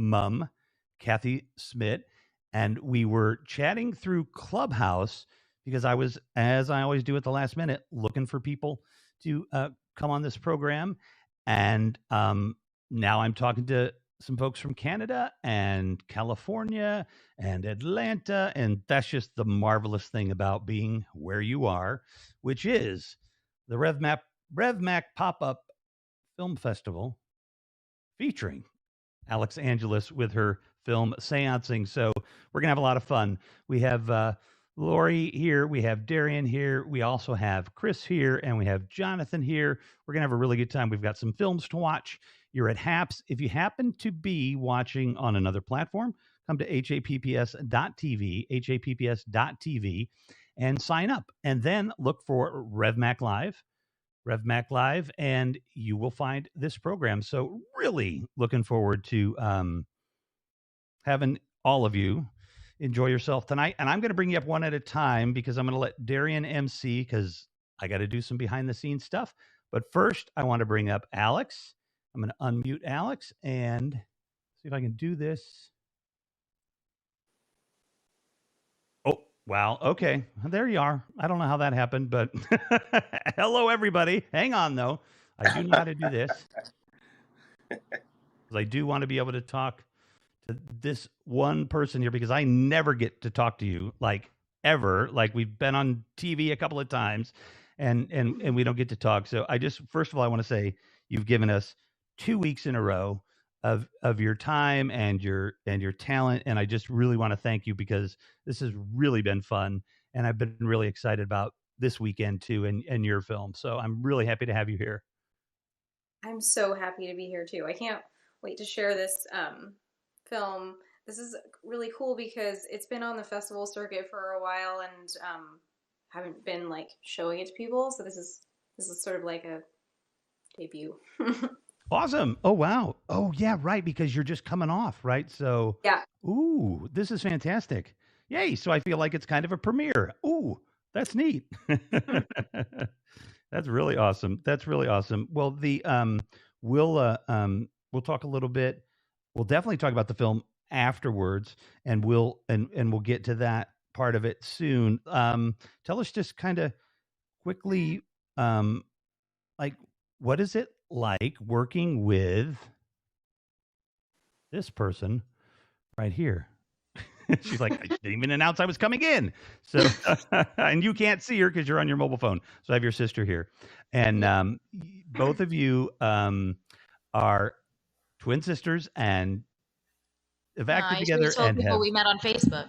mom, Kathy Smith, and we were chatting through Clubhouse because I was, as I always do at the last minute, looking for people to come on this program. And now I'm talking to some folks from Canada and California and Atlanta. And that's just the marvelous thing about being where you are, which is the RevMac Pop-Up Film Festival featuring Alix Angelis with her film Seance-ing. So we're going to have a lot of fun. We have Lori here. We have Darian here. We also have Chris here, and we have Jonathan here. We're going to have a really good time. We've got some films to watch. You're at HAPS. If you happen to be watching on another platform, come to happs.tv, happs.tv, and sign up. And then look for RevMacLive, and you will find this program. So really looking forward to having all of you enjoy yourself tonight. And I'm going to bring you up one at a time because I'm going to let Darian MC because I got to do some behind the scenes stuff. But first, I want to bring up Alix. I'm going to unmute Alix and see if I can do this. Oh, wow. Okay. There you are. I don't know how that happened, but hello, everybody. Hang on, though. I do know how to do this. Because I do want to be able to talk to this one person here because I never get to talk to you, like, ever. Like, we've been on TV a couple of times, and we don't get to talk. So I just, first of all, I want to say you've given us 2 weeks in a row of your time and your talent, and I just really want to thank you because this has really been fun, and I've been really excited about this weekend too, and your film. So I'm really happy to have you here. I'm so happy to be here too. I can't wait to share this film. This is really cool because it's been on the festival circuit for a while and haven't been like showing it to people. So this is sort of like a debut. Awesome. Oh, wow. Oh, yeah, right. Because you're just coming off, right? So, yeah. Ooh, this is fantastic. Yay. So I feel like it's kind of a premiere. Ooh, that's neat. That's really awesome. That's really awesome. Well, we'll talk a little bit. We'll definitely talk about the film afterwards, and we'll get to that part of it soon. Tell us just kind of quickly, like, what is it like working with this person right here? She's like, I didn't even announce I was coming in. So, and you can't see her because you're on your mobile phone. So I have your sister here. And both of you are twin sisters and have acted together. Told people we met on Facebook.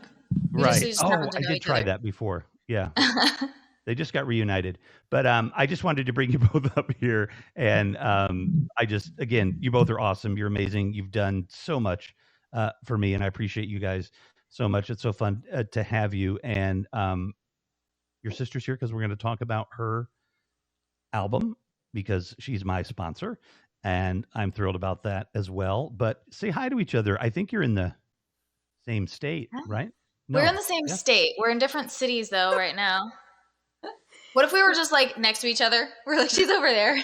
Right. I did try that before. Yeah. They just got reunited. But I just wanted to bring you both up here. And again, you both are awesome. You're amazing. You've done so much for me, and I appreciate you guys so much. It's so fun to have you. And your sister's here because we're going to talk about her album because she's my sponsor. And I'm thrilled about that as well. But say hi to each other. I think you're in the same state, right? No. We're in the same state. We're in different cities, though, right now. What if we were just like next to each other? We're like, she's over there.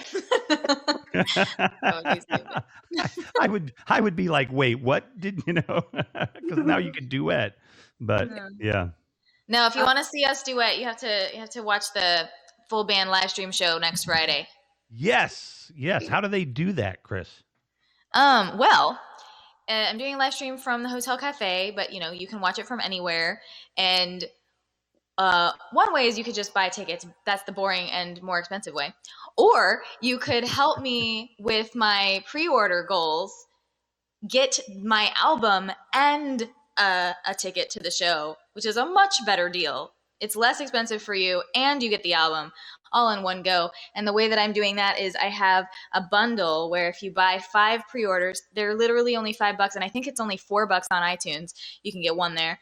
I would be like, wait, what did you know? Because now you could duet. But yeah. No, if you want to see us duet, you have to watch the full band live stream show next Friday. Yes. How do they do that, Chris? Well, I'm doing a live stream from the Hotel Cafe, but you can watch it from anywhere. And one way is you could just buy tickets. That's the boring and more expensive way. Or you could help me with my pre-order goals, get my album and a ticket to the show, which is a much better deal. It's less expensive for you, and you get the album all in one go. And the way that I'm doing that is I have a bundle where if you buy 5 pre-orders, they're literally only $5, and I think it's only $4 on iTunes. You can get one there.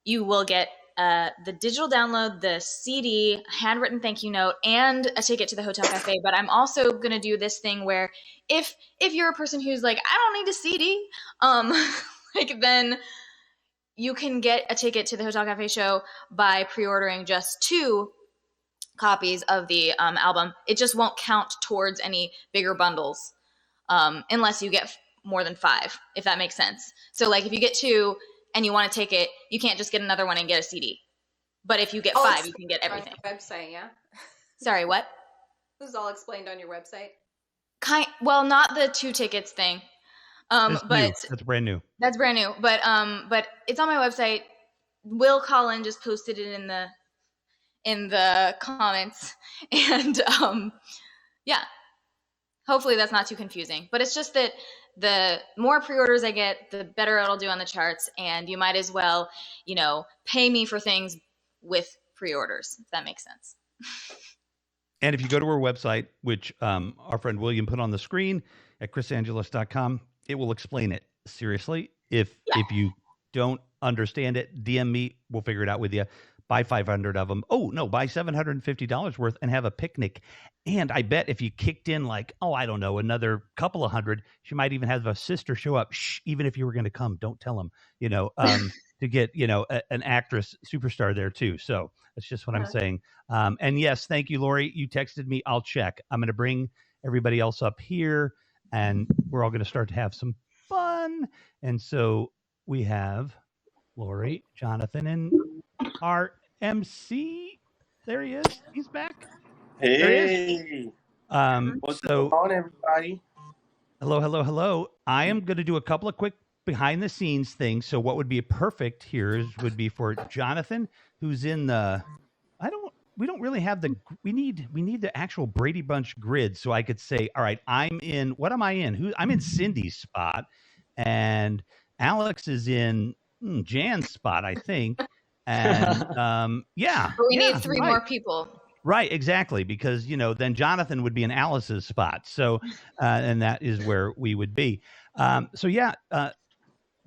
You will get the digital download, the CD, handwritten thank you note, and a ticket to the Hotel Cafe. But I'm also going to do this thing where if you're a person who's like, I don't need a CD, then you can get a ticket to the Hotel Cafe show by pre-ordering just 2 copies of the album. It just won't count towards any bigger bundles unless you get more than 5, if that makes sense. So like if you get 2 and you want to take it, you can't just get another one and get a CD. But if you get 5, you can get everything. On your website, yeah. Sorry, what? This is all explained on your website. Well, not the 2 tickets thing. But that's brand new. That's brand new. But it's on my website. Will Collin just posted it in the comments, and yeah. Hopefully that's not too confusing. But it's just that the more pre-orders I get, the better it'll do on the charts, and you might as well, pay me for things with pre-orders, if that makes sense. And if you go to our website, which our friend William put on the screen at chrisangelis.com, it will explain it. Seriously, if you don't understand it, DM me. We'll figure it out with you. Buy 500 of them. Oh, no, buy $750 worth and have a picnic. And I bet if you kicked in another couple of hundred, she might even have a sister show up. Shh, even if you were going to come, don't tell them, to get, an actress superstar there too. So that's just what I'm saying. And yes, thank you, Lori. You texted me. I'll check. I'm going to bring everybody else up here and we're all going to start to have some fun. And so we have Lori, Jonathan, and our MC. There he is. He's back. Hey. What's going on, everybody? Hello. I am going to do a couple of quick behind the scenes things. So what would be perfect here would be for Jonathan, who's in the, we don't really have we need the actual Brady Bunch grid. So I could say, all right, what am I in? I'm in Cindy's spot, and Alix is in Jan's spot, I think. And But we need 3 more people. Right, exactly, because then Jonathan would be in Alice's spot. So and that is where we would be.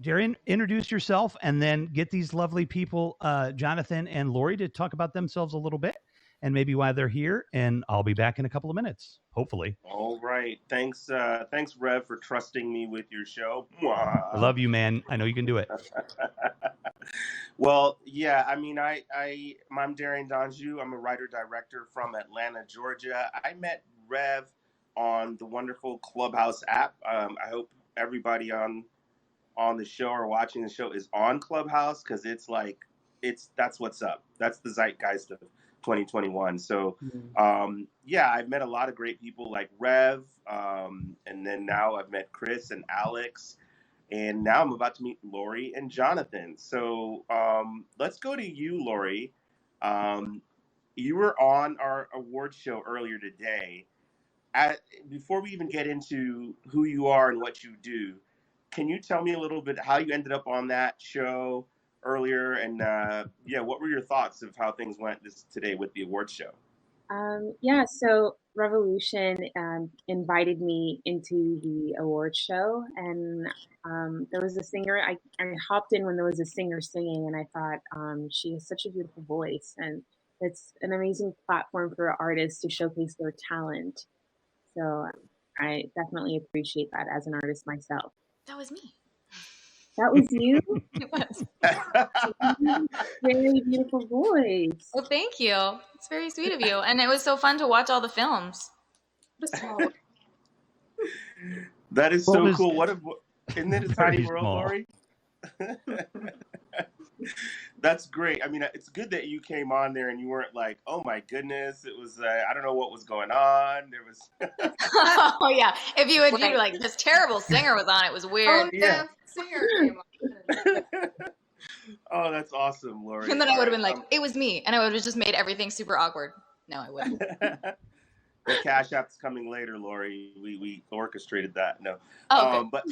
Darian, introduce yourself and then get these lovely people, Jonathan and Lori, to talk about themselves a little bit and maybe why they're here. And I'll be back in a couple of minutes, hopefully. All right. Thanks, Rev, for trusting me with your show. I love you, man. I know you can do it. Well, yeah, I mean, I'm Darian Donjou. I'm a writer-director from Atlanta, Georgia. I met Rev on the wonderful Clubhouse app. I hope everybody on the show or watching the show is on Clubhouse, because that's what's up. That's the zeitgeist of 2021. So, I've met a lot of great people like Rev, and then now I've met Chris and Alix. And now I'm about to meet Lori and Jonathan. So let's go to you, Lori. You were on our award show earlier today. Before we even get into who you are and what you do, can you tell me a little bit how you ended up on that show earlier? And what were your thoughts of how things went today with the award show? So Revolution invited me into the award show, and there was a singer. I hopped in when there was a singer singing, and I thought she has such a beautiful voice, and it's an amazing platform for artists to showcase their talent. So I definitely appreciate that as an artist myself. That was me. That was you? It was. Very beautiful voice. Well, thank you. It's very sweet of you. And it was so fun to watch all the films. That is so cool. Isn't it a tiny world, Lori? That's great. I mean, it's good that you came on there and you weren't like, oh my goodness, it was, I don't know what was going on. There was. Oh yeah. If you had been like, this terrible singer was on, it was weird. Oh yeah, singer came on. Oh, that's awesome, Lori. And then I would have been like, it was me. And I would have just made everything super awkward. No, I wouldn't. The Cash App's coming later, Lori. We orchestrated that. No. Oh, but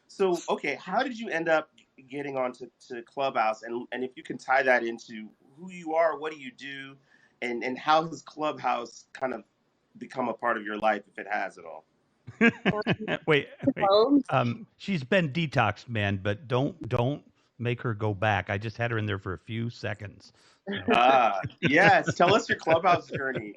so okay, how did you end up getting onto Clubhouse? And if you can tie that into who you are, what do you do, and how has Clubhouse kind of become a part of your life, if it has at all? Wait. She's been detoxed, man, but don't make her go back. I just had her in there for a few seconds. Yes. Tell us your Clubhouse journey.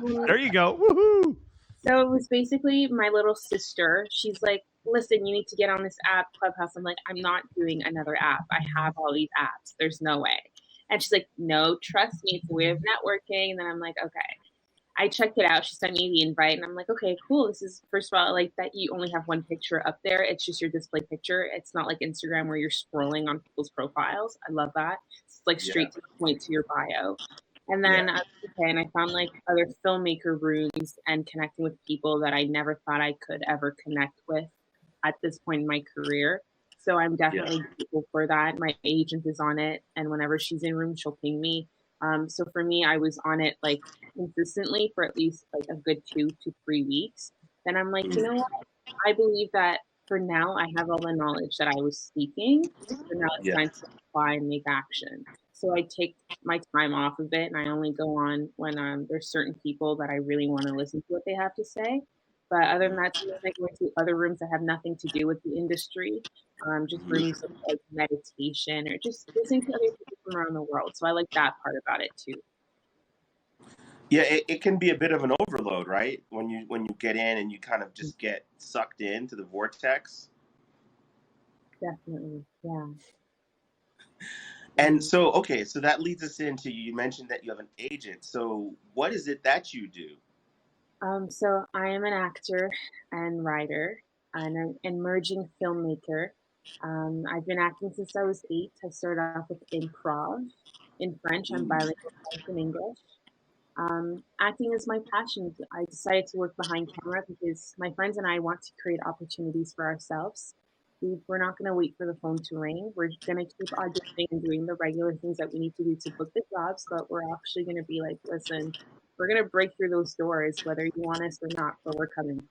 There you go. Woohoo! So it was basically my little sister. She's like, listen, you need to get on this app, Clubhouse. I'm like, I'm not doing another app. I have all these apps. There's no way. And she's like, no, trust me. It's a way of networking. And then I'm like, okay. I checked it out. She sent me the invite, and I'm like, okay, cool. This is, first of all, I like that you only have one picture up there. It's just your display picture. It's not like Instagram where you're scrolling on people's profiles. I love that. It's like straight to the point to your bio. And then, okay, and I found like other filmmaker rooms and connecting with people that I never thought I could ever connect with at this point in my career. So I'm definitely grateful for that. My agent is on it, and whenever she's in room, she'll ping me. So for me, I was on it like consistently for at least like a good 2 to 3 weeks. Then I'm like, you know what? I believe that for now I have all the knowledge that I was seeking. So now it's time to apply and make action. So I take my time off of it, and I only go on when there's certain people that I really want to listen to what they have to say. But other than that, sometimes I go into other rooms that have nothing to do with the industry, just rooms of like meditation or just listening to other people from around the world. So I like that part about it too. Yeah, it can be a bit of an overload, right? When you get in and you kind of just get sucked into the vortex. Definitely, yeah. And so, okay, so that leads us into, you mentioned that you have an agent. So what is it that you do? So I am an actor and writer and an emerging filmmaker. I've been acting since I was 8. I started off with improv. In French, I'm bilingual French and English. Acting is my passion. I decided to work behind camera because my friends and I want to create opportunities for ourselves. We're not going to wait for the phone to ring. We're going to keep auditioning and doing the regular things that we need to do to book the jobs, but we're actually going to be like, listen, we're going to break through those doors, whether you want us or not, but we're coming.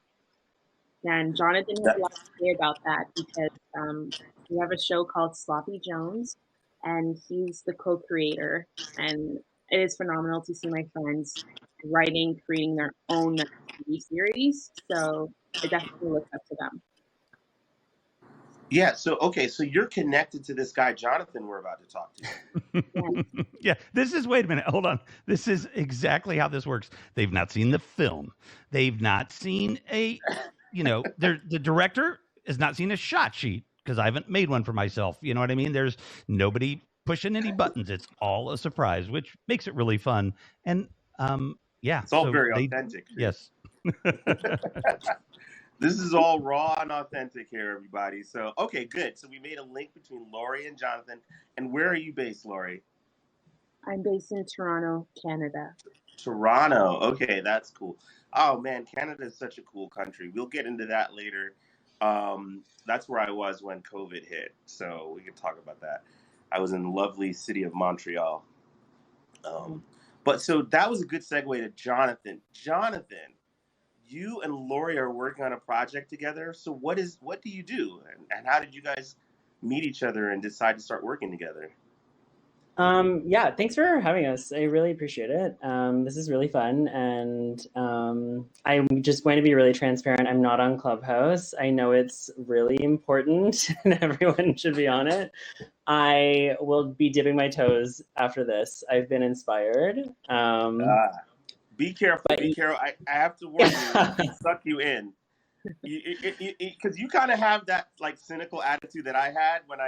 And Jonathan has a lot to say about that because we have a show called Sloppy Jones, and he's the co-creator. And it is phenomenal to see my friends writing, creating their own TV series. So I definitely look up to them. Yeah. So, okay. So you're connected to this guy, Jonathan, we're about to talk to. Yeah. This is, wait a minute. Hold on. This is exactly how this works. They've not seen the film. They've not seen the director has not seen a shot sheet because I haven't made one for myself. You know what I mean? There's nobody pushing any buttons. It's all a surprise, which makes it really fun. And yeah. It's all very authentic. Yes. This is all raw and authentic here, everybody. So, okay, good. So we made a link between Lori and Jonathan. And where are you based, Lori? I'm based in Toronto, Canada. Toronto. Okay, that's cool. Oh, man, Canada is such a cool country. We'll get into that later. That's where I was when COVID hit. So we can talk about that. I was in the lovely city of Montreal. But so that was a good segue to Jonathan. Jonathan, you and Lori are working on a project together. So what do you do? And how did you guys meet each other and decide to start working together? Yeah, thanks for having us. I really appreciate it. This is really fun. And I'm just going to be really transparent. I'm not on Clubhouse. I know it's really important and everyone should be on it. I will be dipping my toes after this. I've been inspired. Be careful. Be careful. I have to warn you, suck you in. Because you kind of have that like cynical attitude that I had when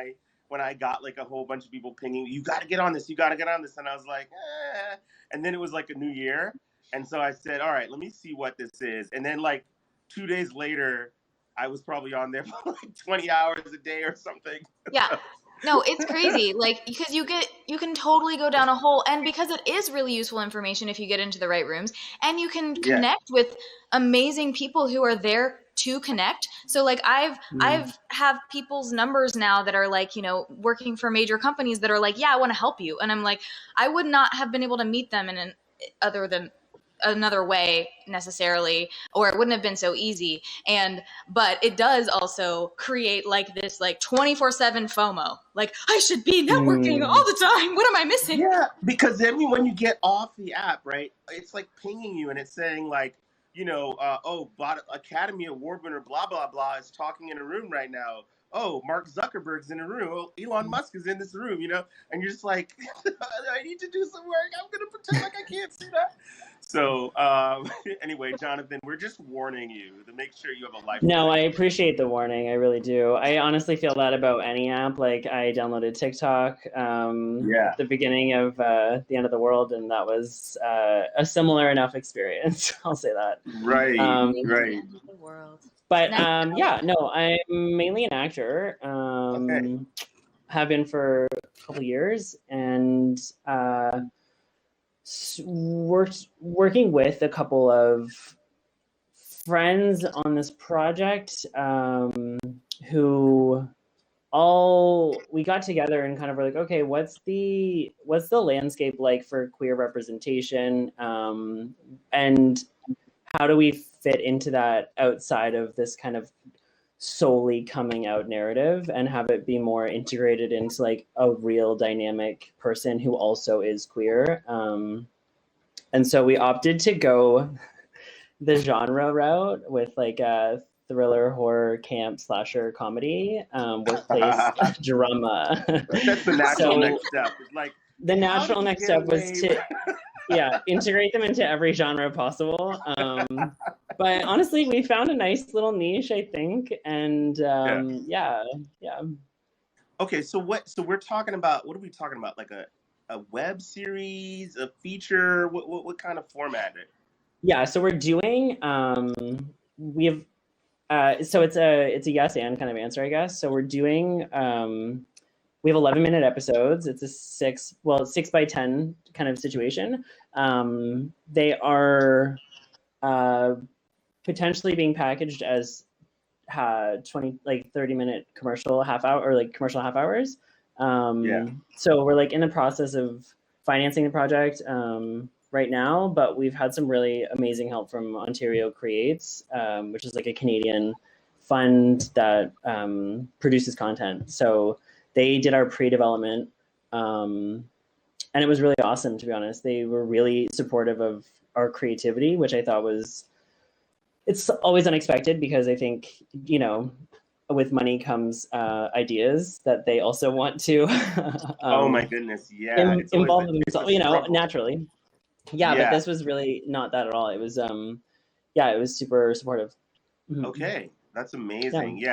I got like a whole bunch of people pinging, you got to get on this, you got to get on this. And I was like, eh. And then it was like a new year. And so I said, all right, let me see what this is. And then like 2 days later, I was probably on there for like 20 hours a day or something. Yeah. No, it's crazy. Like, because you can totally go down a hole, and because it is really useful information if you get into the right rooms, and you can connect with amazing people who are there to connect. So like I've have people's numbers now that are like, working for major companies that are like, yeah, I want to help you. And I'm like, I would not have been able to meet them in other than another way necessarily, or it wouldn't have been so easy. But it does also create like this like 24/7 FOMO. Like I should be networking all the time. What am I missing? Yeah, because then when you get off the app, right, it's like pinging you and it's saying like, Academy Award winner, blah, blah, blah, is talking in a room right now. oh, Mark Zuckerberg's in the room. Oh, Elon Musk is in this room, you know? And you're just like, I need to do some work. I'm going to pretend like I can't see that. So anyway, Jonathan, we're just warning you to make sure you have a life. No, I appreciate the warning. I really do. I honestly feel that about any app. Like I downloaded TikTok at the beginning of the end of the world, and that was a similar enough experience. I'll say that. Right, right. End of the world. But yeah, no, I'm mainly an actor. Okay. Have been for a couple years, and working with a couple of friends on this project who we got together and kind of were like, okay, what's the landscape like for queer representation, and how do we fit into that outside of this kind of solely coming out narrative and have it be more integrated into like a real dynamic person who also is queer. And so we opted to go the genre route with like a thriller, horror, camp, slasher, comedy, workplace drama. That's the natural next step. It's like the natural next step was to integrate them into every genre possible. But honestly, we found a nice little niche, I think, and yeah. Okay, so we're talking about, what are we talking about? Like a web series, a feature? What kind of format? Yeah, so we're doing we have so it's a yes and kind of answer, I guess. So we're doing we have 11-minute episodes. It's a 6 by 10 kind of situation. They are potentially being packaged as 30-minute commercial half hour, or like commercial half hours. So we're like in the process of financing the project right now, but we've had some really amazing help from Ontario Creates, which is like a Canadian fund that produces content. So they did our pre-development, and it was really awesome, to be honest. They were really supportive of our creativity, which I thought it's always unexpected, because I think, you know, with money comes ideas that they also want to oh my goodness, involve themselves, you know, naturally. But this was really not that at all. It was it was super supportive. Okay, that's amazing.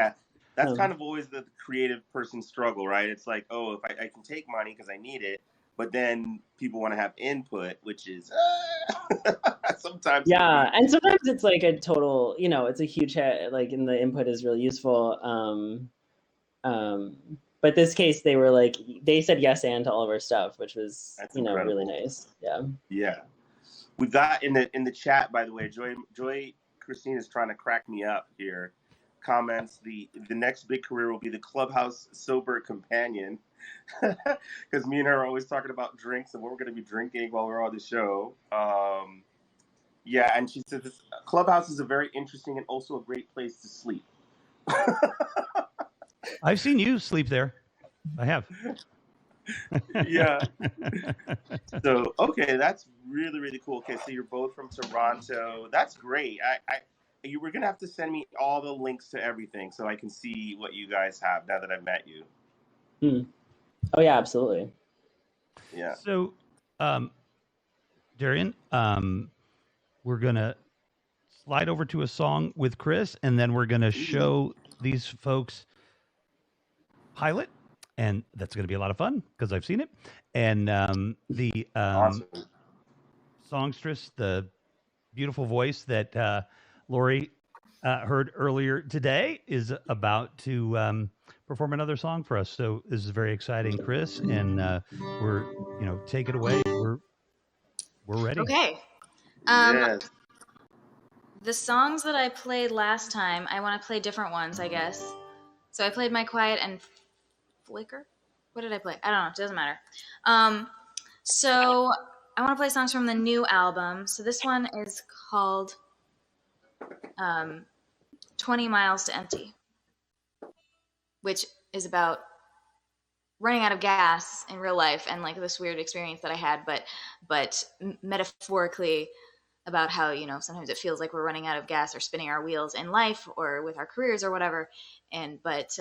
That's kind of always the creative person struggle, right? It's like, oh, if I can take money because I need it, but then people want to have input, which is sometimes. Yeah, and sometimes it's like a total, you know, it's a huge hit, like, and the input is really useful. But this case, they said yes and to all of our stuff, which was, that's incredible. Really nice. Yeah. We got in the chat, by the way, Joy Christine is trying to crack me up here. Comments, the next big career will be the Clubhouse sober companion, because me and her are always talking about drinks and what we're going to be drinking while we're on the show. And she says this Clubhouse is a very interesting and also a great place to sleep. I've seen you sleep there. I have. Yeah. So, okay, that's really, really cool. Okay, so you're both from Toronto. That's great. You were going to have to send me all the links to everything so I can see what you guys have now that I've met you. Oh, yeah, absolutely. Yeah. So, Darian, we're going to slide over to a song with Chris, and then we're going to show these folks pilot, and that's going to be a lot of fun because I've seen it. And the awesome. songstress, the beautiful voice that Lori heard earlier today, is about to perform another song for us. So this is very exciting, Chris, and we're, take it away. We're ready. Okay. Yes. The songs that I played last time, I want to play different ones, I guess. So I played My Quiet and Flicker. What did I play? I don't know. It doesn't matter. So I want to play songs from the new album. So this one is called 20 Miles to Empty, which is about running out of gas in real life and like this weird experience that I had, but metaphorically about how, sometimes it feels like we're running out of gas or spinning our wheels in life or with our careers or whatever. But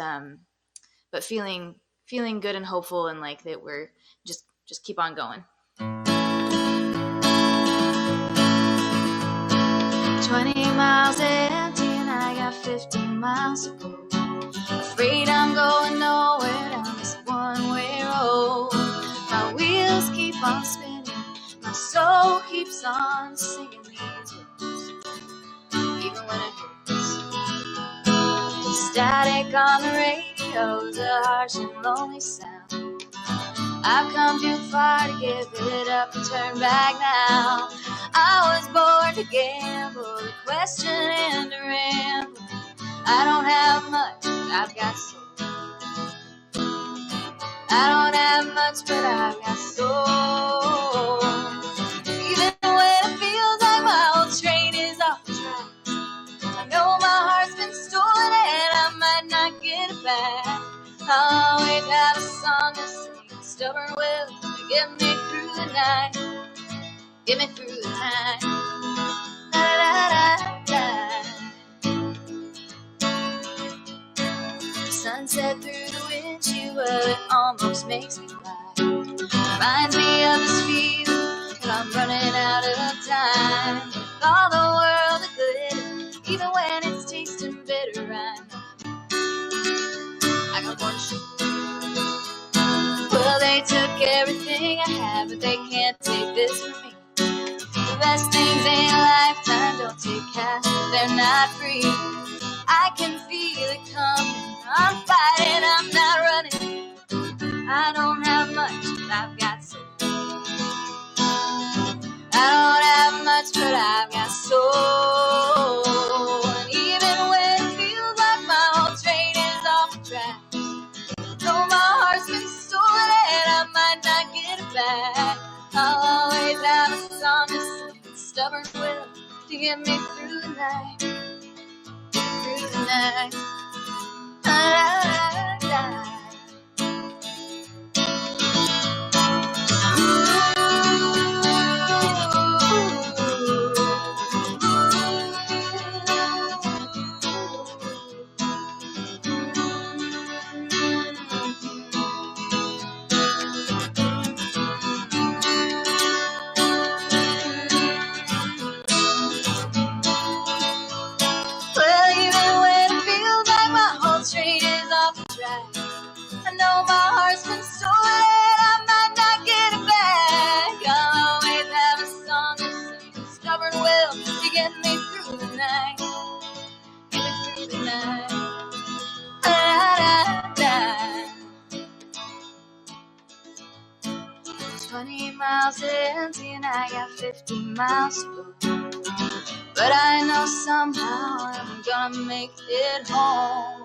feeling good and hopeful, and like that we're just keep on going. 20 miles empty and I got 15 miles to go. Afraid I'm going nowhere down this one-way road. My wheels keep on spinning, my soul keeps on singing these words, even when it hurts. The static on the radio's a harsh and lonely sound. I've come too far to give it up and turn back now. I was born to gamble, to question and to ramble. I don't have much, but I've got soul. I don't have much, but I've got soul. Even when it feels like my old train is off the tracks, I know my heart's been stolen and I might not get it back. I'll always have a song to sing, stubborn will to get me through the night. Get me through the night. Da, da, da, da. Sunset through the windshield, well, it almost makes me cry. Reminds me of this feeling that I'm running out of time. With all the world to glitter, even when it's tasting bitter, I got one shoe. Well, they took everything I had, but they can't take this from me. The best things in a lifetime don't take cash, but they're not free. I can feel it coming, I'm fighting, I'm not running. I don't have much, but I've got soul. I don't have much, but I've got soul. And even when it feels like my whole train is off the track, though my heart's been stolen and I might not get it back, I'll always have a song to sing, stubborn will to get me through the night. Through the night. Da, da, da. I know my heart's been stolen, I might not get it back. I'll always have a song to sing, stubborn will to get me through the night. Get me through the night. Da, da, da. 20 miles empty and I got 15 miles to go. But I know somehow I'm gonna make it home.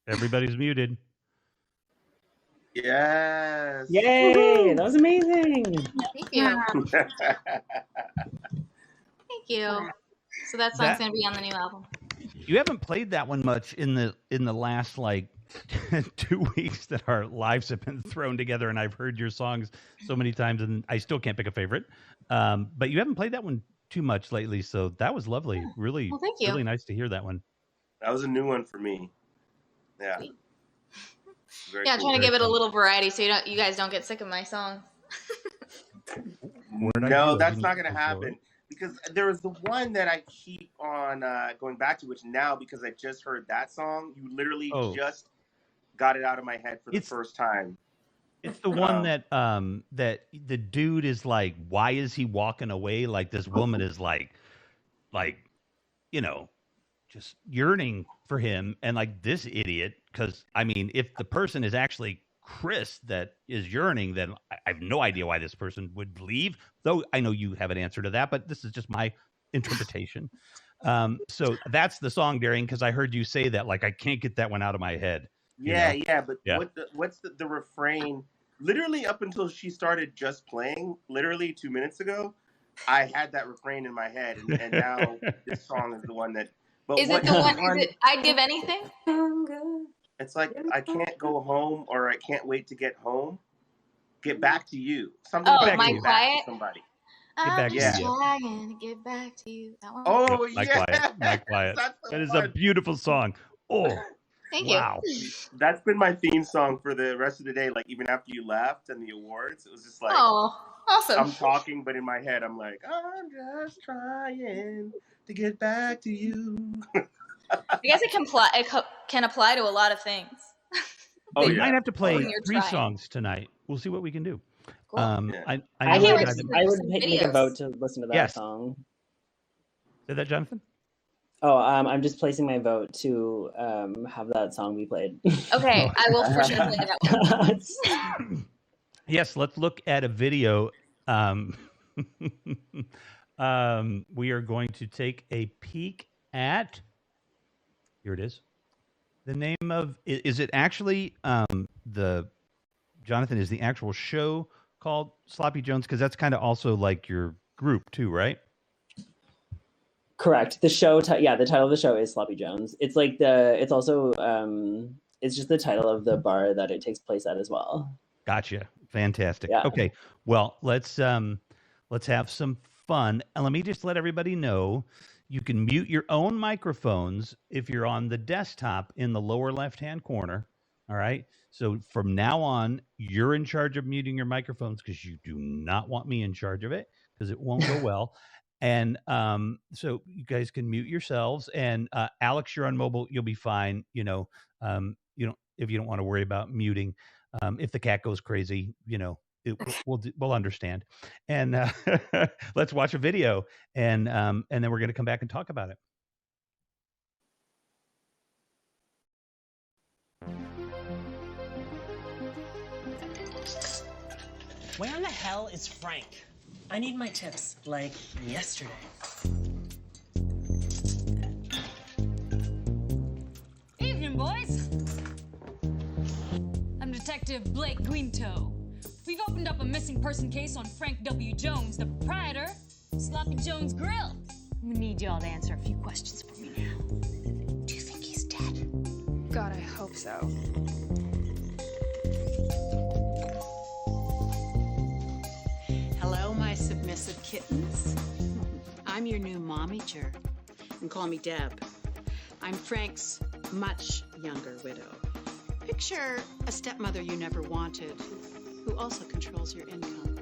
Everybody's muted. Yes. Yay! Woohoo! That was amazing. Thank you. Thank you. So that song's going to be on the new album. You haven't played that one much in the last like 2 weeks that our lives have been thrown together, and I've heard your songs so many times, and I still can't pick a favorite. But you haven't played that one too much lately, so that was lovely. Really, well, thank you. really nice to hear that one. That was a new one for me. Yeah. Very cool. Trying to give it a little variety so you guys don't get sick of my songs. No, that's not going to happen. Because there is the one that I keep on going back to, which now, because I just heard that song, you literally just got it out of my head for the first time. It's the one that that the dude is like, why is he walking away? Like this woman is like, you know, just yearning for him. And like this idiot, because I mean, if the person is actually Chris that is yearning, then I have no idea why this person would leave, though I know you have an answer to that, but this is just my interpretation. So that's the song, Darian, because I heard you say that, like, I can't get that one out of my head. But what's the refrain? Literally up until she started just playing, literally 2 minutes ago, I had that refrain in my head, and now this song is the one that. But is it the one? Is it I'd Give Anything? It's like I can't go home, or I can't wait to get home. Get Back to You. Something Oh, about Back to My You. getting back Quiet. to somebody. I'm Back to just You. trying to get back to you. That one. Oh, My yeah. Quiet. My Quiet. That's the That is a one. beautiful song. Oh, Thank wow. That's been my theme song for the rest of the day. Like, even after you left and the awards, it was just you. like, Oh, awesome. I'm talking, but in my head, I'm like, I'm just trying to get back to you. I guess it can apply to a lot of things. Oh, We yeah. might have to play You're 3 songs songs tonight. We'll see what we can do. Cool. Yeah. I I know a would, guy see that- the- I would some make a videos. vote to listen to that Yes. song. Say that, Jonathan? Oh, I'm just placing my vote to have that song be played. Okay, I will for sure play that one. Yes, let's look at a video. We are going to take a peek at. Here it is. The name of is it actually the Jonathan is the actual show called Sloppy Jones, because that's kind of also like your group too, right? Correct. The show, the title of the show is Sloppy Jones. It's like it's also, it's just the title of the bar that it takes place at as well. Gotcha. Fantastic. Yeah. Okay. Well, let's have some fun. And let me just let everybody know you can mute your own microphones if you're on the desktop in the lower left-hand corner. All right. So from now on, you're in charge of muting your microphones, because you do not want me in charge of it, because it won't go well. And so you guys can mute yourselves. And Alix, you're on mobile. You'll be fine. You know, if you don't want to worry about muting. If the cat goes crazy, we'll understand. And let's watch a video, and then we're going to come back and talk about it. Where in the hell is Frank? I need my tips, like yesterday. Evening, boys. I'm Detective Blake Greentoe. We've opened up a missing person case on Frank W. Jones, the proprietor, Sloppy Jones Grill. I'm gonna need y'all to answer a few questions for me now. Do you think he's dead? God, I hope so. Hello, my submissive kittens. I'm your new momager. You can call me Deb. I'm Frank's much younger widow. Picture a stepmother you never wanted, who also controls your income.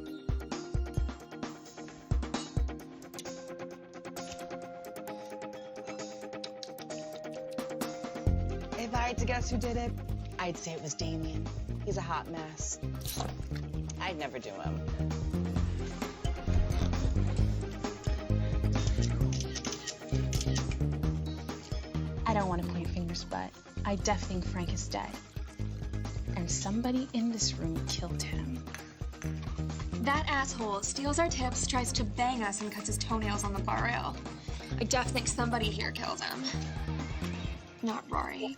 If I had to guess who did it, I'd say it was Damien. He's a hot mess. I'd never do him. I don't want to point fingers, but I def think Frank is dead. And somebody in this room killed him. That asshole steals our tips, tries to bang us, and cuts his toenails on the bar rail. I def think somebody here killed him. Not Rory.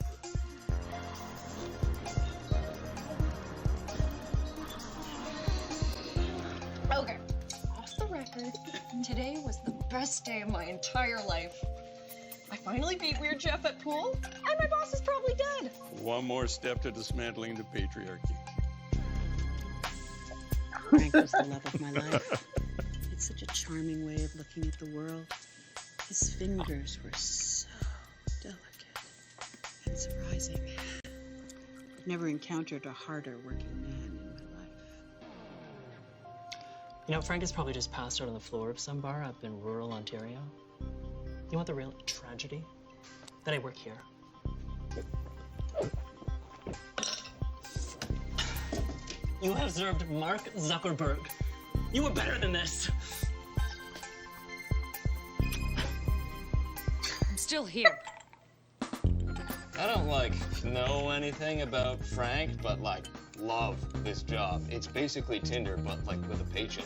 Okay, off the record, today was the best day of my entire life. I finally beat Weird Jeff at pool, and my boss is probably dead. One more step to dismantling the patriarchy. Frank was the love of my life. It's such a charming way of looking at the world. His fingers were so delicate and surprising. I've never encountered a harder working man in my life. You know, Frank is probably just passed out on the floor of some bar up in rural Ontario. You want the real tragedy? That I work here. You have served Mark Zuckerberg. You were better than this. I'm still here. I don't know anything about Frank, but love this job. It's basically Tinder, but with a paycheck.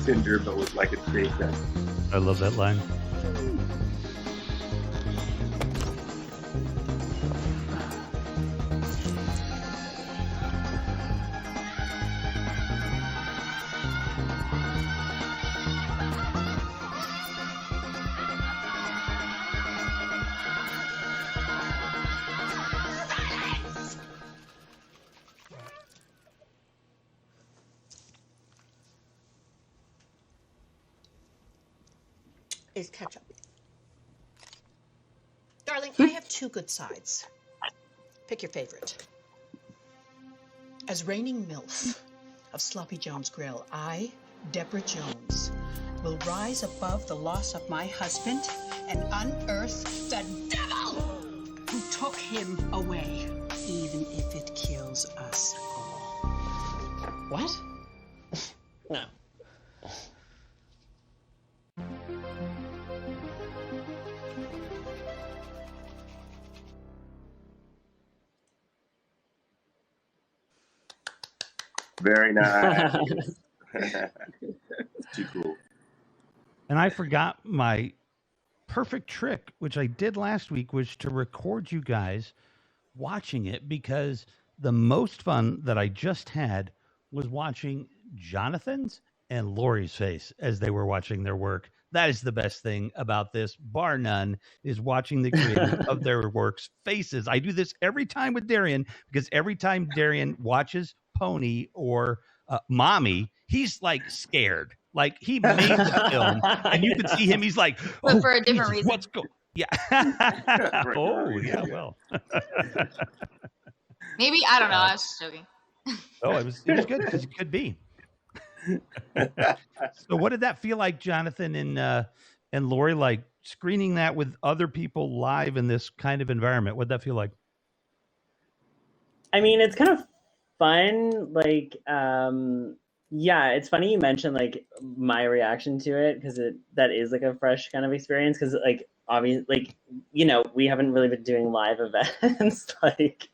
Tinder, but with a paycheck. I love that line. is ketchup. Darling, I have two good sides. Pick your favorite. As reigning MILF of Sloppy Jones Grill, I, Deborah Jones, will rise above the loss of my husband and unearth the devil who took him away, even if it kills us all. What? No. Very nice. Too cool. And I forgot my perfect trick, which I did last week, was to record you guys watching it, because the most fun that I just had was watching Jonathan's and Lori's face as they were watching their work. That is the best thing about this, bar none, is watching the creators of their work's faces. I do this every time with Darian, because every time Darian watches Pony or Mommy, he's like scared. Like he made the film, and you can see him. He's like, but oh, for a different Jesus, reason. what's going? Yeah. Oh, yeah. Well. Maybe, I don't know. I was just joking. Oh, it was good, because it could be. So, what did that feel like, Jonathan and Lori, like screening that with other people live in this kind of environment? What'd that feel like? I mean, it's kind of fun. Like, yeah, it's funny you mentioned like my reaction to it, because that is like a fresh kind of experience. Because like obviously, like, you know, we haven't really been doing live events like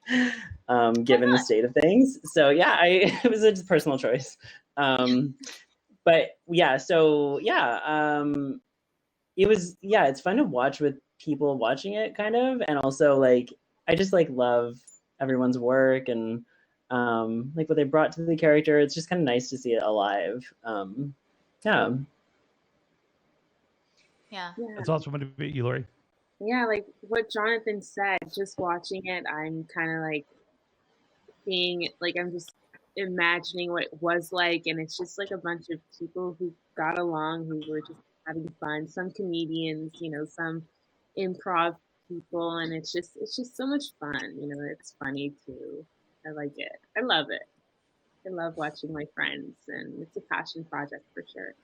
given the state of things. So yeah, it was a personal choice. But yeah, so yeah, it was, yeah, it's fun to watch with people watching it kind of, and also like I just like love everyone's work and like what they brought to the character. It's just kind of nice to see it alive. Yeah. Yeah. That's awesome. What about you, Lori? Yeah, like what Jonathan said, just watching it, I'm kind of like seeing it, like I'm just imagining what it was like, and it's just like a bunch of people who got along, who were just having fun, some comedians, you know, some improv people, and it's just so much fun, you know. It's funny too. I like it. I love it. I love watching my friends, and it's a passion project for sure.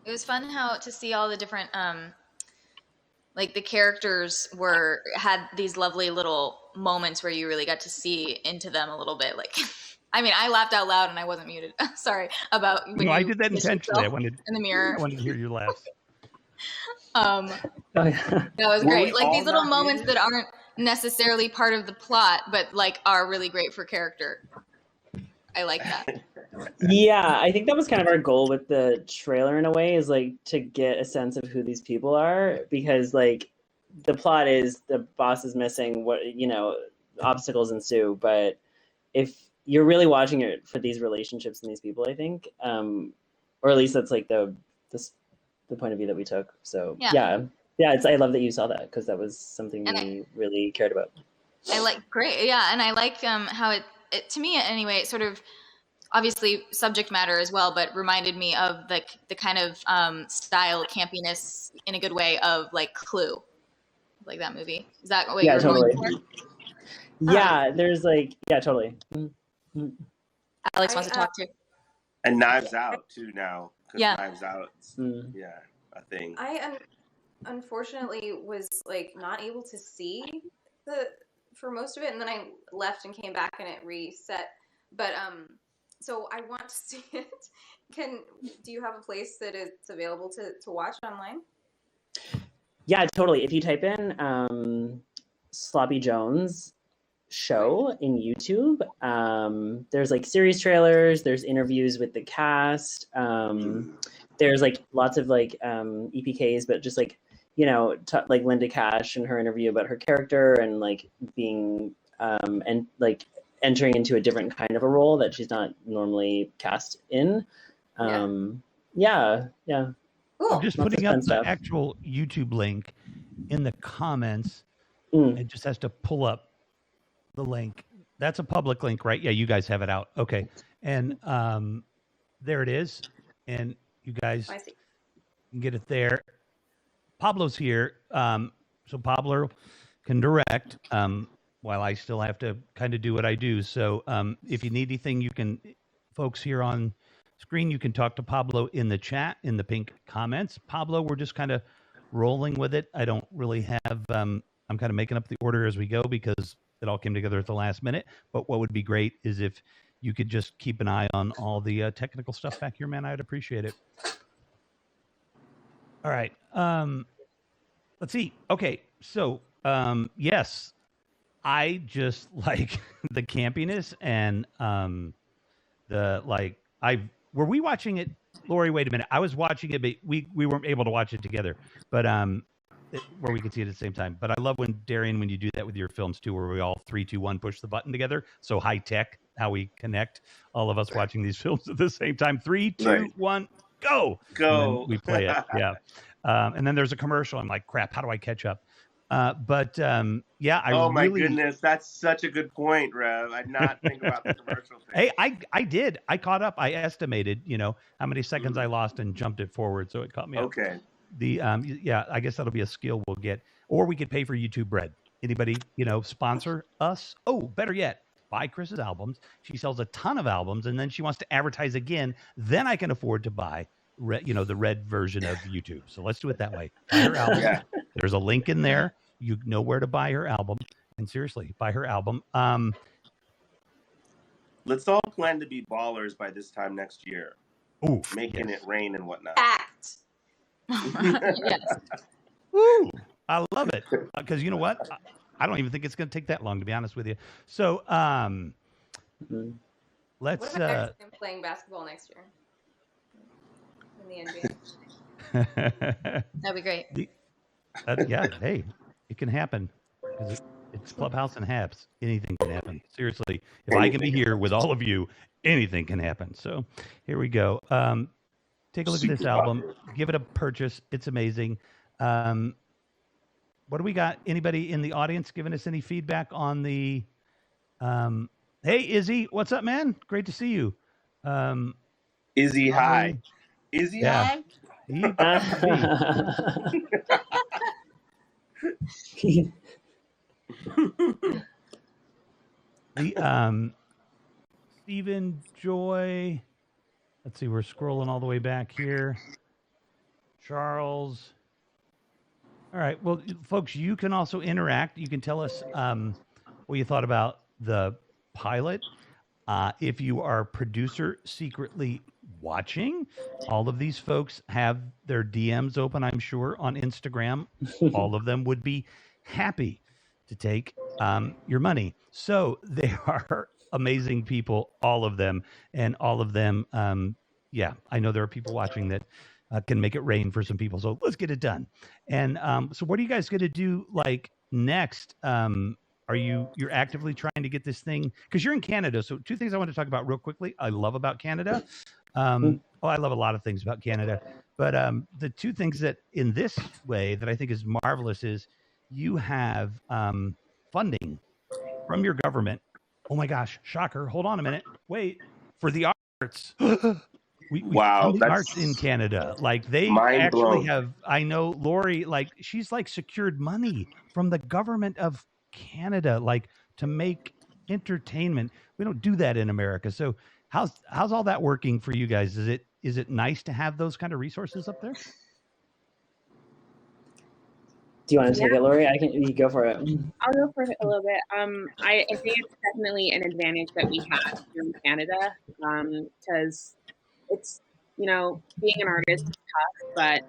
It was fun to see all the different like the characters had these lovely little moments where you really got to see into them a little bit. Like, I mean, I laughed out loud and I wasn't muted. Sorry about. No, I did that intentionally. I wanted in the mirror. I wanted to hear your laughs. That was great. Like these little moments that aren't necessarily part of the plot, but like are really great for character. I like that. Yeah, I think that was kind of our goal with the trailer in a way, is like to get a sense of who these people are, because like the plot is the boss is missing, what, you know, obstacles ensue, but if you're really watching it for these relationships and these people, I think, or at least that's like the point of view that we took. So yeah, I love that you saw that, because that was something we really cared about. I like great, yeah, and I like how it to me anyway, it sort of obviously subject matter as well, but reminded me of the kind of style campiness in a good way of like Clue, like that movie. Is that what you're totally. going for? Yeah, there's like, yeah, totally. Alex wants to talk too. And Knives Out too now. Yeah. Knives Out, yeah, a thing. I unfortunately was like not able to see for most of it, and then I left and came back and it reset. But so I want to see it. Do you have a place that it's available to watch online? Yeah, totally. If you type in Sloppy Jones show in YouTube, there's like series trailers, there's interviews with the cast, there's like lots of like EPKs, but just like, you know, like Linda Cash and her interview about her character and like being and like entering into a different kind of a role that she's not normally cast in. Yeah. Cool. I'm just putting up the actual YouTube link in the comments. It just has to pull up the link. That's a public link, right? Yeah, you guys have it out. Okay. And there it is. And you guys You can get it there. Pablo's here. So Pablo can direct while I still have to kind of do what I do. So if you need anything, you can, folks here on screen, you can talk to Pablo in the chat, in the pink comments. Pablo, we're just kind of rolling with it. I don't really have, I'm kind of making up the order as we go because it all came together at the last minute. But what would be great is if you could just keep an eye on all the technical stuff back here, man. I'd appreciate it. All right. Let's see. Okay. So, yes, I just like the campiness and were we watching it? Lori, wait a minute. I was watching it, but we weren't able to watch it together, but where we could see it at the same time. But I love when Darian, when you do that with your films too, where we all 3, 2, 1 push the button together. So high tech, how we connect all of us watching these films at the same time. 3, 2, 1, go. And then we play it. Yeah. And then there's a commercial. I'm like, crap, how do I catch up? Yeah, oh my goodness, that's such a good point, Rev. I did not think about the commercial thing. Hey, I did. I caught up. I estimated, how many seconds I lost and jumped it forward, so it caught me up. Okay. Yeah, I guess that'll be a skill we'll get, or we could pay for YouTube Red. Anybody, sponsor us? Oh, better yet, buy Chris's albums. She sells a ton of albums, and then she wants to advertise again. Then I can afford to buy, the Red version of YouTube. So let's do it that way. Buy her album. Yeah. There's a link in there. You know where to buy her album. And seriously, buy her album. Let's all plan to be ballers by this time next year. Ooh, making it rain and whatnot. Act. Yes. Woo! I love it. Because you know what? I don't even think it's going to take that long, to be honest with you. So let's... What about him playing basketball next year? In the NBA? That'd be great. Yeah, hey, it can happen. It's Clubhouse and Habs. Anything can happen. Seriously, if I can be here with all of you, anything can happen. So here we go. Take a look at this album. Give it a purchase. It's amazing. What do we got? Anybody in the audience giving us any feedback on the... Hey, Izzy, what's up, man? Great to see you. Izzy, hi. Izzy, hi? The Stephen Joy, let's see, we're scrolling all the way back here. Charles. All right, well, folks, you can also interact. You can tell us what you thought about the pilot. If you are producer secretly watching, all of these folks have their DMs open, I'm sure, on Instagram. All of them would be happy to take your money. So they are amazing people, all of them. And all of them, yeah, I know there are people watching that can make it rain for some people. So let's get it done. And so what are you guys going to do next? Are you're actively trying to get this thing? Because you're in Canada. So 2 things I want to talk about real quickly. I love about Canada. I love a lot of things about Canada. But the 2 things that in this way that I think is marvelous is you have funding from your government. Oh my gosh, shocker. Hold on a minute. Wait, for the arts. We wow, the arts in Canada. They actually have, I know Lori, she's secured money from the government of Canada, to make entertainment. We don't do that in America. So how's all that working for you guys? Is it nice to have those kind of resources up there? Do you want to take it, Lori? You go for it. I'll go for it a little bit. I think it's definitely an advantage that we have here in Canada, because it's, being an artist is tough, but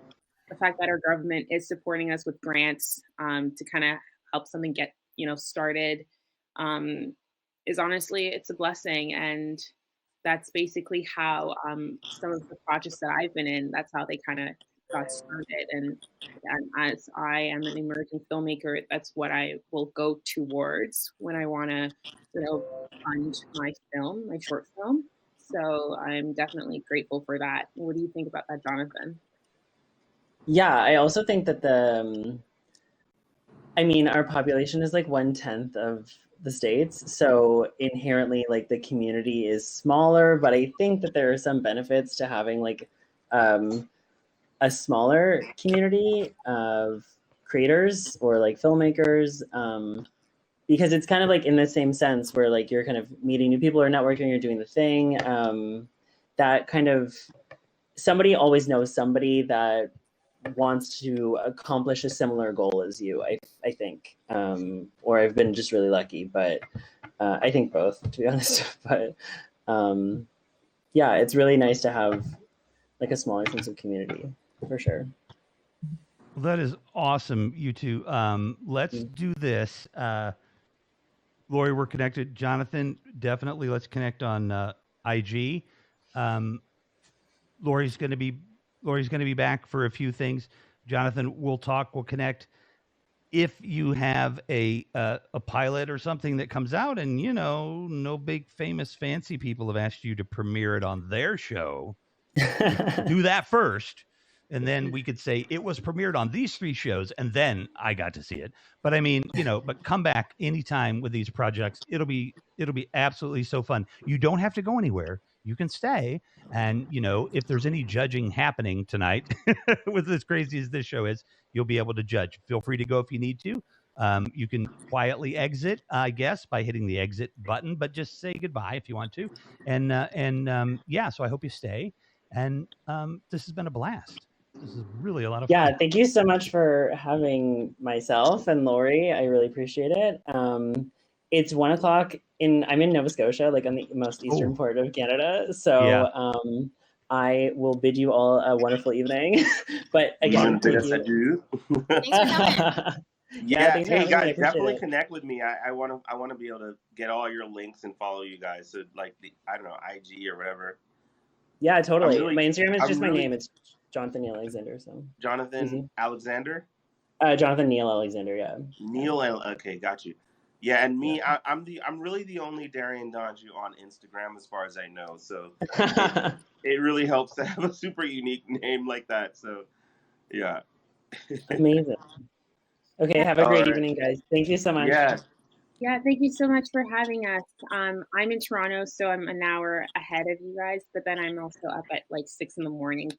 the fact that our government is supporting us with grants to kind of help something get, started is honestly, it's a blessing. And that's basically how some of the projects that I've been in, that's how they kind of got started. And as I am an emerging filmmaker, that's what I will go towards when I want to, fund my short film. So I'm definitely grateful for that. What do you think about that, Jonathan? Yeah, I also think that our population is 1/10 of the States. So inherently, the community is smaller, but I think that there are some benefits to having a smaller community of creators or like filmmakers, because it's kind of like in the same sense where like you're kind of meeting new people or networking, you're doing the thing. That kind of somebody always knows somebody that wants to accomplish a similar goal as you, I think. Or I've been just really lucky, but I think both, to be honest. But yeah, it's really nice to have like a smaller sense of community, for sure. Well, that is awesome, you two. Let's do this. Lori, we're connected. Jonathan, definitely let's connect on IG. Lori's going to be back for a few things. Jonathan, we'll talk. We'll connect. If you have a pilot or something that comes out, and no big famous fancy people have asked you to premiere it on their show, do that first, and then we could say it was premiered on these 3 shows, and then I got to see it. But I mean, but come back anytime with these projects. It'll be absolutely so fun. You don't have to go anywhere. You can stay. And, if there's any judging happening tonight with as crazy as this show is, you'll be able to judge. Feel free to go if you need to. You can quietly exit, I guess, by hitting the exit button, but just say goodbye if you want to. And yeah, so I hope you stay. And this has been a blast. This is really a lot of fun. Yeah, thank you so much for having myself and Lori. I really appreciate it. It's 1:00 I'm in Nova Scotia, like on the most eastern part of Canada. So yeah. I will bid you all a wonderful evening. But again, thank you. Thanks for coming. Yeah, hey guys, definitely connect with me. I want to be able to get all your links and follow you guys. So like I don't know, IG or whatever. Yeah, totally. My Instagram is just my name. It's Jonathan Neil Alexander. So Jonathan Alexander. Jonathan Neil Alexander. Yeah. Okay, got you. Yeah, and me, yeah. I'm really the only Darian Donju on Instagram as far as I know. So it really helps to have a super unique name like that. So yeah. Amazing. Okay, have a great evening, guys. Thank you so much. Yeah, thank you so much for having us. I'm in Toronto, so I'm an hour ahead of you guys, but then I'm also up at like 6 a.m.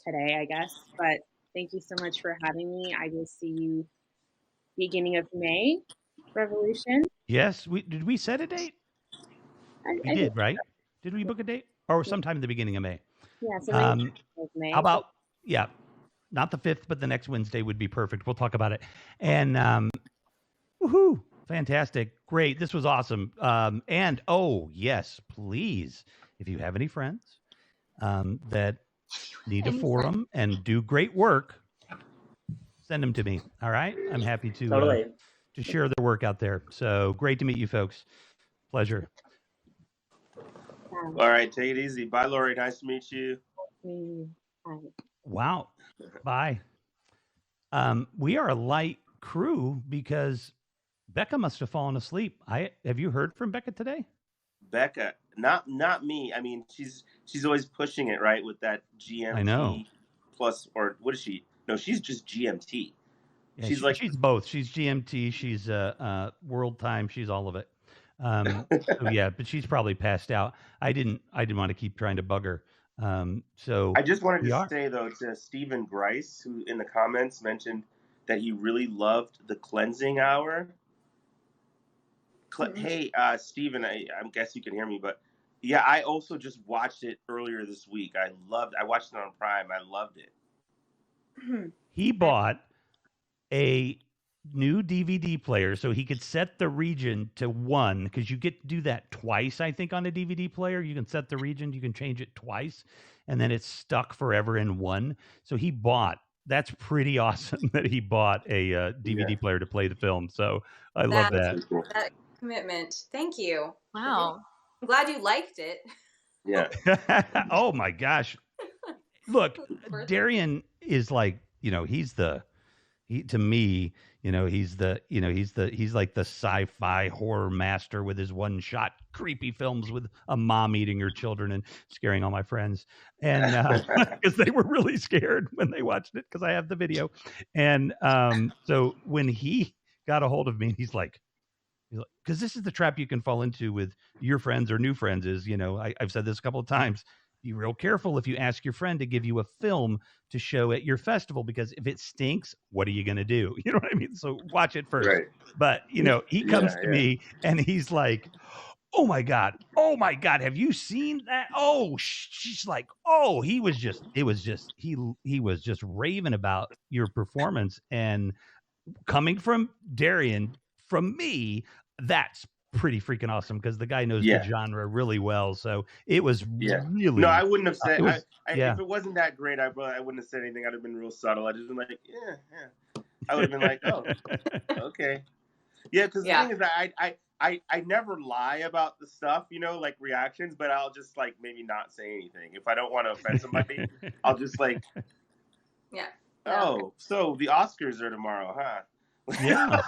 today, I guess. But thank you so much for having me. I will see you beginning of May, Revolution. Yes, did we set a date? We did, right? Did we book a date? Or sometime in the beginning of May? Yeah, so May. How about, not the 5th, but the next Wednesday would be perfect. We'll talk about it. And woohoo! Fantastic. Great. This was awesome. And yes, please, if you have any friends that need a forum and do great work, send them to me. All right. I'm happy to share their work out there. So great to meet you folks. Pleasure. All right. Take it easy. Bye, Lori. Nice to meet you. Bye. Wow. Bye. We are a light crew because Becca must have fallen asleep. Have you heard from Becca today? Becca, not me. I mean, she's always pushing it, right, with that GMT. I know. Plus, or what is she? No, she's just GMT. Yeah, she's both. She's GMT. She's world time. She's all of it. So yeah, but she's probably passed out. I didn't want to keep trying to bug her. So I just wanted to say though to Stephen Grice, who in the comments mentioned that he really loved the cleansing hour. Hey, Stephen, I guess you can hear me, but yeah, I also just watched it earlier this week. I watched it on Prime. I loved it. He bought a new DVD player so he could set the region to 1, because you get to do that twice, I think, on a DVD player. You can set the region, you can change it twice, and then it's stuck forever in 1. So he bought. That's pretty awesome that he bought a DVD player to play the film. So I love that. That commitment. Thank you. Wow. I'm glad you liked it. Yeah. Oh my gosh. Look, Darian is like, he's to me, he's like the sci-fi horror master with his one-shot creepy films with a mom eating her children and scaring all my friends. And because they were really scared when they watched it, because I have the video. And so when he got a hold of me, he's like, because this is the trap you can fall into with your friends or new friends is, I've said this a couple of times. be real careful if you ask your friend to give you a film to show at your festival, because if it stinks, what are you going to do? You know what I mean? So watch it first. Right. But, you know, he comes to me and he's like, oh my God, have you seen that? Oh, she's like, oh, he was just raving about your performance. And coming from Darian, from me, that's pretty freaking awesome, because the guy knows the genre really well. So it was really. No, I wouldn't have said. If it wasn't that great, I wouldn't have said anything. I'd have been real subtle. I'd just been like, yeah. I would have been like, oh, okay, yeah. Because the thing is, I never lie about the stuff, you know, like reactions, but I'll just like maybe not say anything if I don't want to offend somebody. I'll just like, oh, so the Oscars are tomorrow, huh? Yeah.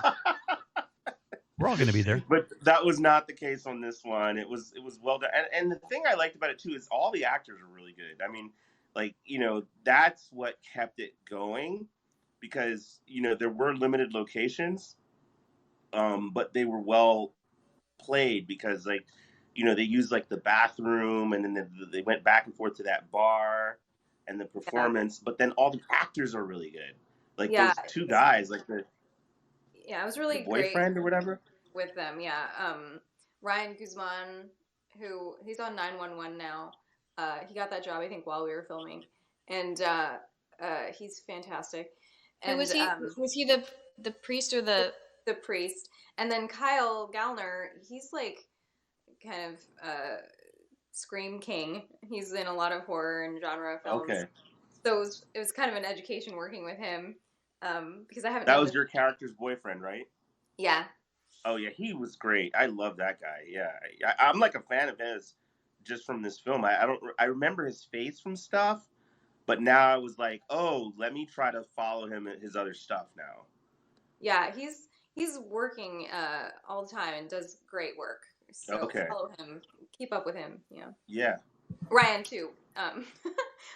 We're all going to be there. But that was not the case on this one. It was well done. And the thing I liked about it, too, is all the actors were really good. I mean, like, you know, that's what kept it going, because, you know, there were limited locations, but they were well played because, like, you know, they used, like, the bathroom, and then they went back and forth to that bar and the performance. But then all the actors are really good. Like, those two guys, like the... Yeah, it was really boyfriend great or whatever with them. Yeah, Ryan Guzman, he's on 911 now. He got that job, I think, while we were filming, and he's fantastic. And was he? Was he the priest or the priest? And then Kyle Gallner, he's like kind of scream king. He's in a lot of horror and genre films. Okay. So it was kind of an education working with him. Because I haven't. That was your character's boyfriend, right? Yeah. Oh yeah, he was great. I love that guy. Yeah, I'm like a fan of his just from this film. I remember his face from stuff, but now I was like, oh, let me try to follow him at his other stuff now. Yeah, he's working all the time and does great work. So follow him, keep up with him. Yeah. Yeah. Ryan too.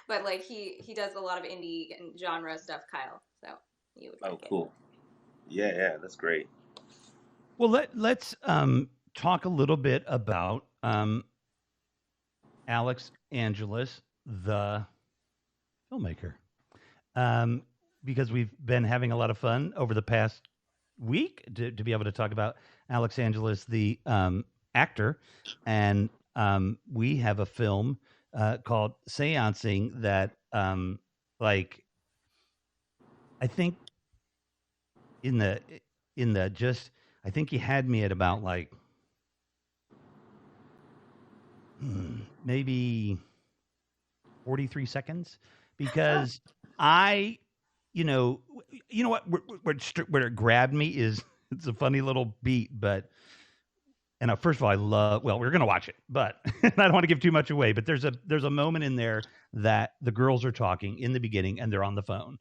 But like he does a lot of indie and genre stuff, Kyle. So you would like cool. Yeah, that's great. Well, let's talk a little bit about Alix Angelis, the filmmaker, because we've been having a lot of fun over the past week to be able to talk about Alix Angelis, the actor, and we have a film called Seance-ing that, like, I think I think he had me at about like maybe 43 seconds, because you know what, where it grabbed me is, it's a funny little beat, but, and first of all, we're going to watch it, but I don't want to give too much away, but there's a moment in there that the girls are talking in the beginning and they're on the phone.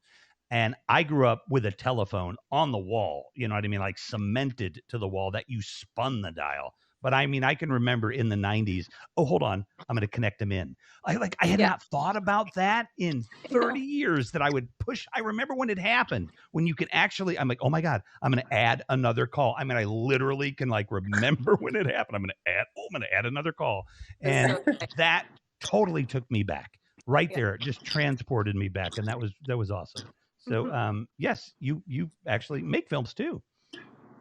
And I grew up with a telephone on the wall, you know what I mean? Like cemented to the wall that you spun the dial. But I mean, I can remember in the 90s, oh, hold on, I'm going to connect them in. I had not thought about that in 30 years that I would push. I remember when it happened, when you can actually, I'm like, oh my God, I'm going to add another call. I mean, I literally can like remember when it happened. I'm going to add another call. And that totally took me back right there. It just transported me back. And that was awesome. So, yes, you actually make films too.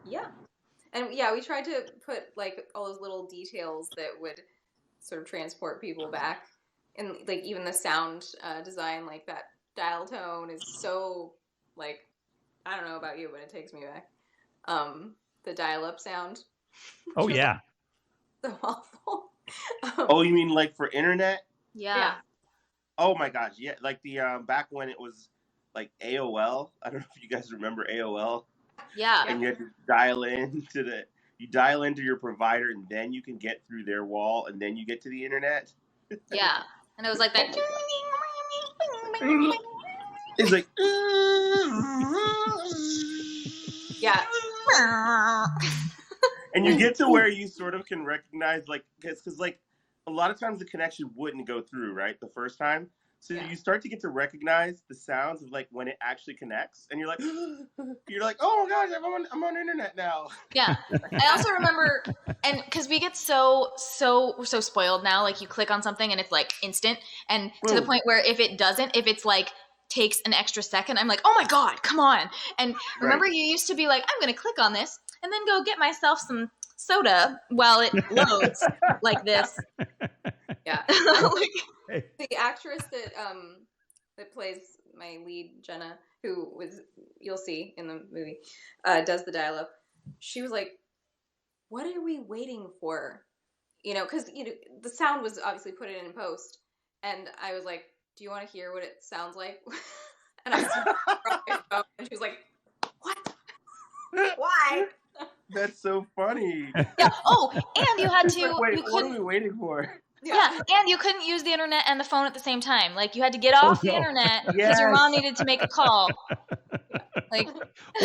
Yeah. And yeah, we tried to put like all those little details that would sort of transport people back. And like even the sound design, like that dial tone is so like, I don't know about you, but it takes me back. The dial-up sound. Oh, yeah. So awful. Oh, you mean like for internet? Yeah. Oh my gosh, yeah. Like the back when it was like AOL. I don't know if you guys remember AOL. Yeah. And you had to dial into your provider, and then you can get through their wall, and then you get to the internet. Yeah. And it was like that. It's like, yeah. And you get to where you sort of can recognize, like, because like a lot of times the connection wouldn't go through, right, the first time. So you start to get to recognize the sounds of like when it actually connects, and you're like, oh my gosh, I'm on internet now. Yeah. I also remember, and because we get so spoiled now, like you click on something and it's like instant, and to the point where if it's like takes an extra second, I'm like, oh my God, come on. And remember, you used to be like, I'm going to click on this and then go get myself some soda while it loads like this. Yeah. The actress that plays my lead, Jenna, who was, you'll see in the movie, does the dial-up. She was like, what are we waiting for? Because the sound was obviously put in post, and I was like, do you want to hear what it sounds like? And I brought my phone, and she was like, what? Why? That's so funny. Yeah. Oh, and you had to. Wait, what are we waiting for? Yeah, and you couldn't use the internet and the phone at the same time. Like you had to get off the internet because your mom needed to make a call. Like,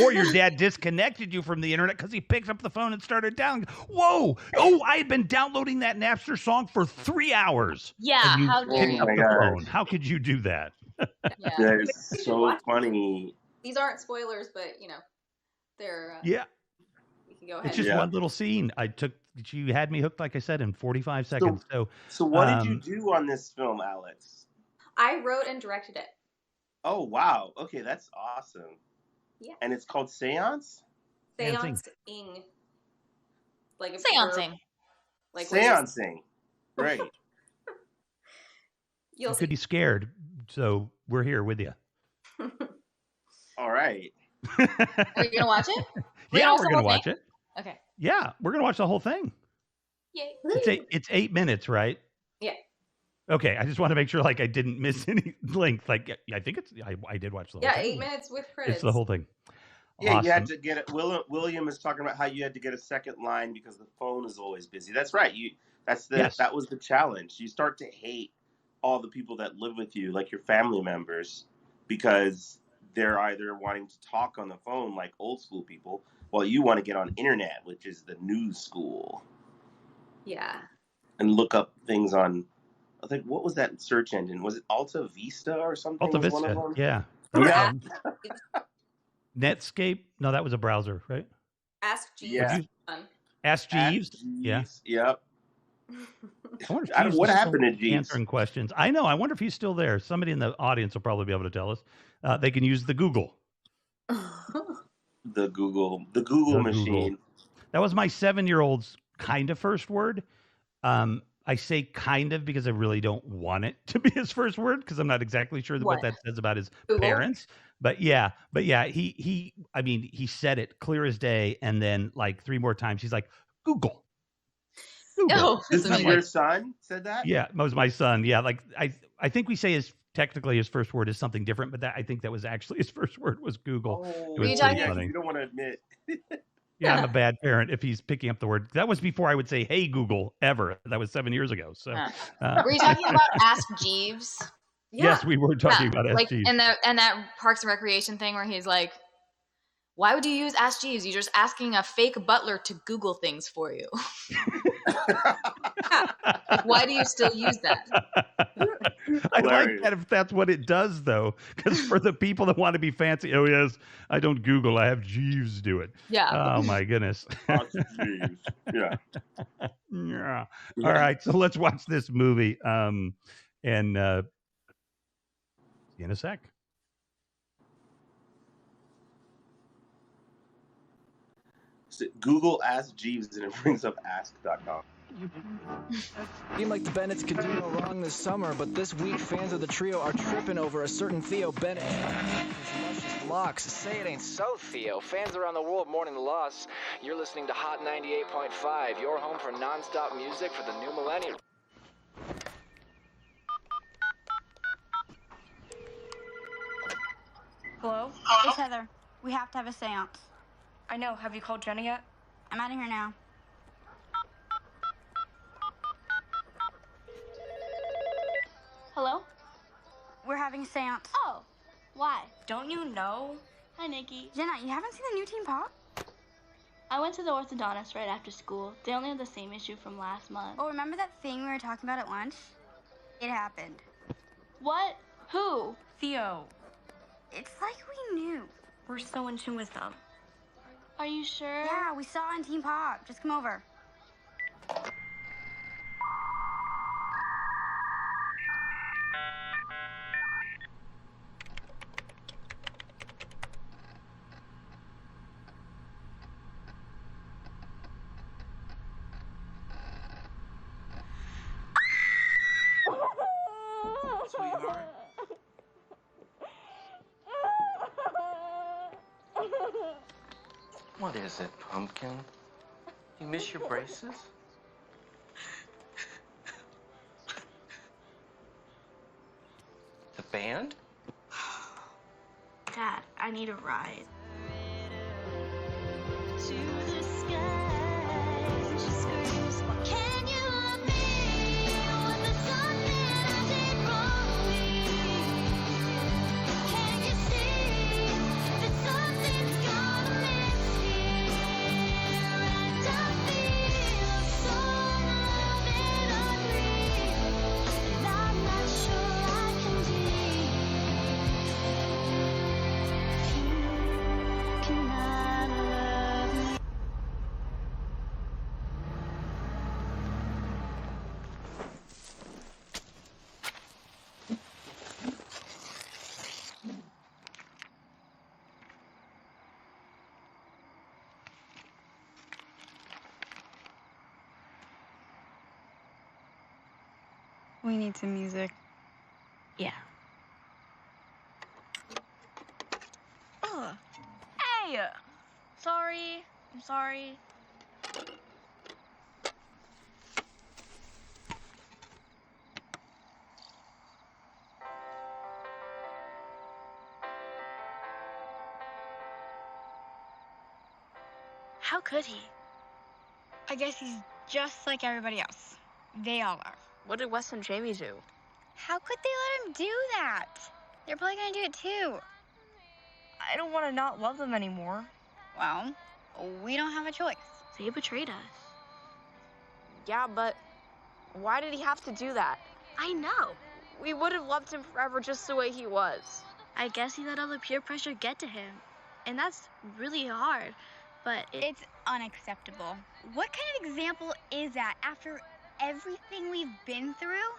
or your dad disconnected you from the internet because he picked up the phone and started down. Whoa! Oh, I had been downloading that Napster song for 3 hours. Yeah, how dare you? Phone. How could you do that? Yeah. That is so funny. These aren't spoilers, but they're yeah. You can go ahead. It's just one little scene. You had me hooked, like I said, in 45 seconds. So what did you do on this film, Alix? I wrote and directed it. Oh wow! Okay, that's awesome. Yeah. And it's called Seance? Seance-ing. Like a Seance-ing. Like Seance-ing. Right. You could be scared, so we're here with you. All right. Are you gonna watch it? Yeah, we're gonna watch it. Okay. Yeah, we're gonna watch the whole thing. Yay. It's 8 minutes, right? Yeah. Okay, I just want to make sure like I didn't miss any length. Like I think I did watch the whole thing. 8 minutes with credits. It's the whole thing. Yeah, awesome. You had to get it. William is talking about how you had to get a second line because the phone is always busy. That's right. That was the challenge. You start to hate all the people that live with you, like your family members, because they're either wanting to talk on the phone like old school people, while you want to get on internet, which is the new school. Yeah. And look up things on, I think, what was that search engine? Was it Alta Vista or something? Alta Vista, yeah. Netscape? No, that was a browser, right? Ask Jeeves. Yeah. Ask Jeeves? Yeah. Yep. I wonder if what happened to Jeeves? Answering questions. I know. I wonder if he's still there. Somebody in the audience will probably be able to tell us. They can use the Google. The Google machine. Google. That was my 7-year-old's kind of first word. I say kind of because I really don't want it to be his first word because I'm not exactly sure what that says about his parents. But yeah, he said it clear as day, and then like 3 more times he's like, Google. No, this is your son said that? Yeah, it was my son. Yeah, like I think we say technically his first word is something different, but I think that was actually his first word was Google. Oh, you don't want to admit. Yeah, I'm a bad parent if he's picking up the word. That was before I would say, hey, Google, ever. That was 7 years ago. So, were you talking about Ask Jeeves? Yeah. Yes, we were talking about Ask Jeeves. And that Parks and Recreation thing where he's like, why would you use Ask Jeeves? You're just asking a fake butler to Google things for you. Like, why do you still use that? I like that if that's what it does, though, because for the people that want to be fancy, oh, yes, I don't Google. I have Jeeves do it. Yeah. Oh, my goodness. Jeeves. Yeah. Yeah. All right. So let's watch this movie and see you in a sec. Google Ask Jeeves and it brings up ask.com. Seemed like the Bennetts could do no wrong this summer, but this week fans of the trio are tripping over a certain Theo Bennett. Locks. Say it ain't so, Theo. Fans around the world mourning the loss. You're listening to Hot 98.5, your home for non-stop music for the new millennium. Hello? It's Heather. We have to have a seance. I know. Have you called Jenna yet? I'm out of here now. Hello? We're having a seance. Oh, why? Don't you know? Hi, Nikki. Jenna, you haven't seen the new Teen Pop? I went to the orthodontist right after school. They only have the same issue from last month. Oh, remember that thing we were talking about at lunch? It happened. What? Who? Theo. It's like we knew. We're so in tune with them. Are you sure? Yeah, we saw on Team Pop. Just come over. Sweetheart. What is it, Pumpkin? You miss your braces? The band? Dad, I need a ride. We need some music. Yeah. Ugh. Hey! Sorry. I'm sorry. How could he? I guess he's just like everybody else. They all are. What did Wes and Jamie do? How could they let him do that? They're probably gonna do it too. I don't want to not love them anymore. Well, we don't have a choice. They betrayed us. Yeah, but why did he have to do that? I know. We would have loved him forever just the way he was. I guess he let all the peer pressure get to him. And that's really hard. But It's unacceptable. What kind of example is that after everything we've been through?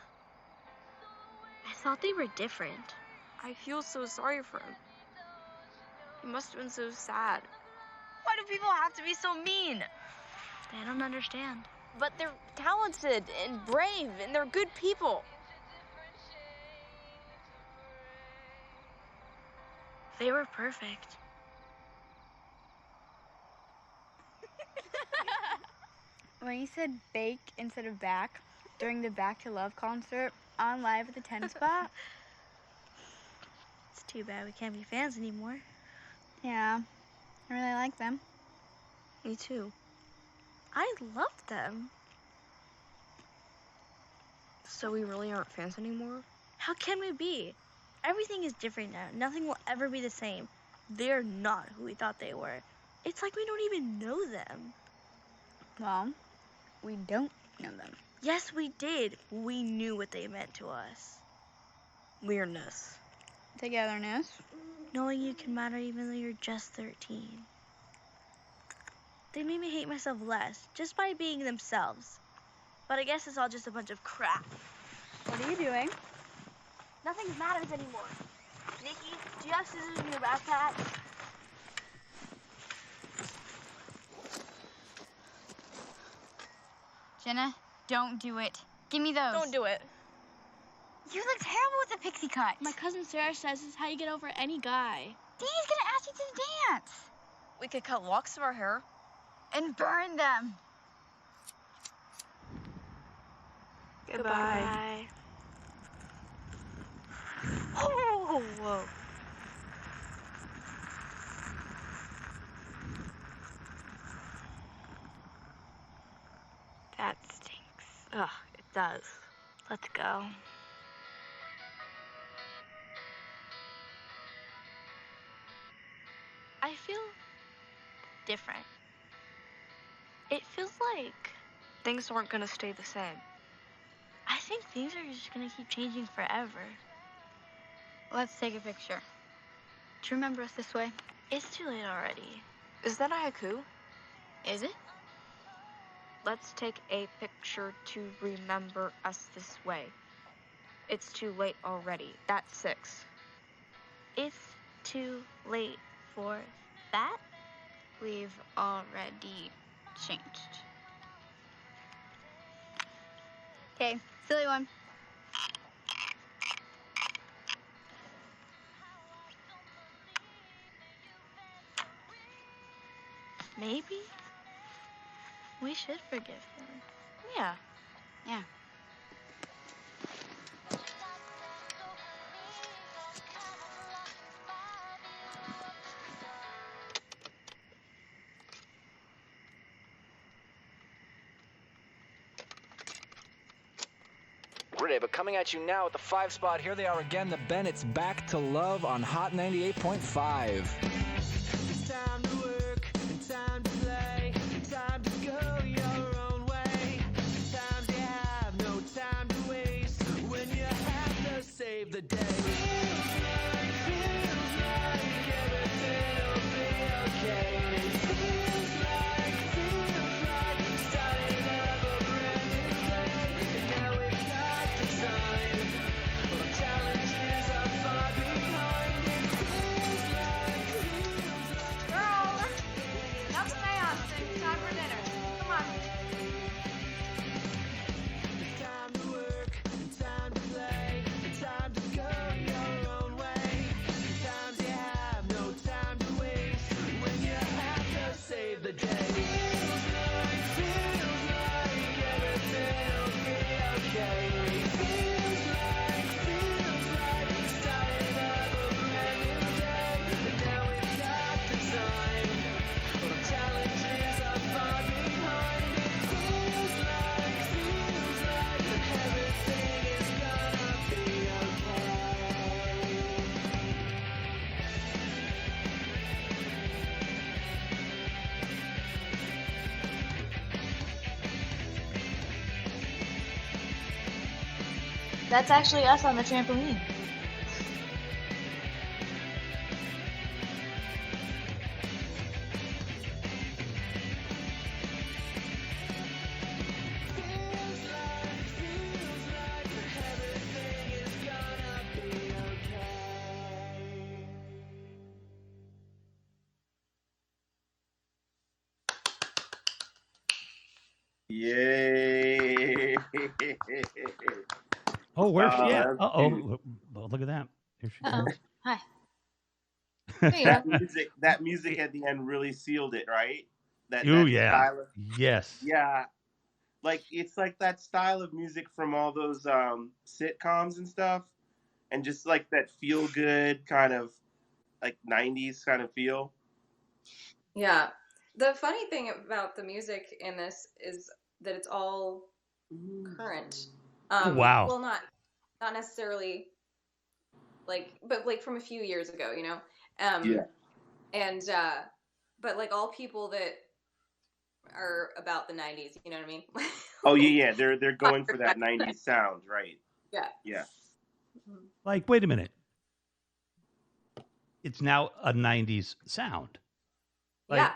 I thought they were different. I feel so sorry for him. He must have been so sad. Why do people have to be so mean? They don't understand. But they're talented and brave and they're good people. They were perfect. When you said bake instead of back during the Back to Love concert on live at the 10 spot. It's too bad we can't be fans anymore. Yeah, I really like them. Me too. I loved them. So we really aren't fans anymore? How can we be? Everything is different now. Nothing will ever be the same. They're not who we thought they were. It's like we don't even know them. Well, we don't know them. Yes, we did. We knew what they meant to us. Weirdness. Togetherness. Knowing you can matter even though you're just 13. They made me hate myself less, just by being themselves. But I guess it's all just a bunch of crap. What are you doing? Nothing matters anymore. Nikki, do you have scissors in your backpack? Jenna, don't do it. Give me those. Don't do it. You look terrible with the pixie cut. My cousin Sarah says this is how you get over any guy. Danny's gonna ask you to dance. We could cut locks of our hair. And burn them. Goodbye. Oh, whoa. That stinks. Ugh, it does. Let's go. I feel different. It feels like Things aren't gonna stay the same. I think things are just gonna keep changing forever. Let's take a picture. Do you remember us this way? It's too late already. Is that a haiku? Is it? Let's take a picture to remember us this way. It's too late already. That's 6. It's too late for that? We've already changed. Okay, silly one. Maybe We should forgive him. Yeah. Yeah. But coming at you now at the 5 spot, here they are again, the Bennetts back to love on Hot 98.5. It's time to work, and time to play, and time to go your own way. Sometimes you have no time to waste when you have to save the day. Feels like everything will be okay. Feels like starting up a brand new day. And now we've got the time, but challenges are far behind. It feels like Girl, enough seance-ing. Time for dinner. Come on. it's time to work, and time to play, and time to go your own way. Sometimes you have no time to waste when you have to save the day. Feels like everything will be okay. Feels like starting up a brand new day. And now we've got the time, but challenges are far behind. It feels like everything is gonna be okay. That's actually us on the trampoline. Yay! Oh, where's she at? that's Uh-oh. cute. Well, look at that. Here she Uh-oh. comes. Hi. That music at the end really sealed it, right? That Oh, that yeah. style of, Yes. yeah, like it's like that style of music from all those sitcoms and stuff, and just like that feel good kind of like 90s kind of feel. Yeah. The funny thing about the music in this is that it's all current. Wow. Well, not necessarily but like from a few years ago, you know. Yeah. And but like all people that are about the 90s, you know what I mean? Oh yeah, they're going for that 90s sound, right? Yeah. Yeah. Like, wait a minute. It's now a 90s sound. Like, Yeah.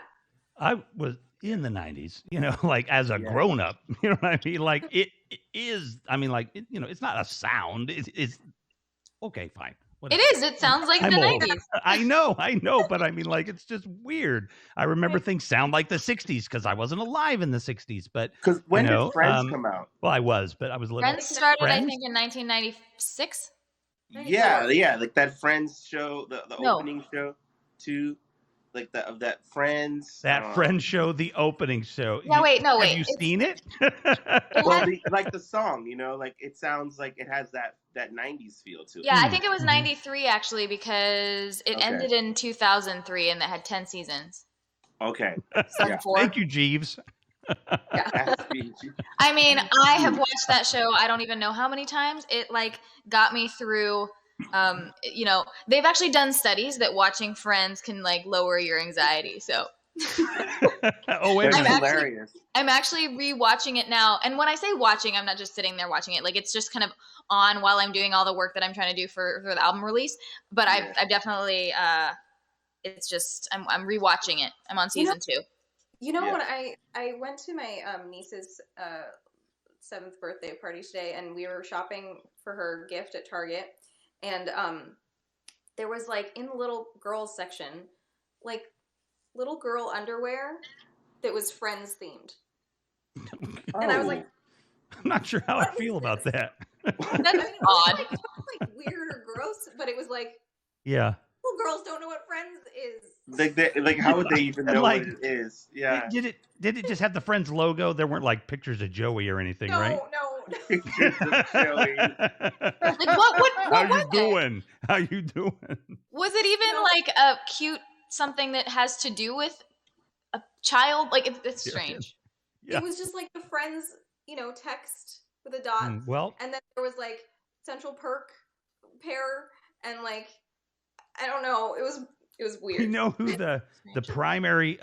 I was in the 90s, you know, like as a grown up, you know what I mean? Like it is, I mean, like, you know, it's not a sound. It's okay, fine. It is. It sounds like I'm the old. 90s. I know, but I mean, like, it's just weird. I remember things sound like the 60s because I wasn't alive in the 60s, but because when you know, did Friends come out? Well, I was, but I was little. Friends started, I Friends? think, in 1996. Yeah, like that Friends show, the No. opening show too, like that Friends. That Friends show, the opening show. Yeah, wait, no, Have wait. you It's- seen it? Well, like the song, you know, like it sounds like it has that 90s feel to it. Yeah, I think it was 93 actually because it Okay. ended in 2003 and it had 10 seasons. Okay. Some four. Thank you, Jeeves. I mean, I have watched that show I don't even know how many times. It like got me through you know, they've actually done studies that watching Friends can like lower your anxiety. So Oh, That's wait. hilarious. I'm actually rewatching it now. And when I say watching, I'm not just sitting there watching it. Like, it's just kind of on while I'm doing all the work that I'm trying to do for the album release. But Yeah. I've definitely, it's just, I'm rewatching it. I'm on season 2. You know, Yeah. when I went to my niece's 7th birthday party today, and we were shopping for her gift at Target, and there was, like, in the little girls section, like, little girl underwear that was Friends themed. And I was like, I'm not sure how I feel about that. That's odd. It was like weird or gross, but it was like, Yeah. little girls don't know what Friends is. Like how would they even know Like, what it is? Yeah. Did it just have the Friends logo? There weren't like pictures of Joey or anything, right? No. Pictures of Joey. Like, what How was you doing? How you doing? Was it even like a cute something that has to do with a child? Like, it's strange. Yeah. It was just like the Friends, text with a dot. Well, And then there was like Central Perk pair, and like, I don't know. It was weird. you know who the primary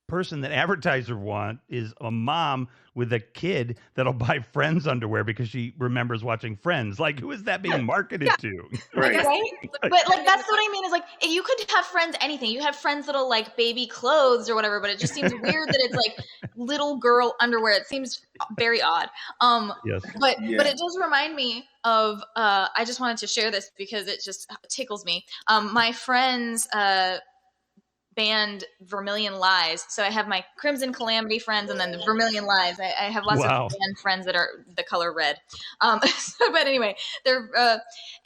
person that advertiser want is a mom with a kid that'll buy Friends underwear because she remembers watching Friends. Like, who is that being marketed to? Right. But like, that's what I mean, is like, you could have Friends anything. You have Friends little like baby clothes or whatever, but it just seems weird that it's like little girl underwear. It seems very odd. Yes. But it does remind me of I just wanted to share this because it just tickles me. My friends band Vermilion Lies. So I have my Crimson Calamity friends and then the Vermilion Lies. I have lots of band friends that are the color red. But anyway, they're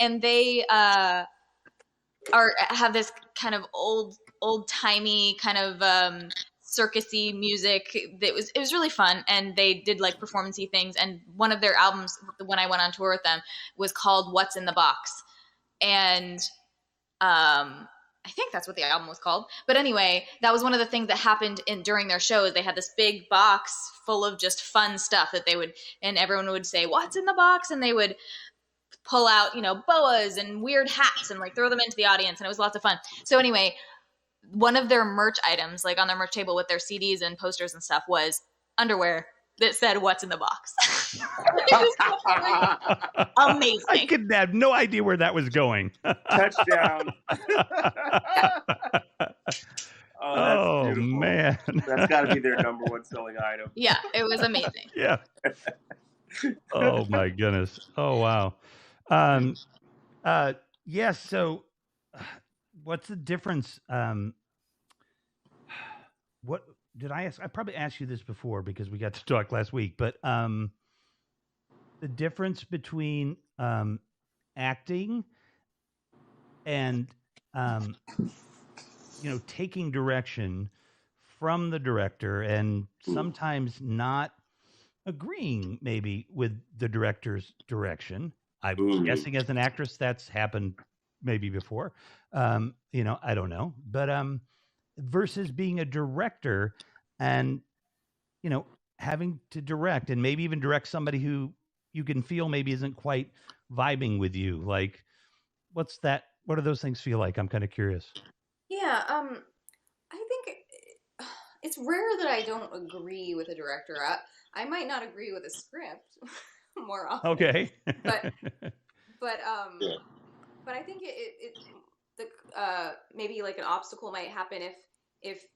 and they have this kind of old timey kind of circusy music it was really fun, and they did like performance-y things, and one of their albums when I went on tour with them was called What's in the Box, and I think that's what the album was called. But anyway, that was one of the things that happened during their shows. They had this big box full of just fun stuff that they would, and everyone would say, "What's in the box?" And they would pull out, boas and weird hats and like throw them into the audience. And it was lots of fun. So anyway, one of their merch items, like on their merch table with their CDs and posters and stuff, was underwear that said "What's in the box." It was amazing. I could have no idea where that was going. Touchdown. Oh man. That's got to be their number one selling item. Yeah, it was amazing. Yeah. Oh my goodness. Oh wow. Yes. So what's the difference? What did I ask? I probably asked you this before because we got to talk last week, but the difference between acting and taking direction from the director and sometimes not agreeing maybe with the director's direction. I'm guessing as an actress that's happened maybe before. I don't know. But versus being a director and having to direct and maybe even direct somebody who you can feel maybe isn't quite vibing with you. Like, what's that? What do those things feel like? I'm kind of curious. Yeah, I think it's rare that I don't agree with a director. I might not agree with a script more often. Okay. But I think maybe like an obstacle might happen if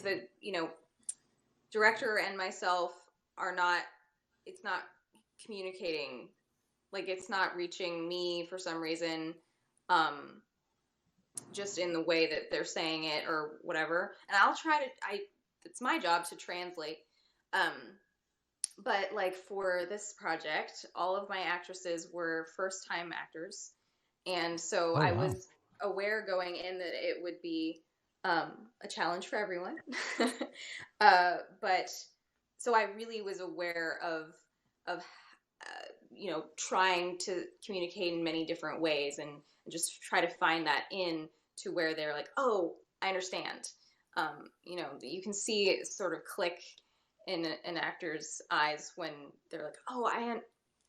the director and myself are not, it's not communicating, like it's not reaching me for some reason, just in the way that they're saying it or whatever. And I'll try to, it's my job to translate. But like for this project, all of my actresses were first-time actors. And so I was aware going in that it would be a challenge for everyone. But so I really was aware of trying to communicate in many different ways and just try to find that in to where they're like, oh, I understand. You can see it sort of click in an actor's eyes when they're like, oh,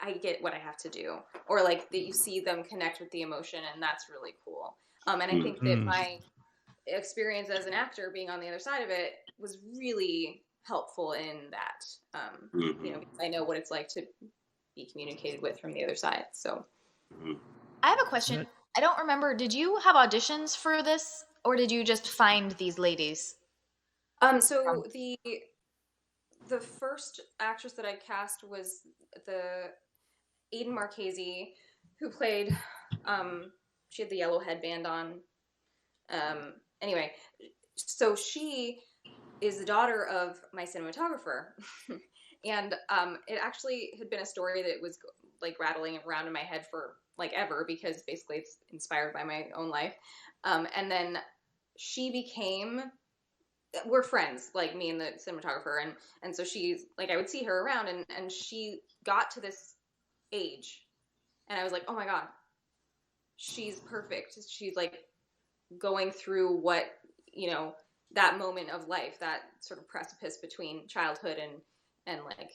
I get what I have to do, or like that you see them connect with the emotion, and that's really cool. And I think that experience as an actor, being on the other side of it, was really helpful in that. You know, because I know what it's like to be communicated with from the other side. So, I have a question. I don't remember. Did you have auditions for this, or did you just find these ladies? So the first actress that I cast was the Aiden Marchese, who played. She had the yellow headband on. Anyway, so she is the daughter of my cinematographer, and it actually had been a story that was like rattling around in my head for like ever, because basically it's inspired by my own life. And then she became. We're friends, like me and the cinematographer, and so she's like, I would see her around, and she got to this age, and I was like, oh my god, she's perfect. She's like going through what, you know, that moment of life, that sort of precipice between childhood and like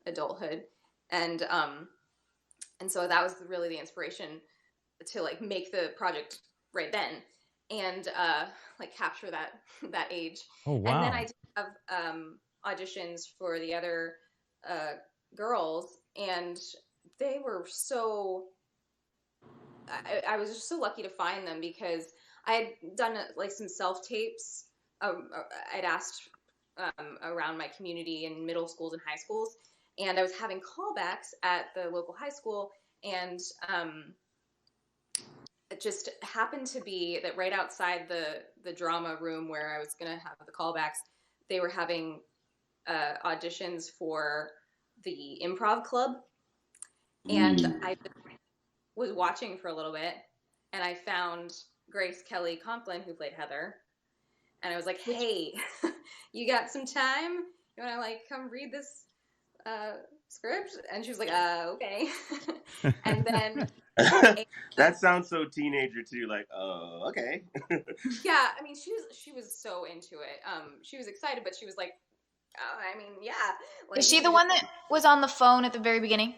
adulthood, and so that was really the inspiration to like make the project right then, and like capture that age. Oh, wow. And then I did have auditions for the other girls, and they were so. I was just so lucky to find them, because I had done like some self tapes. I'd asked around my community in middle schools and high schools, and I was having callbacks at the local high school, and it just happened to be that right outside the drama room where I was going to have the callbacks, they were having auditions for the improv club. And I was watching for a little bit, and I found Grace Kelly Conklin, who played Heather. And I was like, hey, you got some time? You want to like come read this script? And she was like, okay. And then that sounds so teenager too. Like, okay. Yeah, I mean, she was so into it. She was excited, but she was like, I mean, yeah. Like, Is she the one that was on the phone at the very beginning?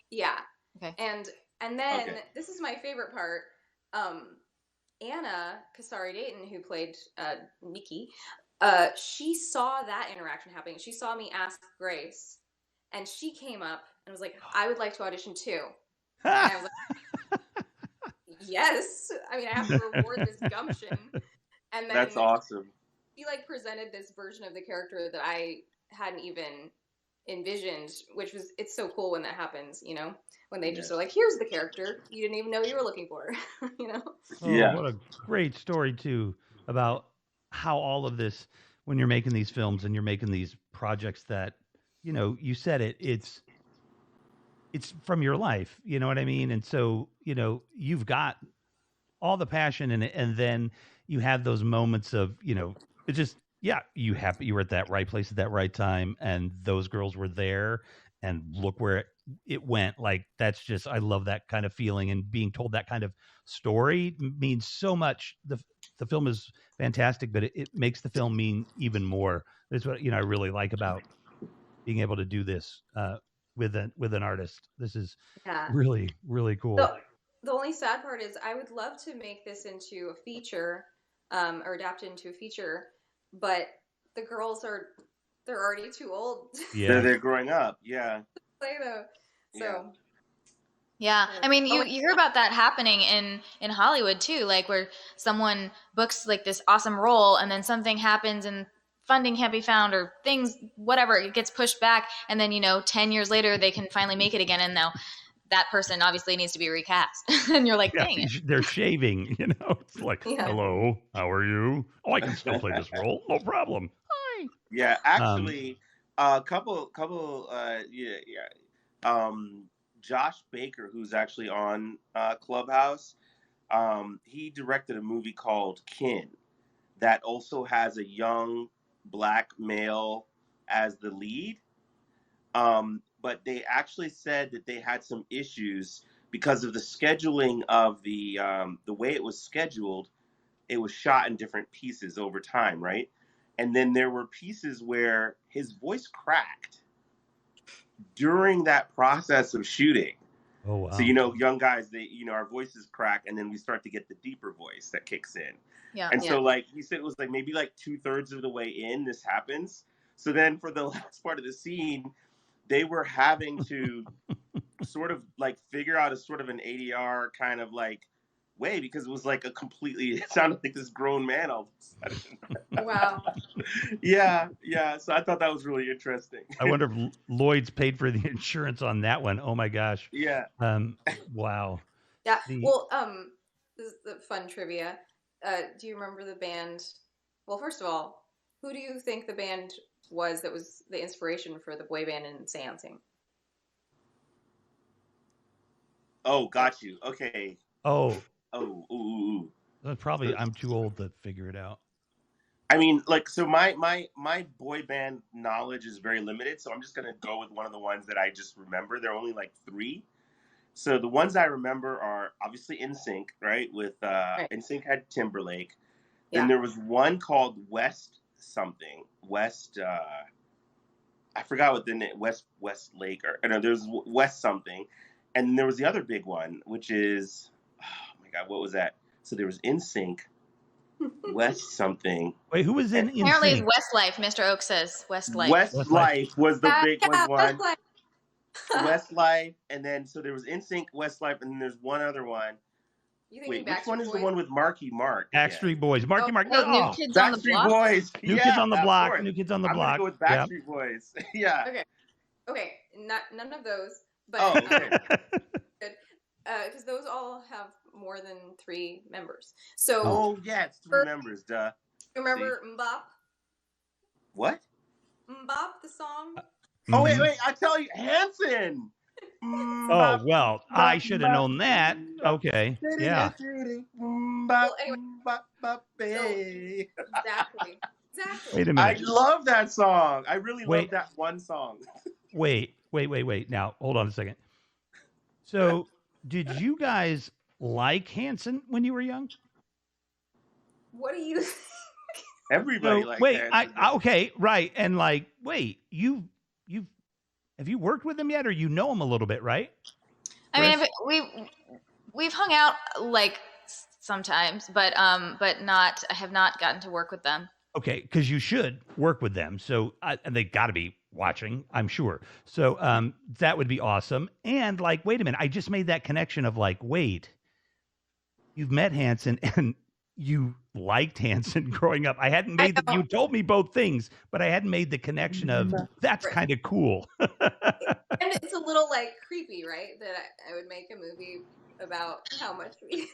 Yeah. Okay. And then this is my favorite part. Anna Kasari Dayton, who played Nikki, she saw that interaction happening. She saw me ask Grace, and she came up and was like, I would like to audition too. And I was like, yes. I mean, I have to reward this gumption. And then that's awesome. She like presented this version of the character that I hadn't even envisioned, which was, it's so cool when that happens, you know, when they just are like, here's the character you didn't even know you were looking for, you know? Oh, what a great story too, about how all of this, when you're making these films and you're making these projects that, you know, you said it's from your life, you know what I mean? And so, you know, you've got all the passion in it, and then you have those moments of, you know, it just, yeah, you were at that right place at that right time, and those girls were there, and look where it went. Like, that's just, I love that kind of feeling, and being told that kind of story means so much. The film is fantastic, but it makes the film mean even more. That's what, you know, I really like about being able to do this with an artist. This is really, really cool. The only sad part is I would love to make this into a feature, or adapt it into a feature, but the girls they're already too old. Yeah, they're growing up. Yeah. Play though. So. Yeah, I mean, you hear about that happening in Hollywood too, like where someone books like this awesome role, and then something happens and funding can't be found, or things, whatever, it gets pushed back, and then, you know, 10 years later they can finally make it again, and now that person obviously needs to be recast. And you're like, dang it. They're shaving, you know. It's like, hello, how are you? Oh, I can still play this role, no problem. Hi. Yeah, actually, couple Josh Baker, who's actually on Clubhouse, he directed a movie called Kin that also has a young black male as the lead. But they actually said that they had some issues because of the scheduling of the way it was scheduled. It was shot in different pieces over time, right? And then there were pieces where his voice cracked during that process of shooting. Oh, wow. So, you know, young guys, our voices crack, and then we start to get the deeper voice that kicks in. Yeah. And so, like, he said it was like maybe like 2/3 of the way in, this happens. So then for the last part of the scene, they were having to sort of like figure out a sort of an ADR kind of like way, because it was like it sounded like this grown man all of a sudden. Wow. Yeah. So I thought that was really interesting. I wonder if Lloyd's paid for the insurance on that one. Oh my gosh. Yeah. Wow. Yeah. Well, this is the fun trivia. Do you remember the band? Well, first of all, who do you think the band was that was the inspiration for the boy band in Seance-ing? Oh, got you. Okay. Oh. Ooh. Probably I'm too old to figure it out. I mean, like, so my boy band knowledge is very limited, so I'm just gonna go with one of the ones that I just remember. There are only like 3. So the ones I remember are obviously NSYNC, right? With NSYNC had Timberlake. Then there was one called West something. I forgot what the name, West Lake, or no, there's West something. And then there was the other big one, which is, oh my God, what was that? So there was NSYNC, West something. Wait, who was in NSYNC? Apparently it's Westlife. Mr. Oak says Westlife. Westlife was the big one. Westlife. Westlife, and then so there was NSYNC, Westlife, and then there's one other one. Wait, which one is the one with Marky Mark? Backstreet Boys. Marky Mark. Oh, New Kids on the Block. Boys. New Kids on the Block. New Kids on the Block. I'm gonna go with Backstreet Boys. Yeah. Okay. None of those. But okay. Good. Because those all have more than 3 members. So. Oh yeah, it's 3 members. Duh. Remember Mbop? What? Mbop, the song. Oh wait! I tell you, Hanson. Oh well, I should have known that. Okay, yeah. Well, anyway, exactly. Wait a minute. I love that song. I really love that one song. Wait. Now, hold on a second. So, did you guys like Hanson when you were young? What do you think? Everybody likes Hanson. Okay, right. And like, wait, have you worked with him yet, or you know him a little bit, right? I mean, we've hung out like sometimes, but not. I have not gotten to work with them. Okay, because you should work with them. So and they got to be watching, I'm sure. So that would be awesome. And like, wait a minute, I just made that connection of like, wait, you've met Hanson and you liked Hanson growing up. I hadn't made you told me both things, but I hadn't made the connection of that's kind of cool. And it's a little like creepy, right? That I would make a movie about how much we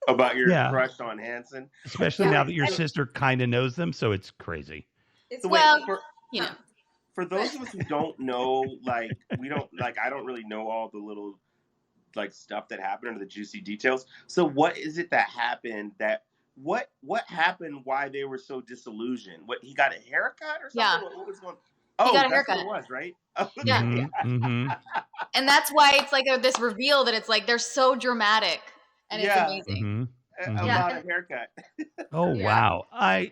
about your crush on Hanson, especially now that your sister kind of knows them, so it's crazy. It's for those of us who don't know, like I don't really know all the little like stuff that happened or the juicy details. So what is it that happened? What happened? Why they were so disillusioned? What, he got a haircut or something? Yeah. What was going? He got a that's haircut. what it was, right? Yeah. Mm-hmm. And that's why it's like this reveal that it's like they're so dramatic and it's amazing. About a haircut. Oh wow! I'm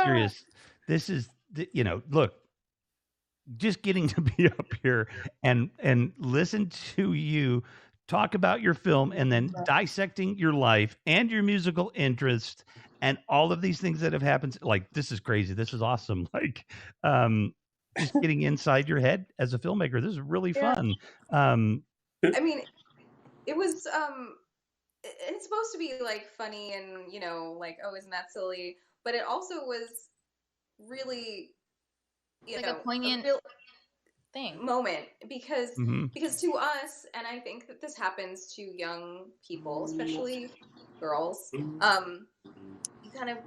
serious. This is look. Just getting to be up here and listen to you talk about your film and then dissecting your life and your musical interest and all of these things that have happened. Like, this is crazy. This is awesome. Like, just getting inside your head as a filmmaker. This is really fun. I mean, it was, it's supposed to be like funny and, like, oh, isn't that silly? But it also was really, a poignant thing moment because to us, and I think that this happens to young people, especially girls, you kind of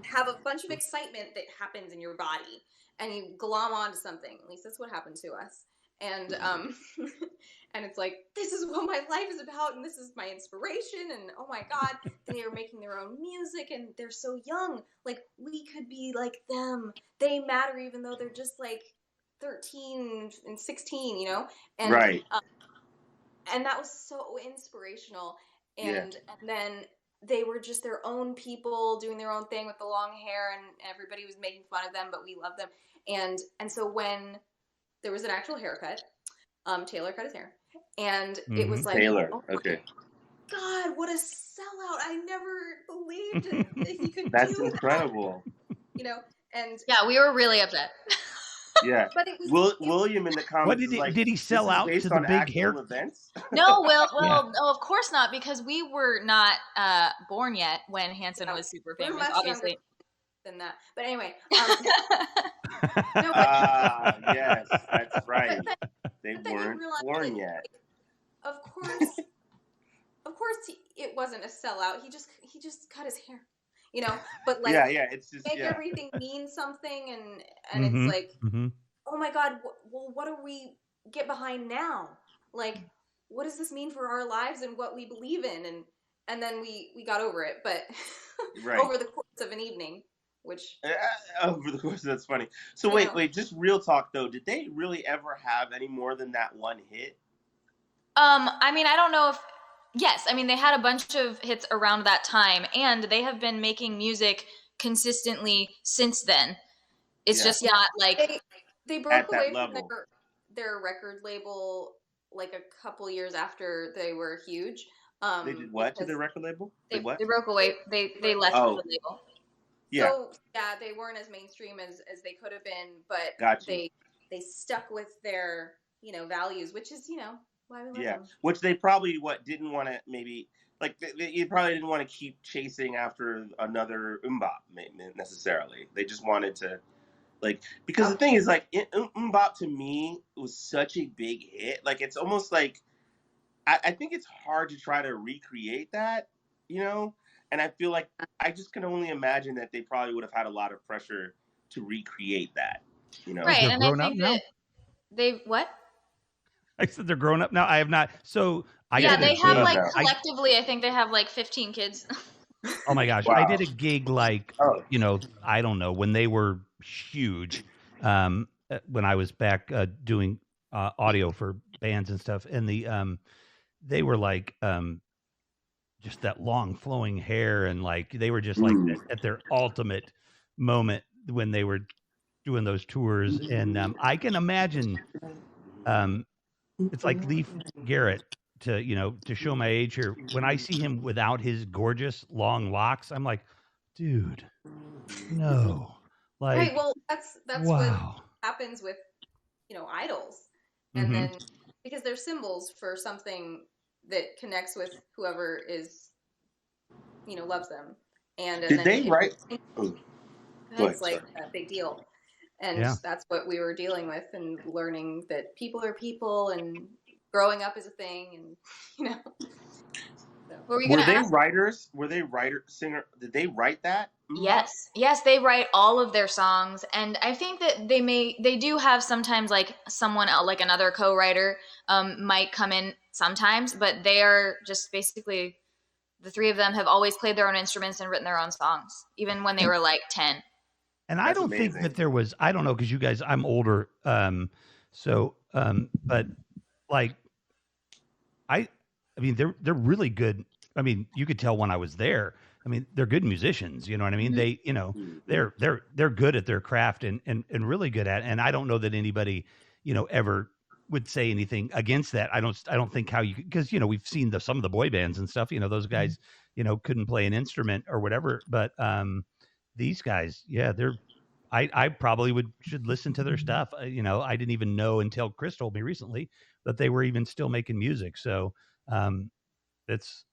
have a bunch of excitement that happens in your body and you glom onto something. At least that's what happened to us. And and it's like, this is what my life is about and this is my inspiration, and oh my God, they are making their own music and they're so young. Like, we could be like them. They matter even though they're just like 13 and 16, And right. And that was so inspirational. And then they were just their own people doing their own thing with the long hair, and everybody was making fun of them, but we loved them. And so when there was an actual haircut, Taylor cut his hair, and it was like, Taylor. oh Okay. God, what a sellout! I never believed that he could That's do incredible. that. You know, and Yeah, we were really upset. Yeah. but it was William in the What comments is like, did he this sell is out to based the on big actual hair? events? No, Yeah. no, of course not, because we were not born yet when Hanson was super we were famous, much obviously. younger than that. But anyway, Yes, that's right. They but then you weren't realize, born like, yet. of course, it wasn't a sellout. He just cut his hair, you know. But like, Yeah, it's just make everything mean something, and it's Mm-hmm. like, Mm-hmm. oh my God, well, what do we get behind now? Like, what does this mean for our lives and what we believe in? And then we got over it, but over the course of an evening, which over the course, that's funny. So wait, just real talk though. Did they really ever have any more than that one hit? I mean, I don't know if. Yes, I mean they had a bunch of hits around that time, and they have been making music consistently since then. It's just not like they broke at that away level. from their record label like a couple years after they were huge. They did what to their record label? They broke away. They left the label. Yeah. So yeah, they weren't as mainstream as they could have been, but they stuck with their values, which is why we love them. Which they probably didn't want to maybe like you probably didn't want to keep chasing after another MMMBop necessarily. They just wanted to because the thing is like MMMBop to me was such a big hit. Like it's almost like I think it's hard to try to recreate that, and I feel like I just can only imagine that they probably would have had a lot of pressure to recreate that, Right, and I think that they what? I said they're grown up now. I have not. So I yeah, did they a have gig. like collectively. I think they have like 15 kids. Oh my gosh! Wow. I did a gig I don't know when they were huge. When I was back doing audio for bands and stuff, and they were like just that long flowing hair, and like they were just like at their ultimate moment when they were doing those tours, and I can imagine. It's like Leif Garrett to show my age here. When I see him without his gorgeous long locks, I'm like, dude, no. Like, right. Well, that's wow. what happens with idols, and then because they're symbols for something that connects with whoever is loves them, and did they write? It's like a big deal. And that's what we were dealing with, and learning that people are people, and growing up is a thing, and So. Were they writers? Were they singer? Did they write that? Yes, they write all of their songs, and I think that they do have sometimes like someone else, like another co-writer might come in sometimes, but they are just basically the three of them have always played their own instruments and written their own songs, even when they were like 10. And I don't think that there was, I don't know, because you guys, I'm older. But like, I mean, they're really good. I mean, you could tell when I was there. I mean, they're good musicians. You know what I mean? They, they're good at their craft and really good at it. And I don't know that anybody, ever would say anything against that. I don't think how you, because, we've seen some of the boy bands and stuff, those guys, couldn't play an instrument or whatever. But, these guys, I probably should listen to their stuff. I didn't even know until Chris told me recently that they were even still making music. So it's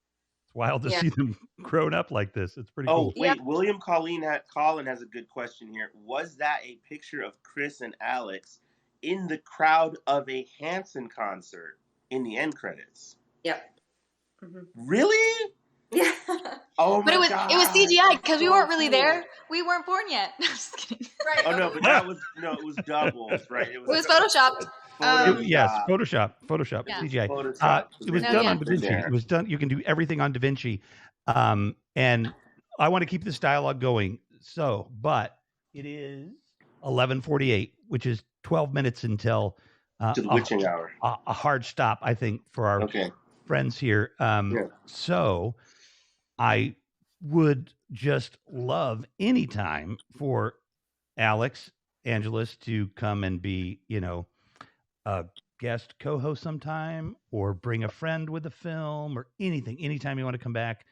wild to see them grown up like this. It's pretty cool. Oh, wait, William Colin has a good question here. Was that a picture of Chris and Alix in the crowd of a Hanson concert in the end credits? Yep. Really? Yeah. Oh but my God. It was CGI because we weren't really there. We weren't born yet. I'm just kidding. Right. Oh no, but it was doubles, right? It was photoshopped. Yes, Photoshop, Yeah. CGI. Photoshop. It was done on DaVinci. It was done. You can do everything on DaVinci. And I want to keep this dialogue going. But it is 11:48, which is 12 minutes until to the witching hour. A hard stop, I think, for our friends here. So I would just love any time for Alix, Angelis to come and be, guest co-host sometime, or bring a friend with the film, or anytime you want to come back,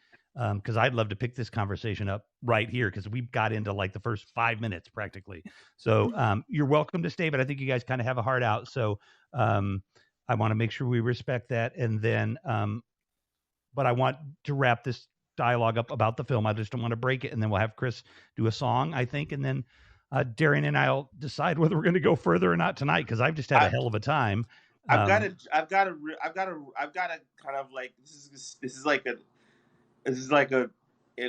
because I'd love to pick this conversation up right here, because we got into like the first 5 minutes practically. So you're welcome to stay, but I think you guys kind of have a heart out. So I want to make sure we respect that. And then, but I want to wrap this dialogue up about the film. I just don't want to break it. And then we'll have Chris do a song, I think. And then Darian and I'll decide whether we're going to go further or not tonight, because I've just had a hell of a time. I've got to kind of like, this is like a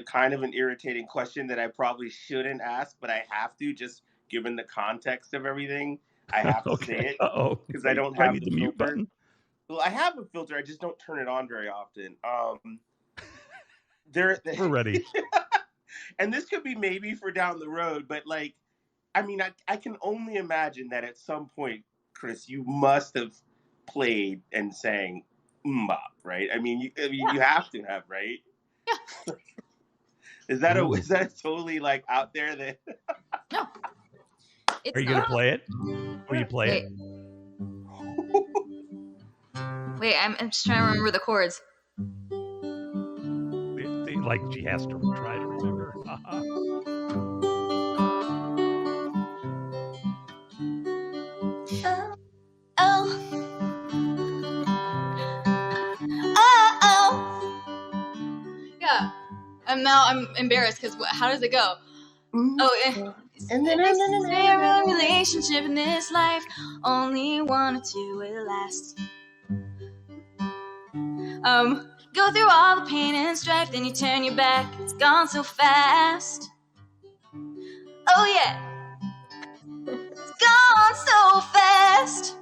kind of an irritating question that I probably shouldn't ask, but I have to, just given the context of everything. I have to say it because I don't have the mute button. Well, I have a filter. I just don't turn it on very often. We're ready. And this could be maybe for down the road, but like, I mean, I can only imagine that at some point, Chris, you must have played and sang MMMBop, right? I mean, you have to have, right? Yeah. Is that totally like out there? That no. Are you gonna play it? Will you play it? Wait, I'm just trying to remember the chords. Like she has to try to remember. Yeah. And now I'm embarrassed because how does it go? And then a relationship in this life, only one or two will last. Go through all the pain and strife, then you turn your back. It's gone so fast. Oh yeah, it's gone so fast.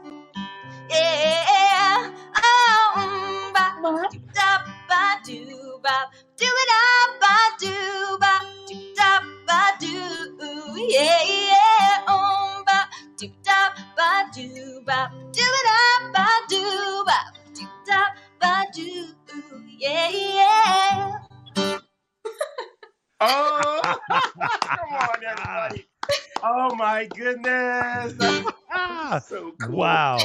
Yeah. Oh, ba da ba do ba do it up ba do ba do da ba do. Yeah yeah. Oh ba do da ba do ba do it up ba do ba do da ba do. Yeah yeah. Oh, come on, everybody! Oh my goodness! So cool. Wow.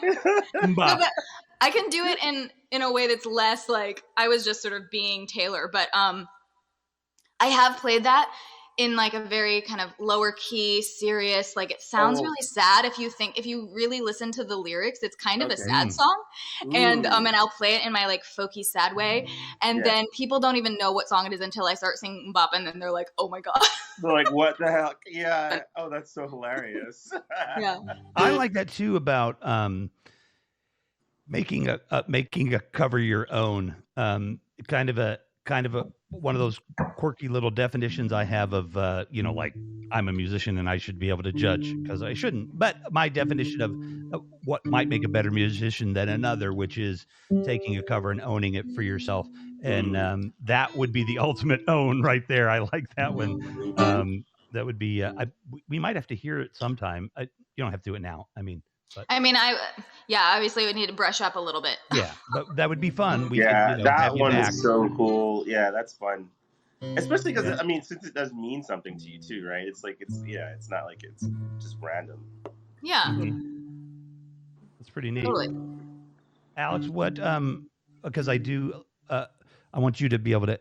No, but I can do it in a way that's less like I was just sort of being Taylor, but I have played that in like a very kind of lower key, serious, like it sounds really sad if you really listen to the lyrics, it's kind of a sad song. And I'll play it in my like folky sad way. And then people don't even know what song it is until I start singing MMMBop, and then they're like, oh my God. They're like, what the hell? Yeah. Oh, that's so hilarious. Yeah. I like that too about making a cover your own. Kind of a one of those quirky little definitions I have of like I'm a musician and I should be able to judge, because I shouldn't. But my definition of what might make a better musician than another, which is taking a cover and owning it for yourself, and that would be the ultimate own right there. I like that one. That would be. We might have to hear it sometime. You don't have to do it now. Obviously we need to brush up a little bit. Yeah, but that would be fun. That one is so cool. Yeah, that's fun. Especially because since it does mean something to you too, right? It's like it's not like it's just random. Yeah. That's pretty neat. Totally. Alix, what because I want you to be able to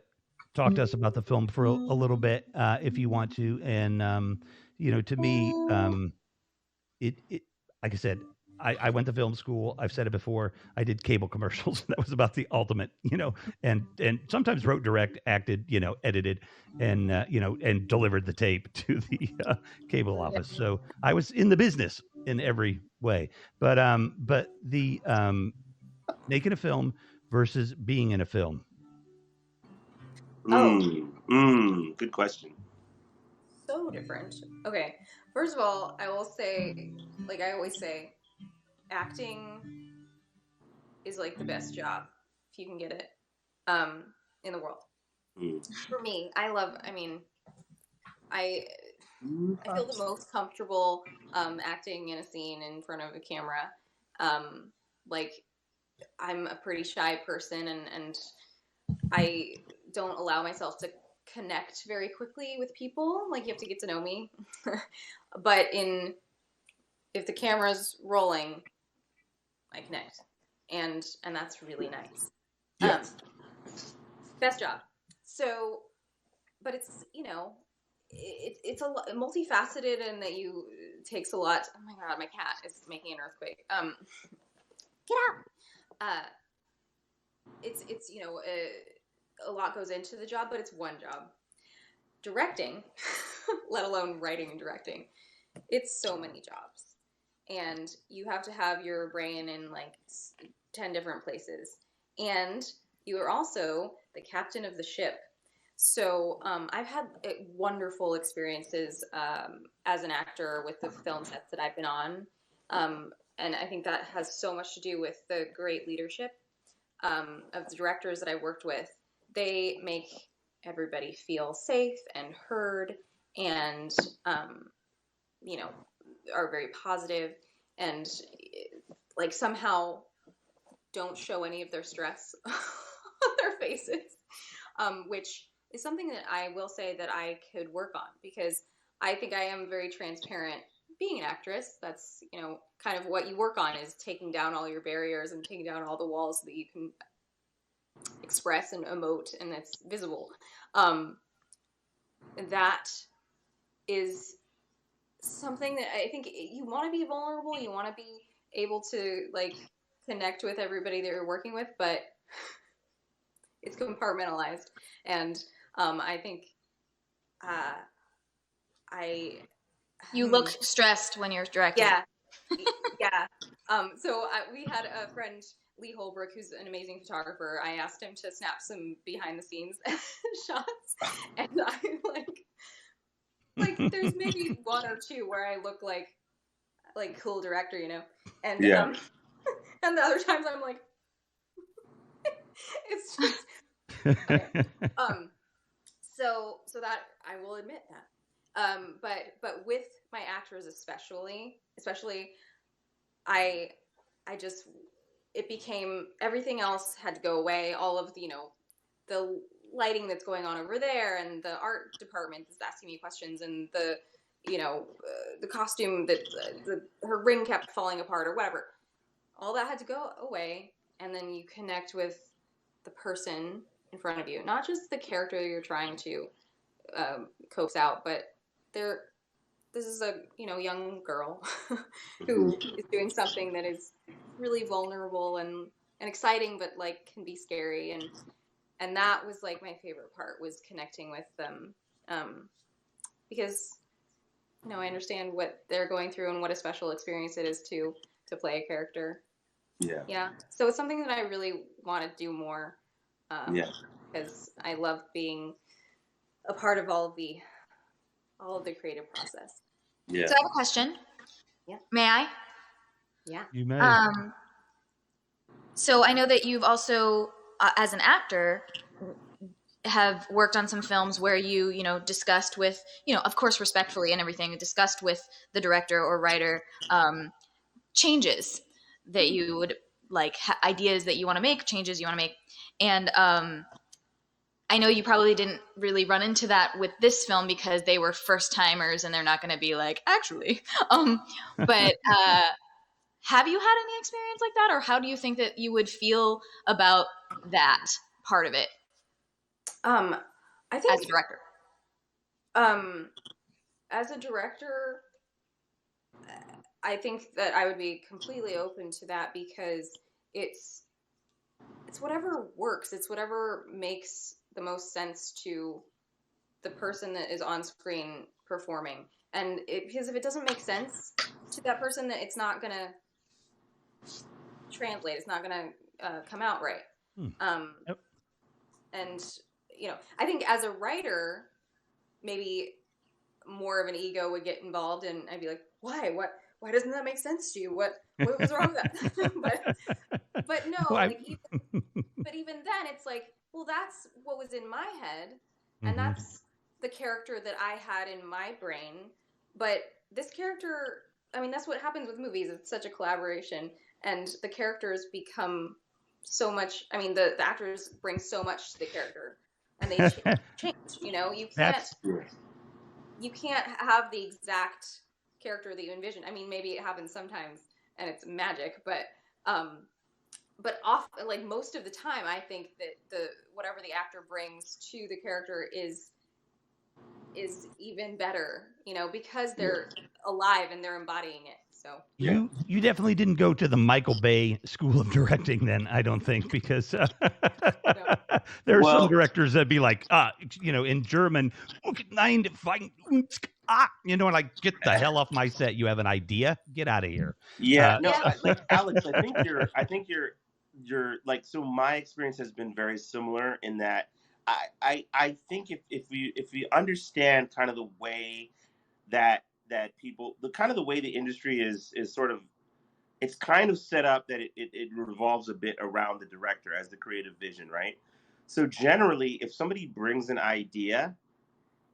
talk to us about the film for a little bit, if you want to. And to me, it like I said, I went to film school. I've said it before. I did cable commercials. That was about the ultimate, and sometimes wrote, direct, acted, edited, and and delivered the tape to the cable office. So I was in the business in every way. But the making a film versus being in a film. Good question. So different. Okay. First of all, I will say, like I always say, acting is like the best job if you can get it in the world. For me, I feel the most comfortable acting in a scene in front of a camera. Like I'm a pretty shy person, and I don't allow myself to connect very quickly with people. Like you have to get to know me. But if the camera's rolling, I connect, and that's really nice. Yeah. Best job. So, but it's, you know, it's a multifaceted, and that takes a lot. Oh my god, my cat is making an earthquake. Get out. It's you know, a lot goes into the job, but it's one job. Directing, let alone writing and directing, it's so many jobs, and you have to have your brain in like 10 different places, and you are also the captain of the ship. So I've had wonderful experiences as an actor with the film sets that I've been on, and I think that has so much to do with the great leadership of the directors that I worked with. They make everybody feel safe and heard, and you know, are very positive, and like somehow don't show any of their stress on their faces, which is something that I will say that I could work on, because I think I am very transparent. Being an actress, that's, you know, kind of what you work on, is taking down all your barriers and taking down all the walls so that you can express and emote, and that's visible. That is something that I think you want to be vulnerable. You want to be able to like connect with everybody that you're working with, but it's compartmentalized. And I think you look stressed when you're directing. Yeah. Yeah. So we had a friend, Lee Holbrook, who's an amazing photographer. I asked him to snap some behind the scenes shots, and I like there's maybe one or two where I look like cool director, you know, and Yeah. And the other times I'm like, it's just okay. So that I will admit that. But with my actors especially, I just, it became, everything else had to go away. All of the, you know, the lighting that's going on over there, and the art department is asking me questions, and the, you know, the costume that her ring kept falling apart or whatever. All that had to go away, and then you connect with the person in front of you, not just the character you're trying to coax out, but this is a, you know, young girl who is doing something that is really vulnerable and exciting, but like can be scary, and that was like my favorite part, was connecting with them, because, you know, I understand what they're going through and what a special experience it is to play a character. Yeah. So it's something that I really want to do more. Because I love being a part of all of the creative process. So I have a question. Yeah. May I? Yeah. You may. So I know that you've also, as an actor, have worked on some films where you know, discussed with, you know, of course, respectfully and everything, discussed with the director or writer changes that you would like, ideas that you want to make, changes you want to make. And I know you probably didn't really run into that with this film because they were first timers and they're not going to be like, actually, but have you had any experience like that? Or how do you think that you would feel about that part of it? I think as a director. As a director, I think that I would be completely open to that, because it's whatever works. It's whatever makes the most sense to the person that is on screen performing. And because if it doesn't make sense to that person, that it's not going to translate. It's not going to come out right. Yep. And, you know, I think as a writer, maybe more of an ego would get involved, and I'd be like, why doesn't that make sense to you? What was wrong with that? but no, like, even then it's like, well, that's what was in my head, and that's the character that I had in my brain. But this character, I mean, that's what happens with movies. It's such a collaboration, and the characters become so much, I mean, the actors bring so much to the character, and they change, you know, you can't have the exact character that you envision. I mean, maybe it happens sometimes and it's magic, but But like most of the time, I think that whatever the actor brings to the character is even better, you know, because they're alive and they're embodying it. So You definitely didn't go to the Michael Bay School of Directing then, I don't think, because there are some directors that'd be like, you know, in German, you know, like, get the hell off my set. You have an idea? Get out of here. Yeah, no, like Alex, I think you're like, so my experience has been very similar in that I think if we understand kind of the way that people, the kind of the way the industry is sort of, it's kind of set up that it revolves a bit around the director as the creative vision, right? So generally, if somebody brings an idea,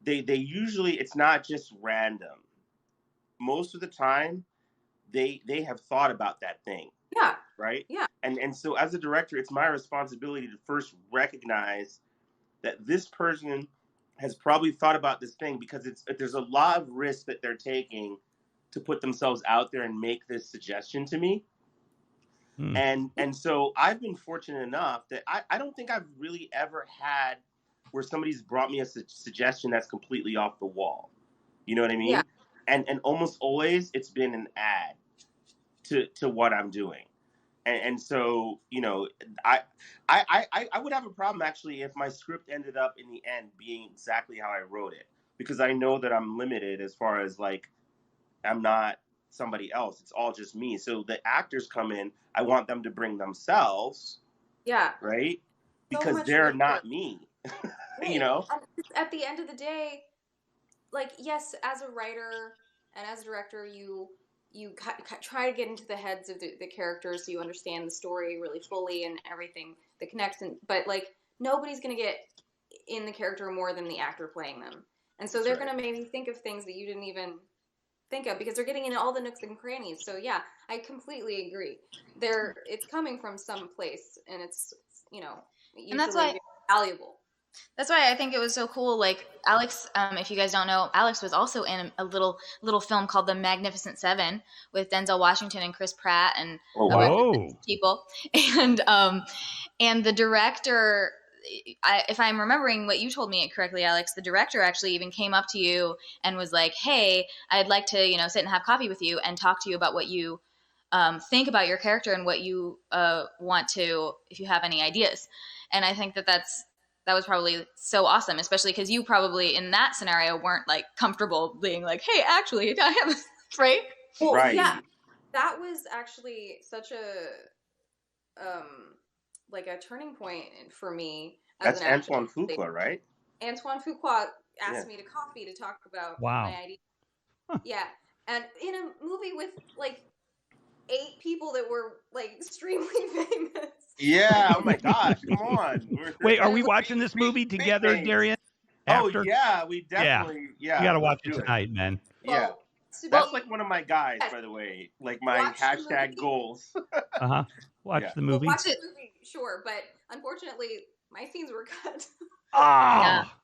they usually, it's not just random. Most of the time, they have thought about that thing. Yeah. Right? Yeah. And so as a director, it's my responsibility to first recognize that this person has probably thought about this thing, because there's a lot of risk that they're taking to put themselves out there and make this suggestion to me. And so I've been fortunate enough that I don't think I've really ever had where somebody's brought me a suggestion that's completely off the wall. You know what I mean? Yeah. And almost always it's been an add to what I'm doing. And so, you know, I would have a problem actually if my script ended up in the end being exactly how I wrote it, because I know that I'm limited as far as like, I'm not somebody else. It's all just me. So the actors come in, I want them to bring themselves. Yeah. Right? So Because much they're work. not me. You know? At the end of the day, like, yes, as a writer and as a director, you try to get into the heads of the characters so you understand the story really fully and everything that connects. But like, nobody's going to get in the character more than the actor playing them. And so they're going to maybe think of things that you didn't even think of, because they're getting in all the nooks and crannies. So yeah, I completely agree. It's coming from some place, and it's, you know, and that's why valuable. That's why I think it was so cool. Like Alix, if you guys don't know, Alix was also in a little film called The Magnificent Seven with Denzel Washington and Chris Pratt and other people. And the director, if I'm remembering what you told me correctly, Alix, the director actually even came up to you and was like, "Hey, I'd like to, you know, sit and have coffee with you and talk to you about what you think about your character and what you want to, if you have any ideas." And I think that was probably so awesome, especially because you probably in that scenario weren't like comfortable being like, "Hey, actually, I have a," right? Well, yeah, that was actually such a like a turning point for me. That's Antoine Fuqua, right? Antoine Fuqua asked me to coffee to talk about my idea. Yeah, and in a movie with like 8 people that were like extremely famous. Yeah. Oh my gosh. Come on. Wait, are we watching this movie together, Darian? After? Oh yeah, we definitely. Yeah. You got to watch it tonight, man. Yeah. That's like one of my guys, by the way. Like my hashtag goals. Watch the movie. Watch the movie, sure, but unfortunately, my scenes were cut.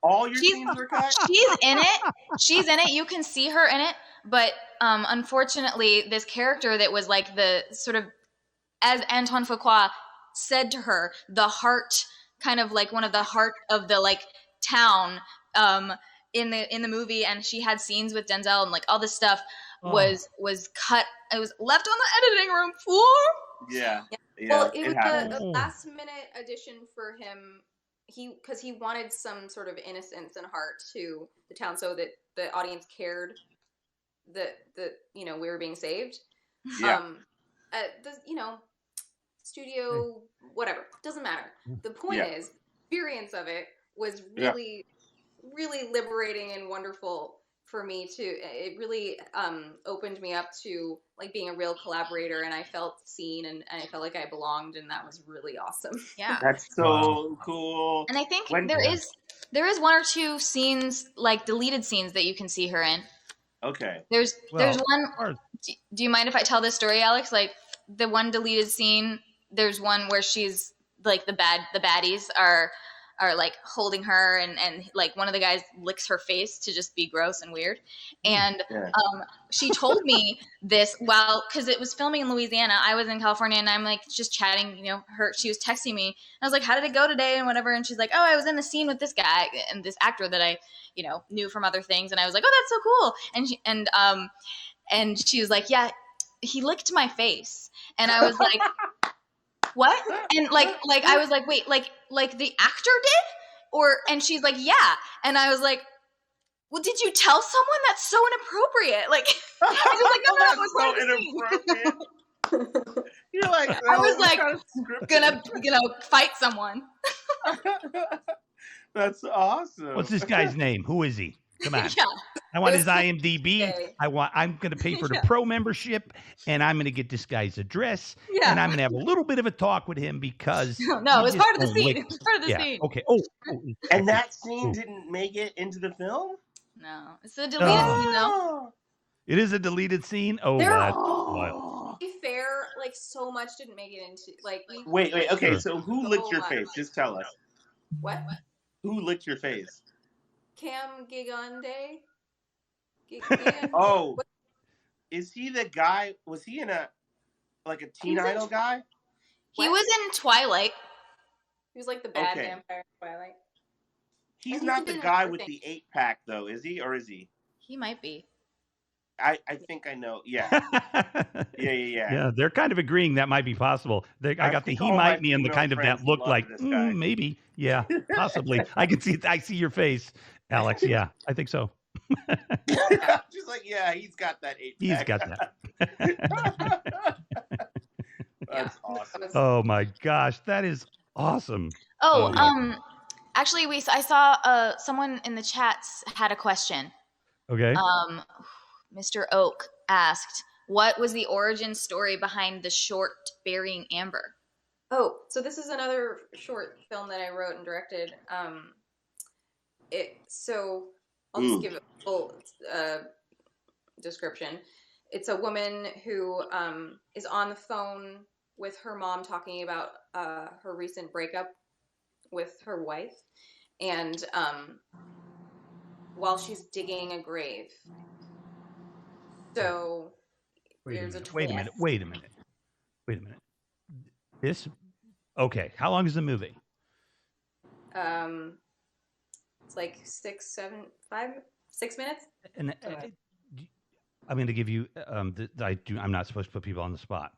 All your scenes were cut? She's in it. She's in it. You can see her in it. But unfortunately, this character that was like the sort of, as Antoine Fuqua said to her, the heart, kind of like one of the heart of the like town in the movie, and she had scenes with Denzel and like all this stuff was cut. It was left on the editing room floor. Yeah. Well, it was a last minute addition for him. Because he wanted some sort of innocence and heart to the town, so that the audience cared that you know, we were being saved. Yeah. You know, studio, whatever, doesn't matter. The point is, experience of it was really, really liberating and wonderful for me too. It really opened me up to like being a real collaborator, and I felt seen, and I felt like I belonged, and that was really awesome. Yeah, that's so cool. And I think there is 1 or 2 scenes, like deleted scenes, that you can see her in. Okay. There's one. Do you mind if I tell this story, Alix? Like the one deleted scene. There's one where she's like the baddies are are like holding her, and like one of the guys licks her face to just be gross and weird. And she told me this because it was filming in Louisiana. I was in California, and I'm like just chatting, she was texting me. I was like, how did it go today and whatever? And she's like, oh, I was in the scene with this guy and this actor that I, knew from other things. And I was like, oh, that's so cool. And she was like, yeah, he licked my face. And I was like, what? And like I was like, wait, like the actor did? And she's like, yeah. And I was like, well, did you tell someone? That's so inappropriate? Like, I was like, no, it's so inappropriate. You're like, I was like, gonna fight someone. That's awesome. What's this guy's name? Who is he? Come on. Yeah. I want his IMDb. I'm going to pay for the pro membership, and I'm going to get this guy's address, and I'm going to have a little bit of a talk with him because no, it was part of the scene. It was part of the scene. Okay. Oh, and that scene didn't make it into the film? No, it's a deleted scene though. It is a deleted scene. Oh, that's wild. To be fair, like so much didn't make it into like. Wait. Okay, so who licked your face? Just tell us. What? Who licked your face? Cam Gigande. Oh, is he the guy? Was he in a Teen Idol guy? He was in Twilight. He was like the bad vampire in Twilight. He's not the guy with the 8-pack though, is he? Or is he? He might be. I think I know. Yeah. Yeah. Yeah, they're kind of agreeing that might be possible. I got the he might be and the kind of that look like maybe. Yeah, possibly. I see your face, Alex. Yeah, I think so. Just like, yeah, he's got that 8-pack. He's got that. That's awesome. Oh my gosh, that is awesome. Actually, I saw someone in the chats had a question. Okay. Mr. Oak asked, what was the origin story behind the short Burying Amber? Oh, so this is another short film that I wrote and directed. I'll just give a full description. It's a woman who is on the phone with her mom talking about her recent breakup with her wife, and while she's digging a grave. So there's a twist. Wait a minute. This, okay. How long is the movie? It's like 6 minutes. And I'm going to give you. I'm not supposed to put people on the spot.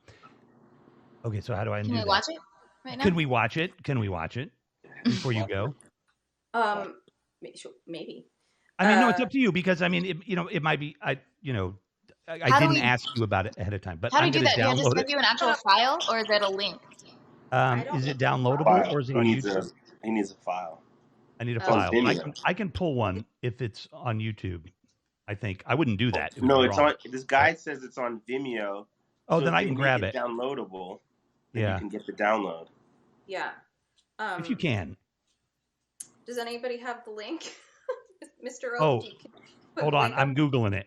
Okay, so how do I do that? Can we watch it right now? Can we watch it before you go? Maybe. I mean, no, it's up to you because I mean, it might be. I didn't ask you about it ahead of time, but how do I'm you do going to that? download Do you just give you an actual file, or is it a link? Is it downloadable or is it on YouTube? He needs a file. I need a file. I can pull one if it's on YouTube. I think I wouldn't do that. No, it's on. This guy says it's on Vimeo. Oh, then I can grab it. Downloadable. Then Yeah. you can get the download. Yeah. If you can. Does anybody have the link, Mr. Oh, hold on. I'm Googling it.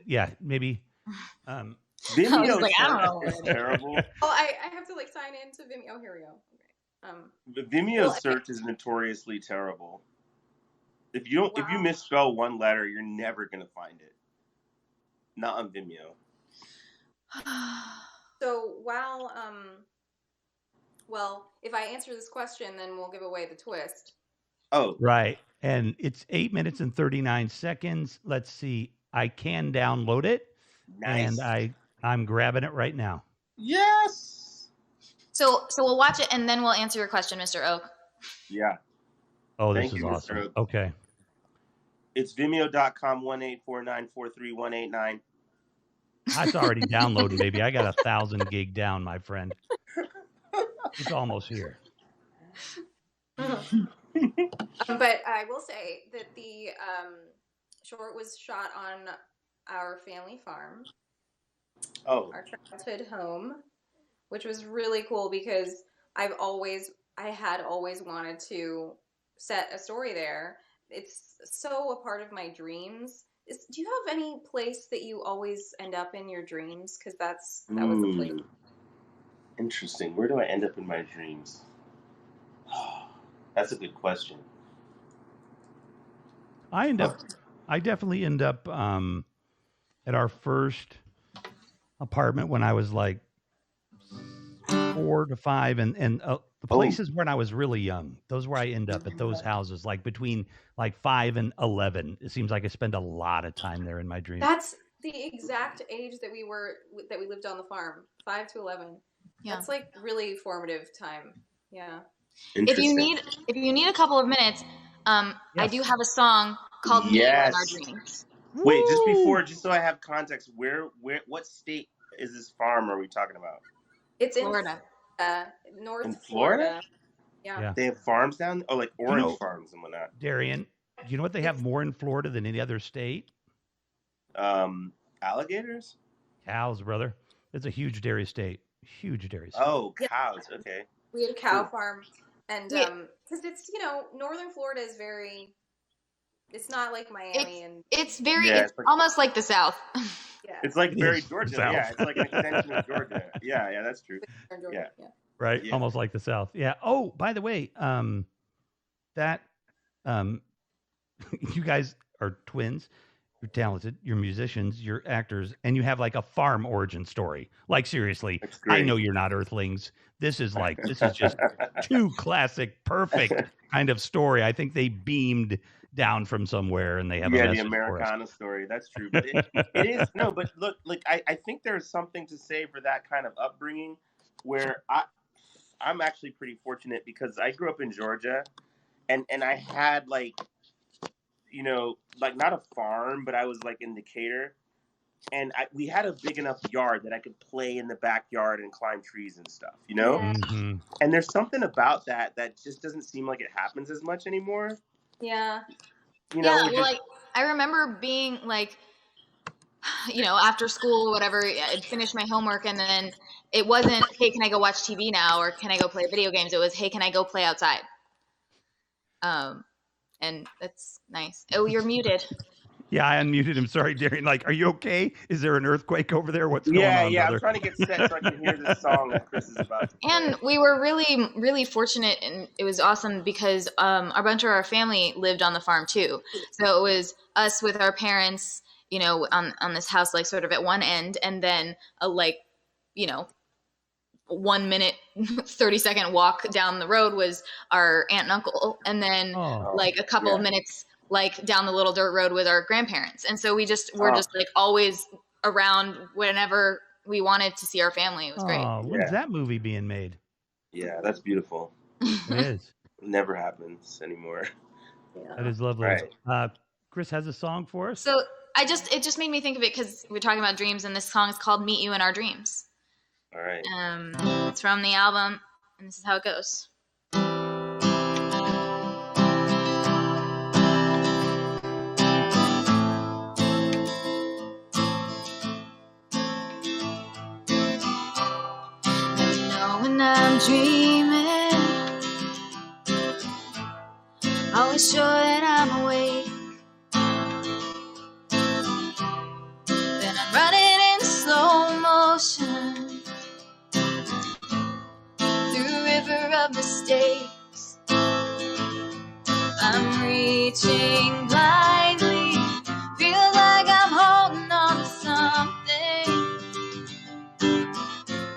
Yeah, maybe. Vimeo like, I don't know. is terrible. Oh, I have to sign in to Vimeo. Here we go. The Vimeo search is notoriously terrible. If you misspell one letter, you're never gonna find it. Not on Vimeo. So if I answer this question, then we'll give away the twist. Oh, right. And it's 8 minutes and 39 seconds. Let's see. I can download it. Nice. And I'm grabbing it right now. Yes. So we'll watch it and then we'll answer your question, Mr. Oak. Yeah. Oh, this Thank is you, Mr. awesome. Oak. Okay. It's vimeo.com 1-849-43189. That's already downloaded, baby. I got 1,000 gig down, my friend. It's almost here. But I will say that the short was shot on our family farm. Oh. Our childhood home, which was really cool because I had always wanted to set a story there. It's so a part of my dreams. Do you have any place that you always end up in your dreams? Because that was the place. Interesting. Where do I end up in my dreams? That's a good question. I definitely end up at our first apartment when I was like 4 to 5, and the places when I was really young, those where I end up at those houses, like between like 5 and 11. It seems like I spend a lot of time there in my dreams. That's the exact age that we lived on the farm, 5 to 11. Yeah. That's like really formative time. Yeah. If you need a couple of minutes, I do have a song called "Me in Our Dreams." Wait, just so I have context, what state is this farm are we talking about? It's in Florida. North In Florida? Yeah. They have farms down? Oh, like orange farms and whatnot. Darian, do you know what they have more in Florida than any other state? Alligators? Oh, Cows, brother. It's a huge dairy state. Huge dairy state. Oh, cows. Okay. We had a cow farm, and because it's northern Florida is very. It's not like Miami, It's very it's almost like the South. Yeah. It's like very Georgia. South. Yeah, it's like an extension of Georgia. Yeah, that's true. Yeah. Right, Yeah. almost like the South. Yeah. Oh, by the way, that you guys are twins. You're talented. You're musicians. You're actors, and you have like a farm origin story. Like seriously, I know you're not Earthlings. This is just too classic, perfect kind of story. I think they beamed down from somewhere, and they have a the message for us. Americana story. That's true. But it is but look, I think there's something to say for that kind of upbringing, where I'm actually pretty fortunate because I grew up in Georgia, and I had like not a farm, but I was like in Decatur, and we had a big enough yard that I could play in the backyard and climb trees and stuff, Mm-hmm. And there's something about that just doesn't seem like it happens as much anymore. Yeah. Like I remember being like, after school or whatever, I'd finish my homework, and then it wasn't, hey, can I go watch TV now, or can I go play video games? It was, hey, can I go play outside? And that's nice. Oh, you're muted. Yeah, I unmuted him. Sorry, Darian. Like, are you okay? Is there an earthquake over there? What's going on, Yeah. brother? I'm trying to get set so I can hear this song that Chris is about to play. And we were really, really fortunate, and it was awesome because a bunch of our family lived on the farm too. So it was us with our parents, on this house, like sort of at one end, and then 1 minute, 30-second walk down the road was our aunt and uncle, and then like a couple of minutes like down the little dirt road with our grandparents. And so we're just like always around whenever we wanted to see our family. It was great. When's that movie being made? Yeah, that's beautiful. It is. It never happens anymore. That is lovely. Right. Chris has a song for us. So it just made me think of it because we're talking about dreams, and this song is called "Meet You in Our Dreams." All right. It's from the album, and this is how it goes. When I'm dreaming, always sure that I'm awake. Then I'm running in slow motion through a river of mistakes. I'm reaching blindly, feels like I'm holding on to something.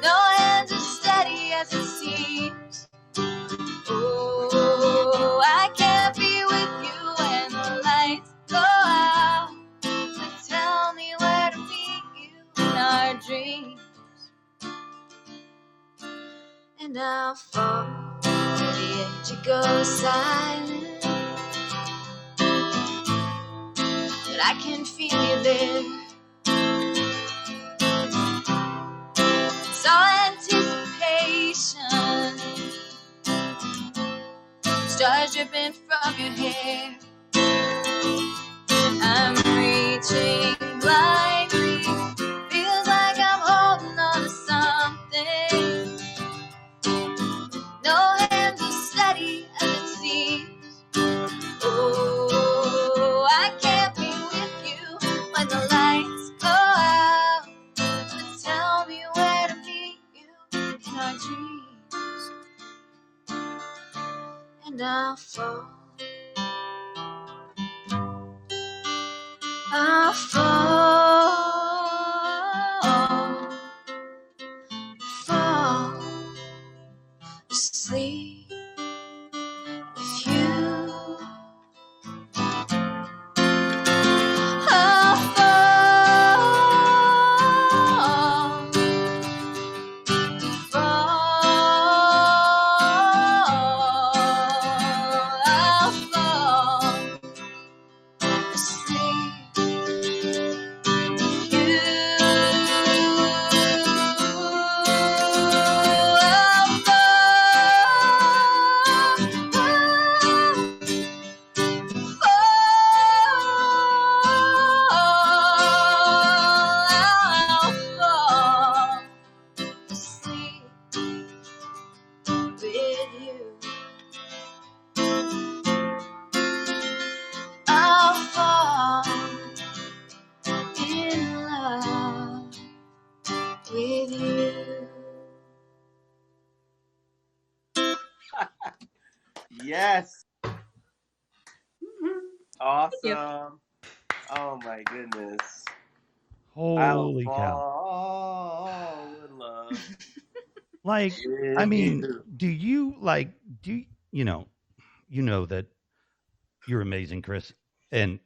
No hands are steady as it seems. Oh, I can't be with you when the lights go out. But tell me where to meet you in our dreams. And I'll fall to the edge, you go silent. But I can feel you there. It's all anticipation. Stars dripping from your hair. I'm reaching blindly. Feels like I'm holding on to something. No hands are steady as it seems. Oh, I can't be with you when the lights go out. But tell me where to meet you in our dreams. And and I'll fall. I'll fall asleep with you. I'll fall asleep with you. I'll fall in love with you. Yes. Awesome. Oh my goodness. I'll Holy cow. fall in love. Like, with I mean, you. do you know that you're amazing, Chris, and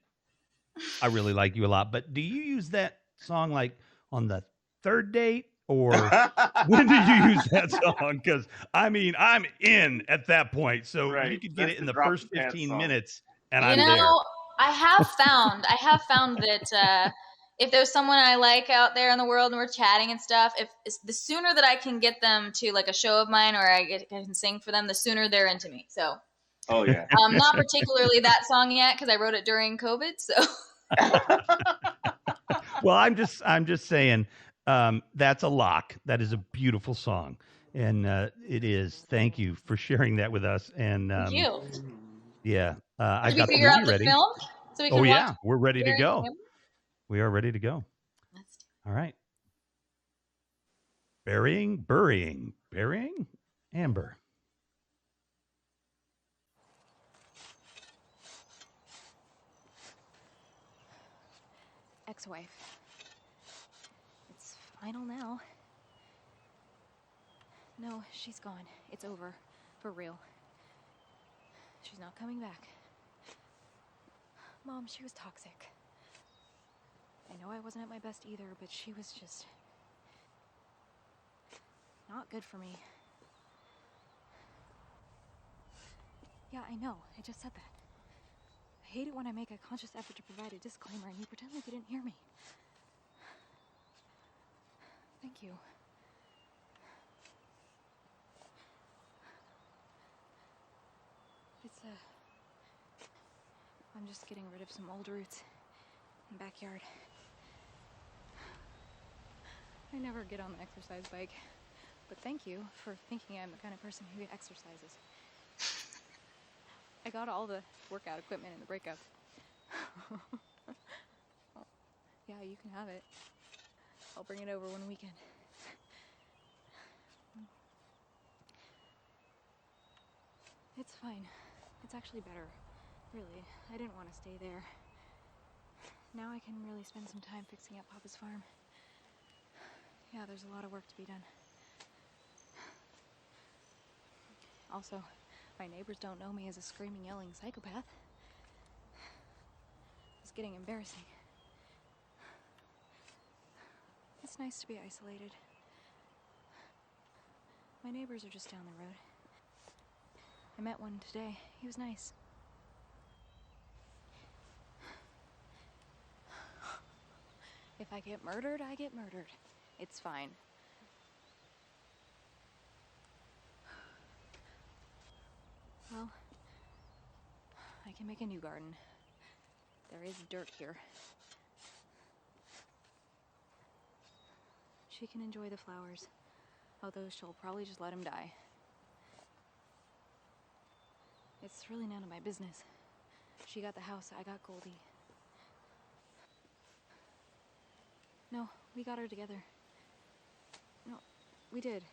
I really like you a lot, but do you use that song like on the third date, or when did you use that song? Because I mean, I'm in at that point, so you Right. could get That's it in the the drop first the pants 15 song. minutes, and You I'm know, there. I have found that if there's someone I like out there in the world and we're chatting and stuff, if it's the sooner that I can get them to like a show of mine or I can sing for them, the sooner they're into me. So, Oh yeah. not particularly that song yet because I wrote it during COVID. So, Well, I'm just saying that's a lock. That is a beautiful song, and it is. Thank you for sharing that with us. And thank you. yeah, I've Did we got the figure out movie the ready. film so we can Oh watch? yeah, we're ready to Gary go. Cameron? We are ready to go. Let's do All right. Burying, Amber. Ex-wife. It's final now. No, she's gone. It's over. For real. She's not coming back. Mom, she was toxic. I know I wasn't at my best either, but she was just not good for me. Yeah, I know. I just said that. I hate it when I make a conscious effort to provide a disclaimer and you pretend like you didn't hear me. Thank you. It's, I'm just getting rid of some old roots in the backyard. I never get on the exercise bike, but thank you for thinking I'm the kind of person who exercises. I got all the workout equipment in the breakup. Yeah, you can have it. I'll bring it over one weekend. It's fine. It's actually better. Really, I didn't want to stay there. Now I can really spend some time fixing up Papa's farm. Yeah, there's a lot of work to be done. Also, my neighbors don't know me as a screaming, yelling psychopath. It's getting embarrassing. It's nice to be isolated. My neighbors are just down the road. I met one today. He was nice. If I get murdered, I get murdered. It's fine. Well, I can make a new garden. There is dirt here. She can enjoy the flowers, although she'll probably just let them die. It's really none of my business. She got the house, I got Goldie. No, we got her together. No, we did.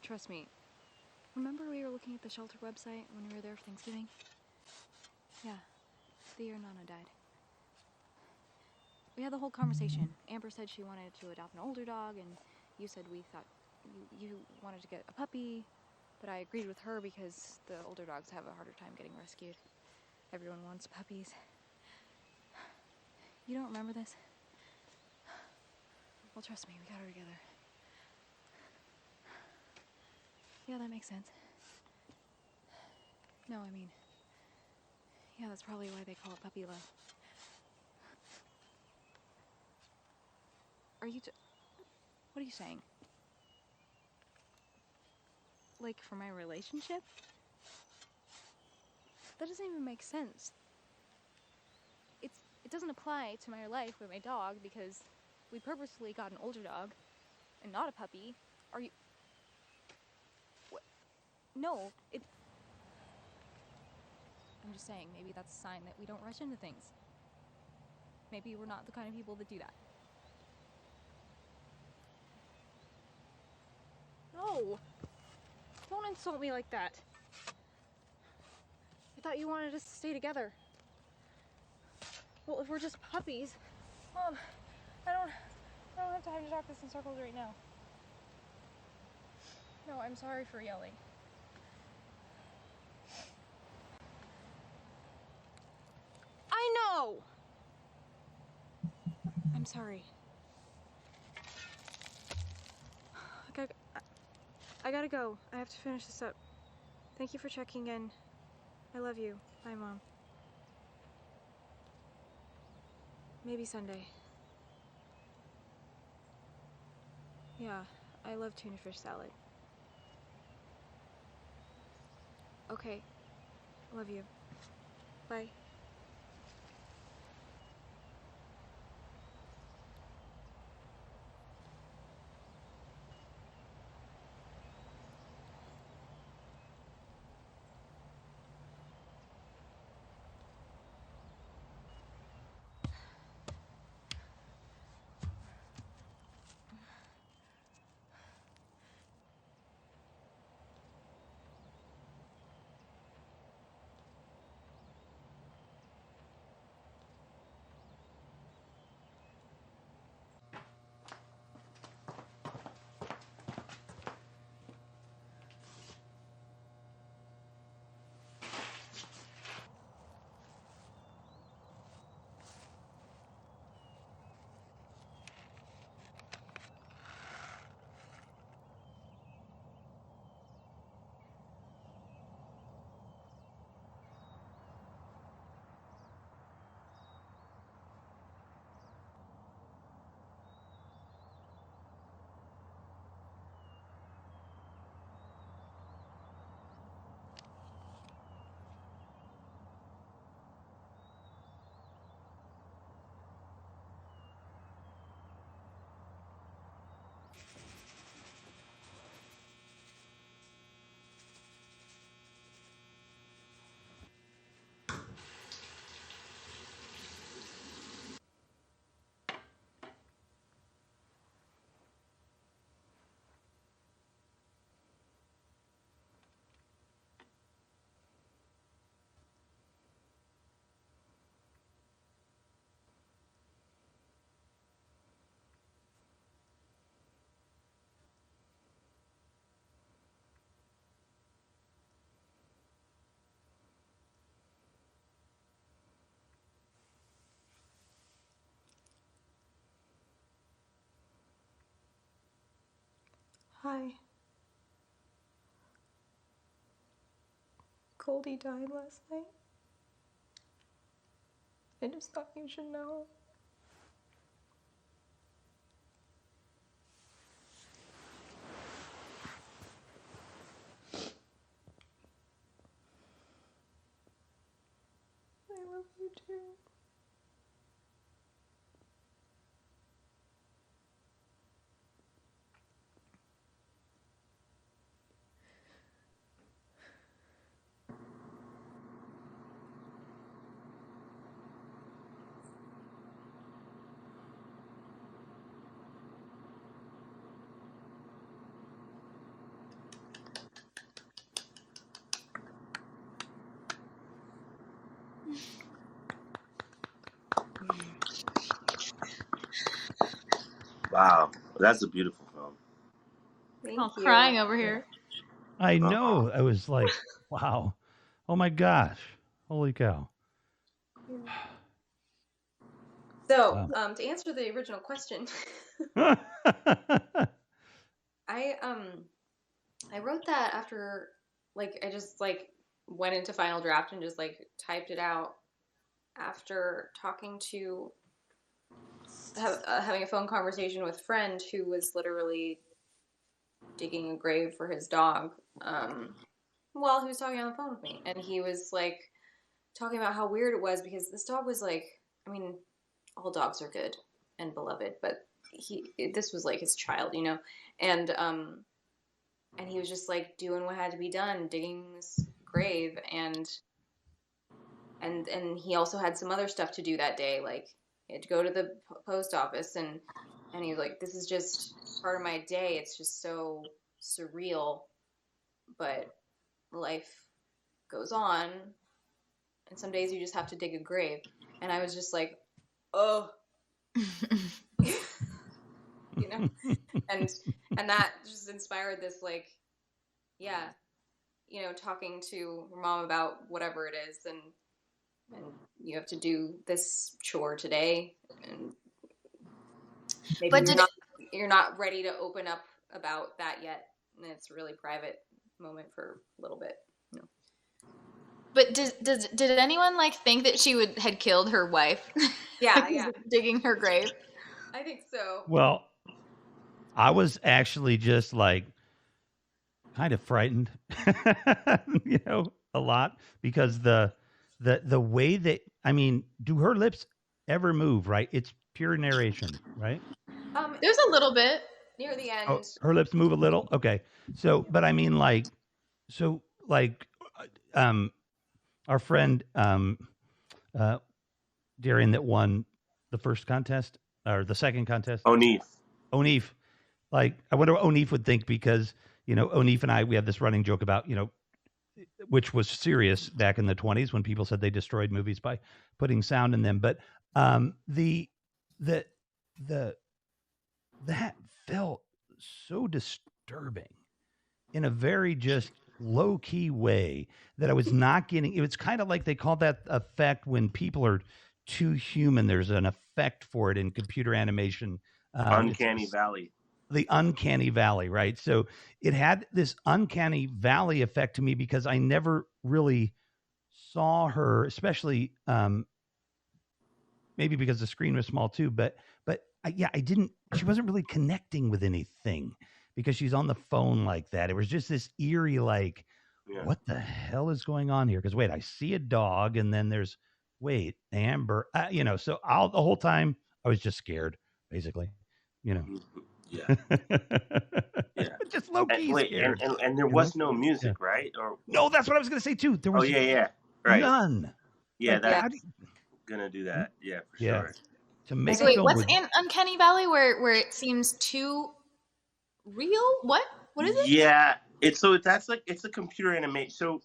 Trust me, Remember we were looking at the shelter website when we were there for Thanksgiving? Yeah, the year Nana died. We had the whole conversation. Amber said she wanted to adopt an older dog, and you said we thought you wanted to get a puppy, but I agreed with her because the older dogs have a harder time getting rescued. Everyone wants puppies. You don't remember this? Well, trust me, we got her together. Yeah, that makes sense. No, I mean, yeah, that's probably why they call it puppy love. What are you saying? Like, for my relationship? That doesn't even make sense. It doesn't apply to my life with my dog because we purposely got an older dog and not a puppy. Are you... What? No, I'm just saying, maybe that's a sign that we don't rush into things. Maybe we're not the kind of people that do that. No! Don't insult me like that. I thought you wanted us to stay together. Well, if we're just puppies... Mom, I don't have time to talk this in circles right now. No, I'm sorry for yelling. I know! I'm sorry. I gotta go. I have to finish this up. Thank you for checking in. I love you. Bye, Mom. Maybe Sunday. Yeah, I love tuna fish salad. Okay. Love you. Bye. Hi. Goldie died last night. I just thought you should know. I love you too. Wow, that's a beautiful film. All crying over here. I know. I was like, wow. Oh my gosh. Holy cow. So, to answer the original question, I wrote that after, like, I just, like, went into Final Draft and just, like, typed it out after talking to, having a phone conversation with a friend who was literally digging a grave for his dog, while he was talking on the phone with me. And he was, like, talking about how weird it was because this dog was, like, I mean, all dogs are good and beloved, but this was, like, his child, you know? And he was just, like, doing what had to be done, digging this grave, and he also had some other stuff to do that day, like, he had to go to the post office, and he was like, this is just part of my day, it's just so surreal, but life goes on, and some days you just have to dig a grave. And I was just like, oh. You know, and that just inspired this, like, yeah, you know, talking to your mom about whatever it is, and you have to do this chore today, and maybe you're not ready to open up about that yet, and it's a really private moment for a little bit, you know. But did anyone, like, think that she had killed her wife? Yeah. Digging her grave. I think so. Well, I was actually just like kind of frightened, you know, a lot, because the way that, I mean, do her lips ever move? Right, it's pure narration, right? There's a little bit near the end. Oh, her lips move a little. Okay, so, but I mean, like, so, like, our friend Darian that won the first contest or the second contest, O'Neif. Like, I wonder what O'Neif would think, because, you know, O'Neif and I, we had this running joke about, you know, which was serious back in the 1920s when people said they destroyed movies by putting sound in them. But that felt so disturbing in a very just low key way that I was not getting. It was kind of like they call that effect when people are too human. There's an effect for it in computer animation. Uncanny Valley. The uncanny valley, right? So it had this uncanny valley effect to me because I never really saw her, especially maybe because the screen was small too, but I didn't, she wasn't really connecting with anything because she's on the phone like that. It was just this eerie, like, what the hell is going on here? Because wait, I see a dog, and then there's, wait, Amber, you know, so the whole time I was just scared, basically, you know. Yeah. Just low key scared. And there was no music, right? Or no, that's what I was going to say too. There was right. None. Yeah, like, that's gonna do that. Yeah, for sure. To make so wait, what's in Uncanny Valley where it seems too real? What is it? Yeah, it's a computer animation. So,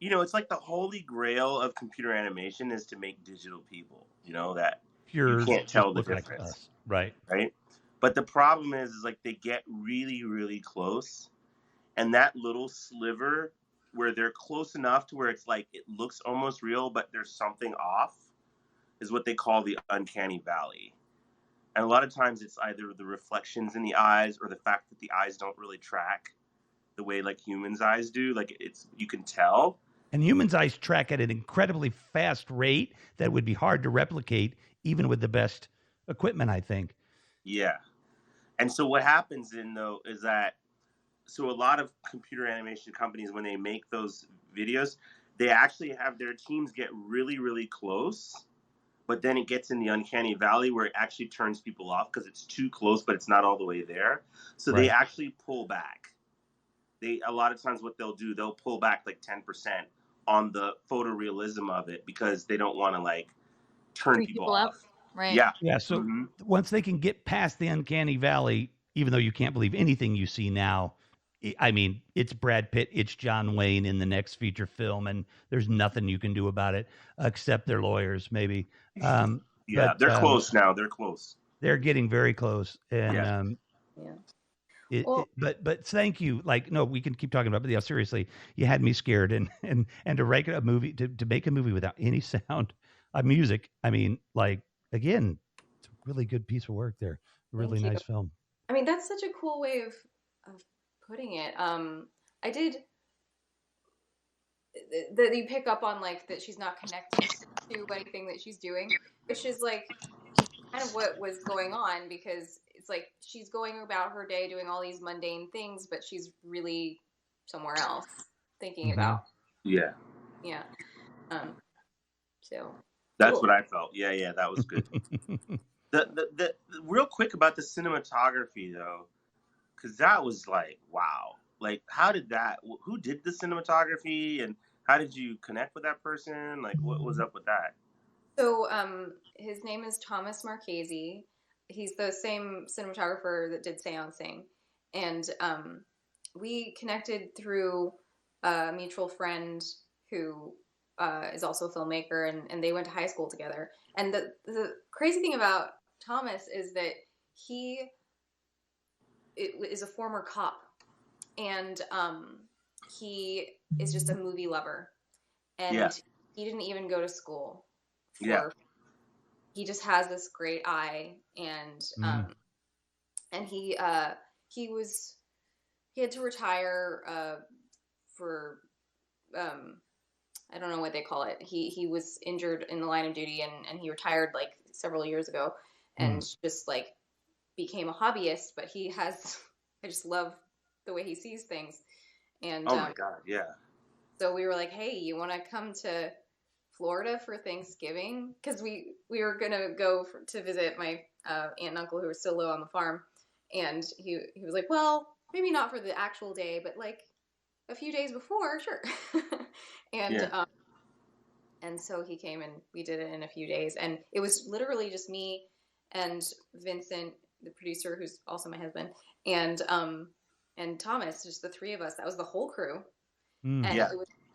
you know, it's like the holy grail of computer animation is to make digital people. You know, that you can't tell the difference, right? But the problem is like they get really, really close, and that little sliver where they're close enough to where it's like it looks almost real, but there's something off, is what they call the uncanny valley. And a lot of times it's either the reflections in the eyes or the fact that the eyes don't really track the way like humans' eyes do. Like you can tell. And humans' eyes track at an incredibly fast rate that would be hard to replicate even with the best equipment, I think. Yeah. And so what happens is that, so a lot of computer animation companies, when they make those videos, they actually have their teams get really, really close, but then it gets in the uncanny valley where it actually turns people off because it's too close, but it's not all the way there. So they actually pull back. A lot of times what they'll do, they'll pull back like 10% on the photorealism of it because they don't want to like turn people off. Right. Yeah. So once they can get past the uncanny valley, even though you can't believe anything you see now, I mean, it's Brad Pitt, it's John Wayne in the next feature film, and there's nothing you can do about it except their lawyers, maybe. They're close now. They're close. they're getting very close. And Yeah. but thank you. Like, no, we can keep talking about it, but yeah, seriously, you had me scared. And to make a movie, to make a movie without any sound music, I mean, like, again, it's a really good piece of work there. Really Thank you. nice film. I mean, that's such a cool way of putting it. I did that you pick up on, like, that she's not connected to anything that she's doing, which is like kind of what was going on, because it's like she's going about her day doing all these mundane things, but she's really somewhere else thinking about. Yeah. So That's cool. what I felt. Yeah, that was good. the real quick about the cinematography though, because that was like, wow. Like, who did the cinematography, and how did you connect with that person? Like, what was up with that? So his name is Thomas Marchese. He's the same cinematographer that did Seance-ing. And we connected through a mutual friend who is also a filmmaker, and they went to high school together. And the crazy thing about Thomas is that he is a former cop, and he is just a movie lover, and he didn't even go to school he just has this great eye, and he had to retire for I don't know what they call it. He was injured in the line of duty, and he retired like several years ago, and just like became a hobbyist. But I just love the way he sees things. And oh my God, yeah. So we were like, hey, you want to come to Florida for Thanksgiving? Because we were gonna go to visit my aunt and uncle who were still low on the farm, and he was like, well, maybe not for the actual day, but like a few days before, sure. And so he came, and we did it in a few days, and it was literally just me and Vincent, the producer, who's also my husband, and Thomas, just the three of us. That was the whole crew. And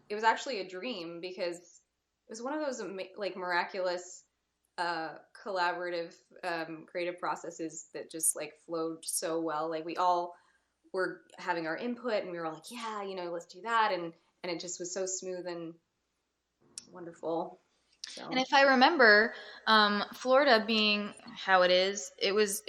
it was actually a dream, because it was one of those like miraculous collaborative creative processes that just like flowed so well. Like, we all were having our input, and we were all like, yeah, let's do that, and it just was so smooth and wonderful. So. And if I remember, Florida being how it is, it was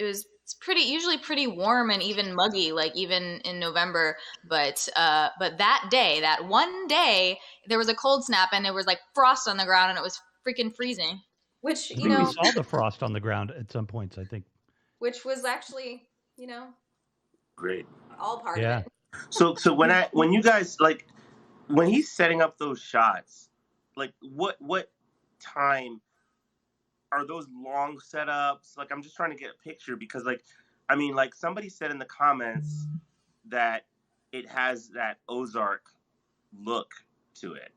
usually pretty warm and even muggy, like even in November. But that one day, there was a cold snap, and there was like frost on the ground, and it was freaking freezing. Which we saw the frost on the ground at some points, I think. Which was actually, great. All part of it. So when you guys, like, when he's setting up those shots, like, what time are those long setups? Like, I'm just trying to get a picture, because, like, I mean, like, somebody said in the comments that it has that Ozark look to it.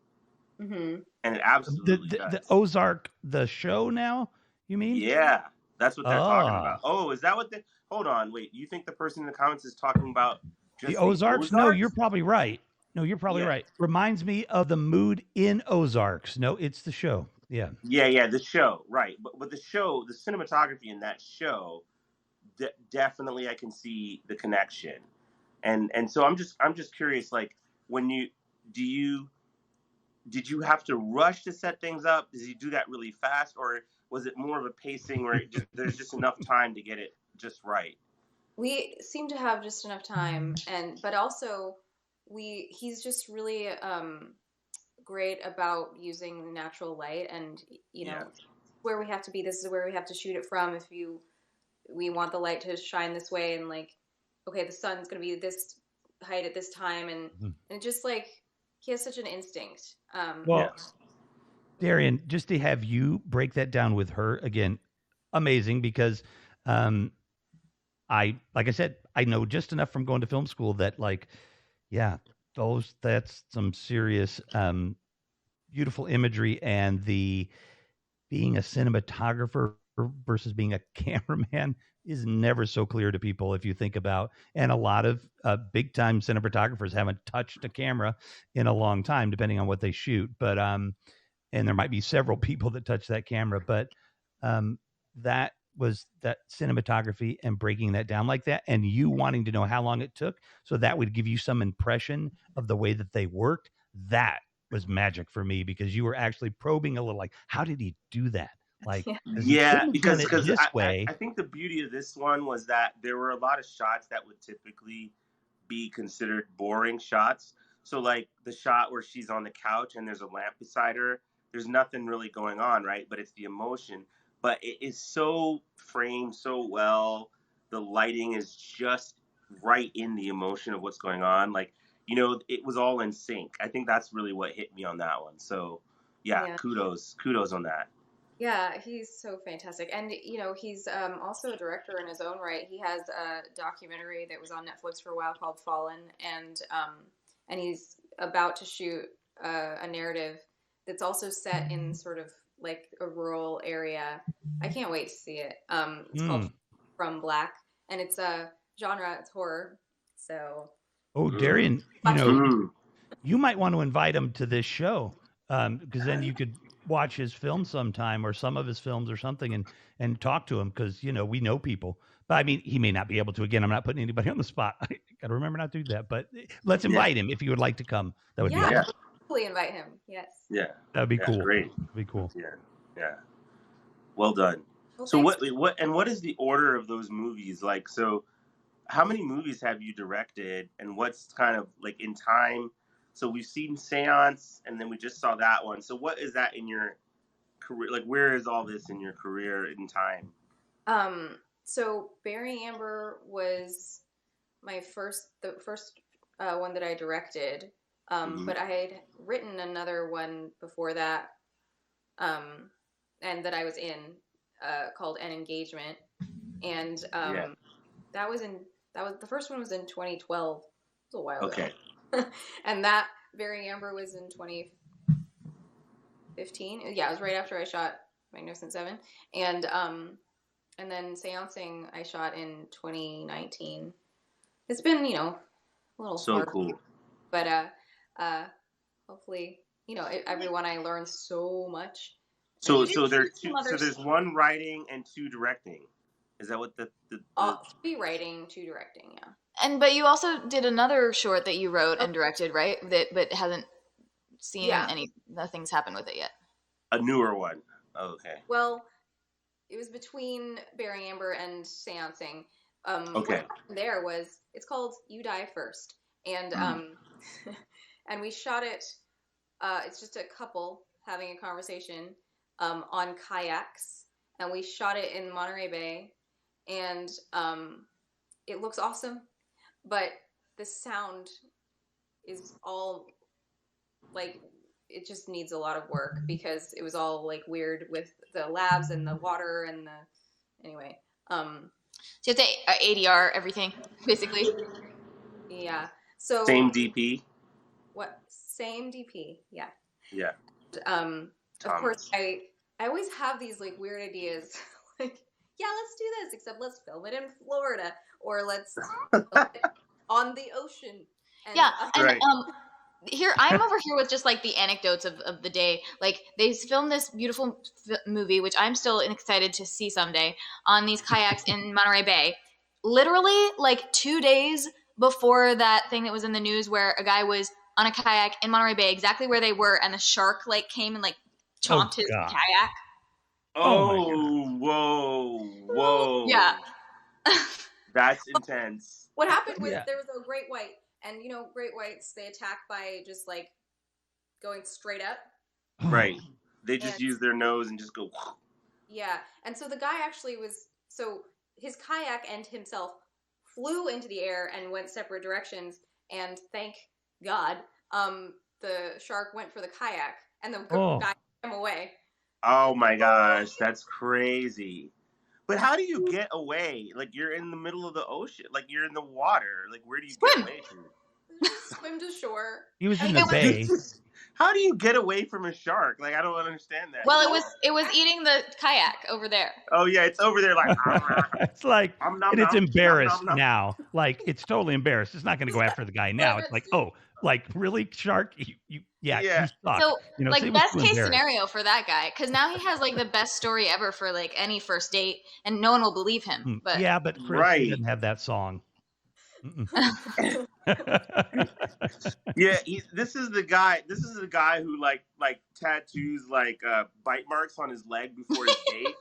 Mm-hmm. And it absolutely does. The Ozark, the show now, you mean? Yeah, that's what they're talking about. Oh, is that what hold on, wait, you think the person in the comments is talking about just the Ozarks? No, you're probably right. Right. Reminds me of the mood in Ozarks. No, it's the show. Yeah, the show, right? But the show, the cinematography in that show, definitely I can see the connection, and so I'm just curious, like, did you have to rush to set things up? Did you do that really fast, or was it more of a pacing where there's just enough time to get it just right? We seem to have just enough time, but also he's just really great about using natural light, and where we have to be, this is where we have to shoot it from. If we want the light to shine this way, and like, okay, the sun's going to be this height at this time, and just like, he has such an instinct. Darian, just to have you break that down with her again, amazing, because like I said, I know just enough from going to film school that, like, that's some serious beautiful imagery, and the being a cinematographer versus being a cameraman is never so clear to people, if you think about, and a lot of big time cinematographers haven't touched a camera in a long time, depending on what they shoot. But and there might be several people that touch that camera, but that was that cinematography and breaking that down like that, and you wanting to know how long it took, so that would give you some impression of the way that they worked. That was magic for me, because you were actually probing a little, like, how did he do that? Like, 'cause he couldn't have done it this way. I think the beauty of this one was that there were a lot of shots that would typically be considered boring shots. So like the shot where she's on the couch and there's a lamp beside her, there's nothing really going on, right? But it's the emotion. But it is so framed so well. The lighting is just right in the emotion of what's going on. Like, you know, it was all in sync. I think that's really what hit me on that one. So yeah. kudos on that. Yeah, he's so fantastic. And, you know, he's also a director in his own right. He has a documentary that was on Netflix for a while called Fallen, and he's about to shoot a narrative that's also set in sort of like a rural area. I can't wait to see it. It's called From Black, and it's a genre, it's horror. So. Oh, Darian, you know, you might want to invite him to this show, because then you could watch his film sometime, or some of his films or something, and talk to him, because, you know, we know people. But I mean, he may not be able to. Again, I'm not putting anybody on the spot. I got to remember not to do that. But let's invite him if you would like to come. That would be awesome. Hopefully invite him. Yes. Yeah. That'd be cool. Great. That'd be cool. Yeah. Well done. Well, so what is the order of those movies? Like, so how many movies have you directed, and what's kind of like in time? So we've seen Seance, and then we just saw that one. So what is that in your career? Like, where is all this in your career in time? So Barry Amber was the first one that I directed. But I had written another one before that, and that I was in, called An Engagement. And that was the first one was in 2012. It was a while ago. And that Barry Amber was in 2015. Yeah, it was right after I shot Magnificent Seven. And then Seance-ing I shot in 2019. It's been, you know, a little so hard, cool. But hopefully, you know, everyone, I learned so much. So there's one writing and two directing. Is that what the 3 writing, 2 directing, yeah. But you also did another short that you wrote and directed, right? But hasn't seen nothing's happened with it yet. A newer one. Oh, okay. Well, it was between Barry Amber and Seance-ing. What happened there was, it's called You Die First. And and we shot it, it's just a couple having a conversation on kayaks, and we shot it in Monterey Bay, and it looks awesome, but the sound is all like, it just needs a lot of work, because it was all like weird with the labs and the water and anyway. So you have to ADR everything, basically. Yeah. So same DP. What? Same DP. Yeah. Yeah. Of course, I always have these like weird ideas. Like, yeah, let's do this, except let's film it in Florida, or let's film it on the ocean. And, here I'm over here with just like the anecdotes of the day. Like, they filmed this beautiful movie, which I'm still excited to see someday, on these kayaks in Monterey Bay. Literally, like 2 days before that thing that was in the news where a guy was on a kayak in Monterey Bay, exactly where they were, and the shark like came and like chomped his kayak. Whoa. Yeah. That's intense. What happened was there was a great white, and you know, great whites, they attack by just like going straight up. Right. They just use their nose and just go. Yeah. And so the guy actually his kayak and himself flew into the air and went separate directions, and thank God, the shark went for the kayak, and the guy swam away. Oh my gosh, that's crazy. But how do you get away? Like, you're in the middle of the ocean. Like, you're in the water. Like, where do you get away to? Swim to shore. He was in the bay. How do you get away from a shark? Like, I don't understand that. Well, it was eating the kayak over there. Oh yeah, it's over there like. It's like, Nom, nom, and it's nom, embarrassed nom, nom, nom. now. Like, it's totally embarrassed. It's not going to go after the guy now. It's like, oh, like really, shark? You suck. So, You know, like, see what's best too case embarrassed. scenario for that guy, because now he has like the best story ever for like any first date, and no one will believe him. But Yeah, but Chris he doesn't have that song. Yeah, this is the guy who like tattoos like bite marks on his leg before his date,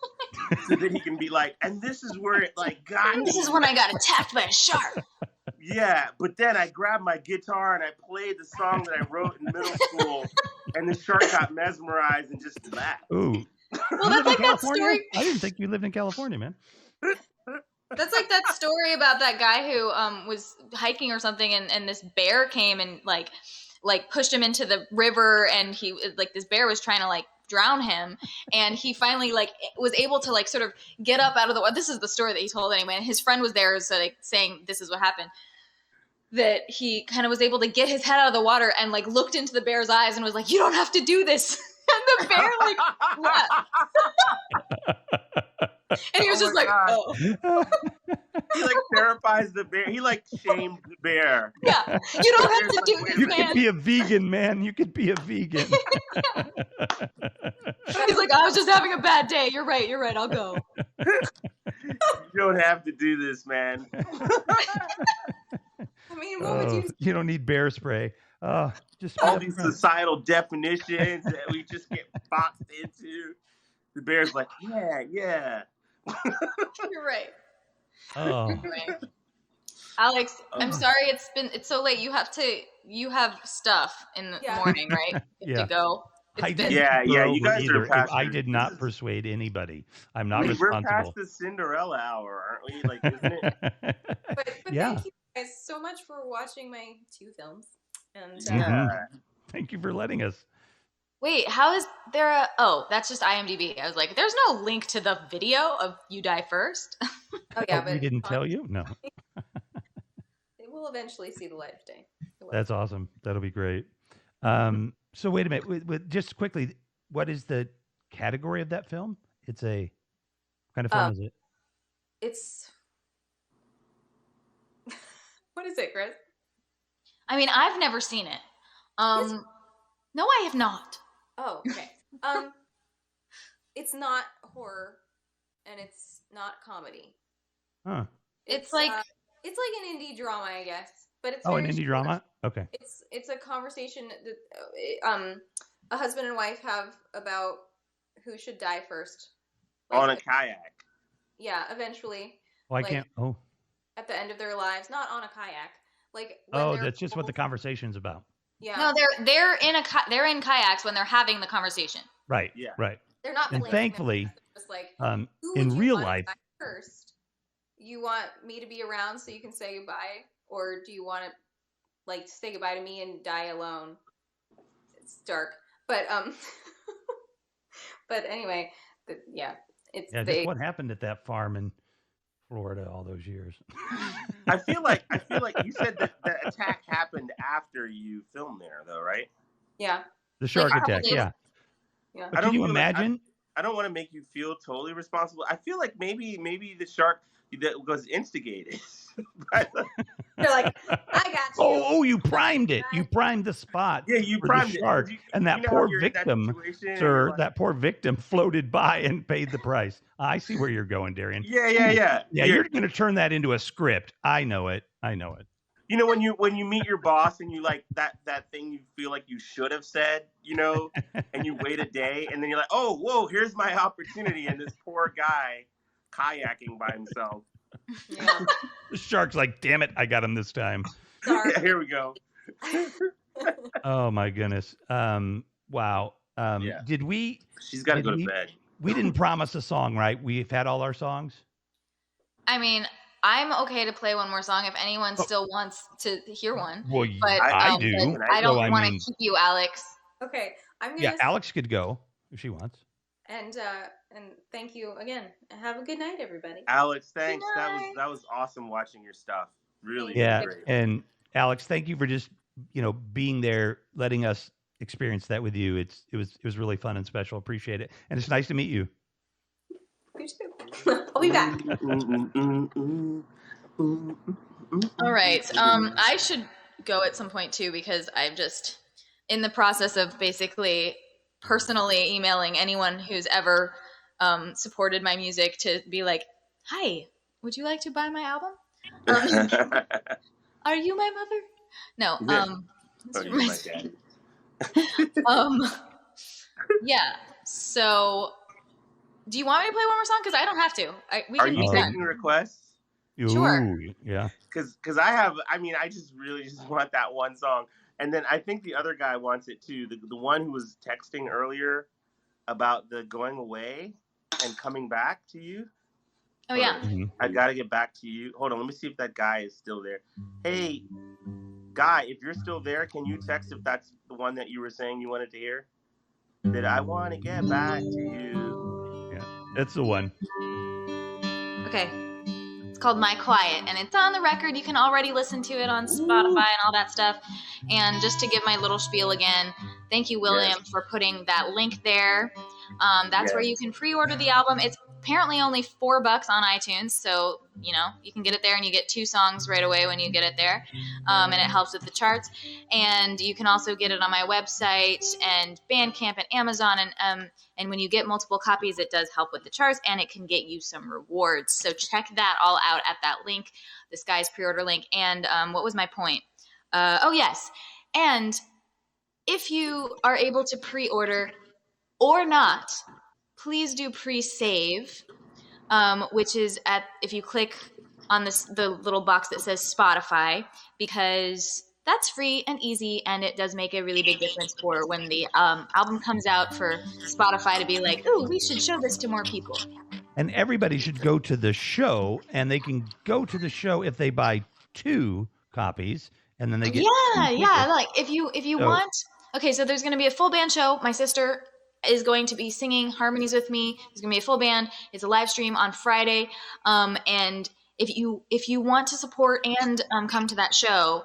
so that he can be like, and this is where it like got me. This is when I got attacked by a shark. Yeah, but then I grabbed my guitar and I played the song that I wrote in middle school, and the shark got mesmerized and just laughed. Ooh. Well, that's like that story. I didn't think you lived in California, man. That's like that story about that guy who was hiking or something, and this bear came and like pushed him into the river, and he like this bear was trying to like drown him, and he finally like was able to like sort of get up out of the water. This is the story that he told anyway, and his friend was there, so like saying this is what happened. That he kind of was able to get his head out of the water and like looked into the bear's eyes and was like, "You don't have to do this." And the bear like left. And he was just like, "Oh." He like therapies the bear. He like shamed the bear. Yeah, you don't have to do this, You man. could be a vegan, man. You could be a vegan. He's like, "I was just having a bad day. You're right. I'll go." You don't have to do this, man. I mean, what would you? You don't need bear spray. Just All these societal definitions that we just get boxed into. The bear's like, yeah. You're right. Oh. Anyway. Alex, I'm sorry it's so late. You have stuff in the morning, right? You have to go. I It's been- didn't Yeah, go you guys either. are past I your- did not persuade anybody. I'm not We're responsible. past the Cinderella hour, aren't we? Like, isn't it? But Yeah. thank you guys so much for watching my 2 films. And Thank you for letting us. Wait, how is there a? Oh, that's just IMDb. I was like, there's no link to the video of You Die First. oh yeah, We but didn't tell you? No. it will eventually see the light of day. It will. That's awesome. That'll be great. So wait a minute. Just quickly, what is the category of that film? It's a what kind of film is it? It's what is it, Chris? I mean, I've never seen it. No, I have not. Oh, okay. It's not horror, and it's not comedy. Huh. It's like an indie drama, I guess. But it's Oh, an very indie drama? Okay. It's a conversation that a husband and wife have about who should die first. On a kayak. Yeah, eventually. Well, I like, can't. Oh. At the end of their lives, not on a kayak. Like when Oh, they're that's just what the conversation's about. Yeah. No, they're in kayaks when they're having the conversation. Right. Yeah. Right. They're not And playing thankfully, just like who in would you real want to life, die first? You want me to be around so you can say goodbye, or do you want to like say goodbye to me and die alone? It's dark, but but anyway, it's just what happened at that farm in Florida all those years. I feel like you said that the attack happened after you filmed there, though, right? Yeah. The shark Like, attack, yeah. Yeah. But can you feel imagine? I don't want to make you feel totally responsible. I feel like maybe the shark that was instigated. They're like, I got you. Oh, you primed it. You primed the spot. Yeah, you for primed the it. shark. And that You know how poor you're in that victim, situation and sir, you're like- that poor victim floated by and paid the price. I see where you're going, Darian. Yeah. Yeah, You're- you're going to turn that into a script. I know it. You know, when you meet your boss and you like that thing you feel like you should have said, you know, and you wait a day and then you're like, oh, whoa, here's my opportunity, and this poor guy kayaking by himself. Yeah. The shark's like, damn it, I got him this time. Yeah, here we go. Oh my goodness. Wow. Yeah. Did we? She's got to did go to we- bed. We didn't promise a song, right? We've had all our songs. I mean, I'm okay to play one more song if anyone still wants to hear one. Well, But I do. but I don't So, I want to mean- keep you, Alex. Okay, I'm gonna. Yeah, Alex could go if she wants. And thank you again. Have a good night, everybody. Alex, thanks. That was awesome watching your stuff. Really, Yeah, great. and Alex, thank you for just being there, letting us experience that with you. It was really fun and special. Appreciate it, and it's nice to meet you. You too. I'll be back. All right. I should go at some point too, because I'm just in the process of basically personally emailing anyone who's ever supported my music to be like, hi, would you like to buy my album? Are you my mother? No. Are you my daddy? Yeah. So, do you want me to play one more song? Because I don't have to. Are you taking requests? Sure. Ooh, yeah. Because I just really want that one song. And then I think the other guy wants it too. The one who was texting earlier about the going away and coming back to you. Oh, yeah. I got to get back to you. Hold on. Let me see if that guy is still there. Hey, guy, if you're still there, can you text if that's the one that you were saying you wanted to hear? That I want to get back to you. Yeah, that's the one. Okay. It's called My Quiet, and it's on the record. You can already listen to it on Spotify and all that stuff. And just to give my little spiel again, thank you, William, for putting that link there. That's where you can pre-order the album. It's apparently only $4 on iTunes, so you can get it there, and you get 2 songs right away when you get it there, and it helps with the charts. And you can also get it on my website and Bandcamp and Amazon, and when you get multiple copies, it does help with the charts, and it can get you some rewards. So check that all out at that link, this guy's pre-order link. And what was my point? Oh yes, and if you are able to pre-order or not, please do pre-save, which is if you click on the little box that says Spotify, because that's free and easy, and it does make a really big difference for when the album comes out for Spotify to be like, ooh, we should show this to more people. And everybody should go to the show, and they can go to the show if they buy 2 copies, and then they get yeah. Like if you want, okay, so there's going to be a full band show. My sister is going to be singing harmonies with me. There's going to be a full band. It's a live stream on Friday. And if you want to support and come to that show,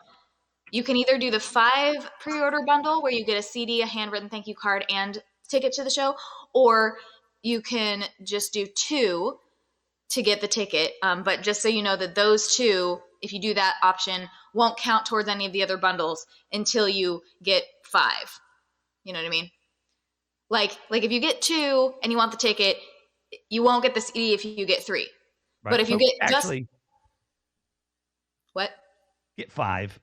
you can either do the 5 pre-order bundle where you get a CD, a handwritten thank you card, and ticket to the show, or you can just do 2 to get the ticket. But just so you know that those 2, if you do that option, won't count towards any of the other bundles until you get 5. You know what I mean? Like if you get 2 and you want the ticket, you won't get the CD if you get 3. Right. But if you get what? Get 5.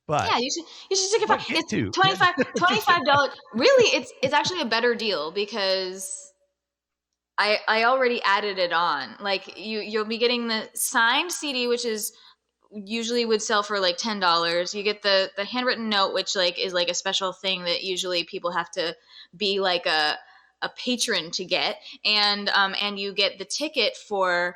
But yeah, you should take it 5. It's $25. Really, it's actually a better deal because I already added it on. Like you'll be getting the signed CD, which is usually would sell for like $10. You get the handwritten note, which like is like a special thing that usually people have to be like a patron to get, and you get the ticket for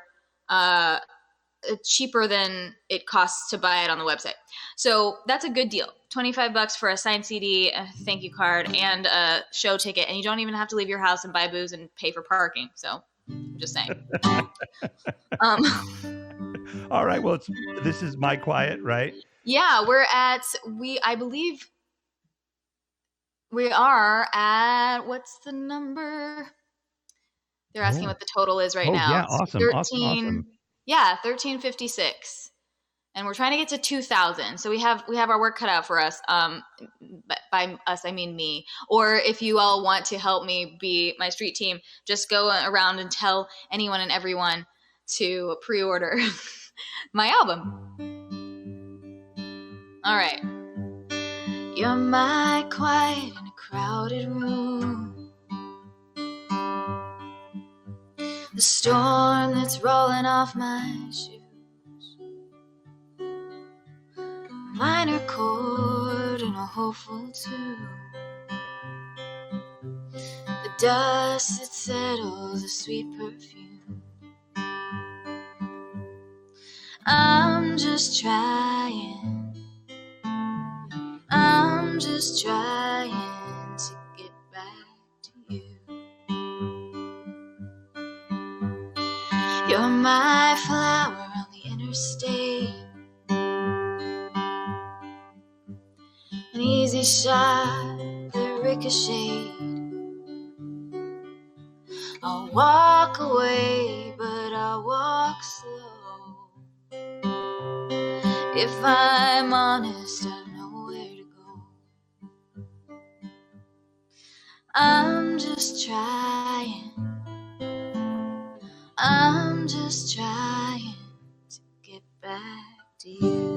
cheaper than it costs to buy it on the website. So that's a good deal. $25 for a signed CD, a thank you card, and a show ticket, and you don't even have to leave your house and buy booze and pay for parking. So I'm just saying. All right. Well, this is My Quiet, right? Yeah, I believe we are at, what's the number? They're asking what the total is right now. Yeah, awesome. 13, awesome. Yeah, 1356. And we're trying to get to 2,000. So we have our work cut out for us. By us, I mean me. Or if you all want to help me be my street team, just go around and tell anyone and everyone to pre-order my album. All right. You're my quiet in a crowded room. The storm that's rolling off my shoes. Minor chord in a hopeful tune. The dust that settles, a sweet perfume. I'm just trying to get back to you. You're my flower on the interstate, an easy shot that ricocheted. I'll walk away, but I'll walk slow. If I'm honest, I know where to go. I'm just trying to get back to you.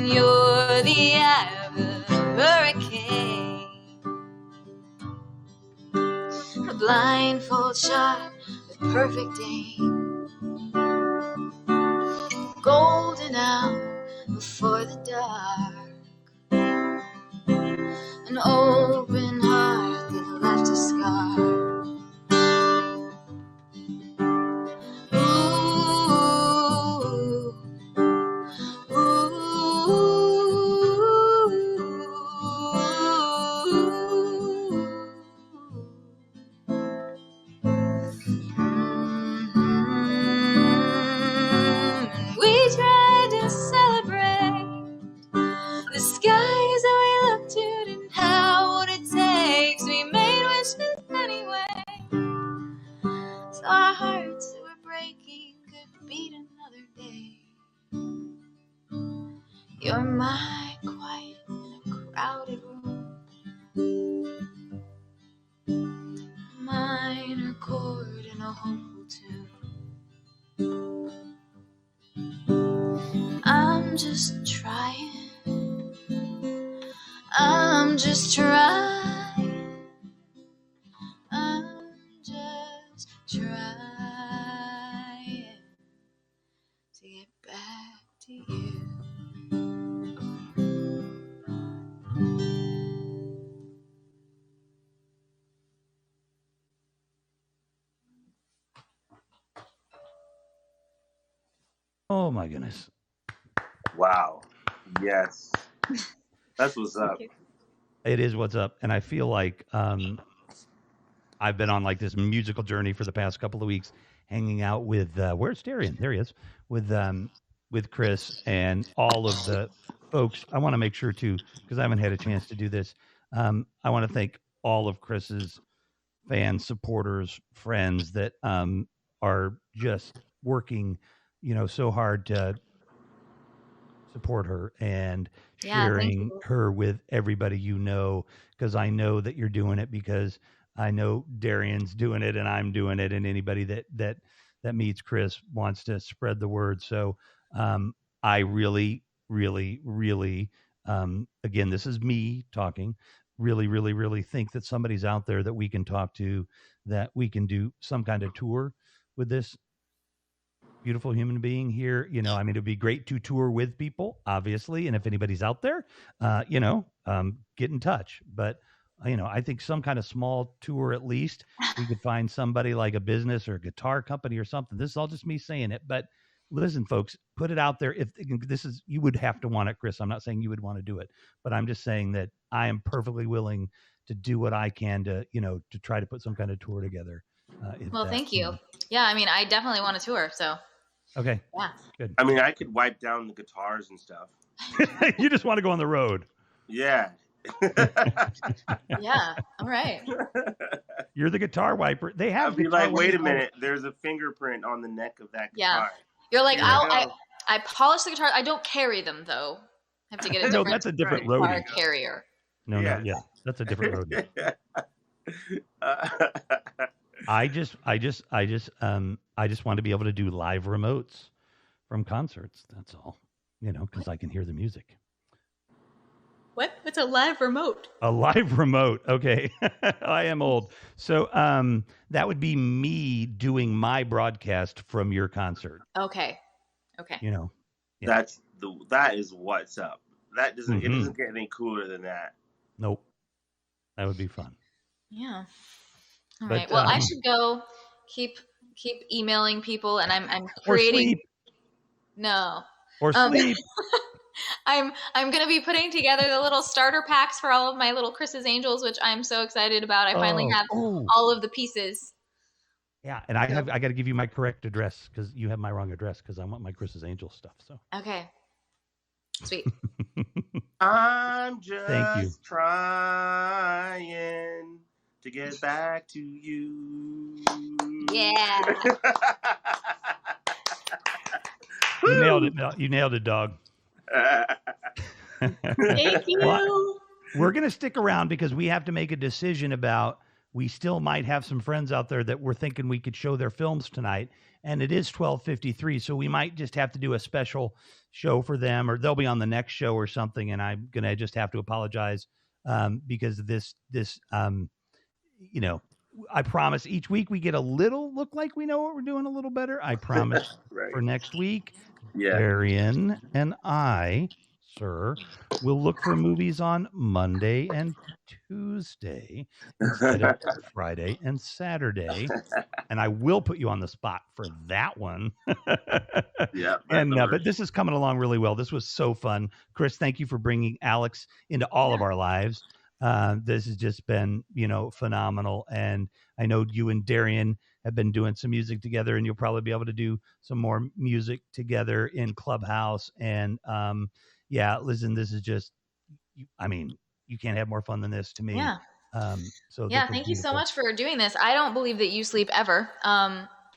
You're the eye of a hurricane, a blindfold shot with perfect aim, golden hour before the dark, an open heart that left a scar. We tried to celebrate the skies that we looked to didn't have what it takes. We made wishes anyway, so our hearts that were breaking could beat another day. You're my quiet in a crowded room, a minor chord in a hopeful tune. I'm just trying. I'm just trying. I'm just trying to get back to you. Oh my goodness. Wow. Yes. That's what's up. It is what's up. And I feel like I've been on like this musical journey for the past couple of weeks, hanging out with where's Darian? There he is, with Chris and all of the folks. I want to make sure too, because I haven't had a chance to do this. I want to thank all of Chris's fans, supporters, friends that are just working, so hard to support her and Yeah, thank sharing you. her with everybody, because I know that you're doing it, because I know Darian's doing it and I'm doing it, and anybody that meets Chris wants to spread the word. So I really, really, really, again, this is me talking, really, really, really think that somebody's out there that we can talk to, that we can do some kind of tour with this beautiful human being here. It'd be great to tour with people, obviously. And if anybody's out there, get in touch. But, I think some kind of small tour, at least we could find somebody like a business or a guitar company or something. This is all just me saying it, but listen, folks, put it out there. If this is, you would have to want it, Chris. I'm not saying you would want to do it, but I'm just saying that I am perfectly willing to do what I can to, to try to put some kind of tour together. Well, thank you. Yeah, I definitely want a tour, so. Okay. Yeah. Good. I mean, I could wipe down the guitars and stuff. You just want to go on the road. Yeah. Yeah. All right. You're the guitar wiper. They have. I'd be like, wait a minute. There's a fingerprint on the neck of that guitar. Yeah. You're like, Here we go. I polish the guitar. I don't carry them though. I have to get a different. No, that's a different guitar roadie. carrier. No, yeah, that's a different roadie. I just want to be able to do live remotes from concerts. That's all, because I can hear the music. What? What's a live remote? A live remote. Okay. I am old. So that would be me doing my broadcast from your concert. Okay. Yeah. That is what's up. That doesn't, it doesn't get any cooler than that. Nope. That would be fun. Yeah. All right. Well, I should go keep emailing people, and I'm creating. No. Or sleep. I'm gonna be putting together the little starter packs for all of my little Chris's Angels, which I'm so excited about. I finally have all of the pieces. Yeah, and I got to give you my correct address because you have my wrong address because I want my Chris's Angel stuff. So Okay, sweet. I'm Thank you. just trying to get back to you. Yeah. You nailed it. You nailed it, dog. Thank you. Well, we're going to stick around because we have to make a decision about, we still might have some friends out there that we're thinking we could show their films tonight. And it is 12:53. So we might just have to do a special show for them, or they'll be on the next show or something. And I'm going to just have to apologize because this, you know, I promise each week we get a little look like we know what we're doing a little better. I promise for next week, Darian and I, sir, will look for movies on Monday and Tuesday instead of Friday and Saturday. And I will put you on the spot for that one. Yeah. And but this is coming along really well. This was so fun. Chris, thank you for bringing Alix into all of our lives. This has just been, you know, phenomenal. And I know you and Darian have been doing some music together, and you'll probably be able to do some more music together in Clubhouse. And yeah, listen, this is just, I mean, you can't have more fun than this to me. Yeah. So yeah, thank you so much for doing this. I don't believe that you sleep ever.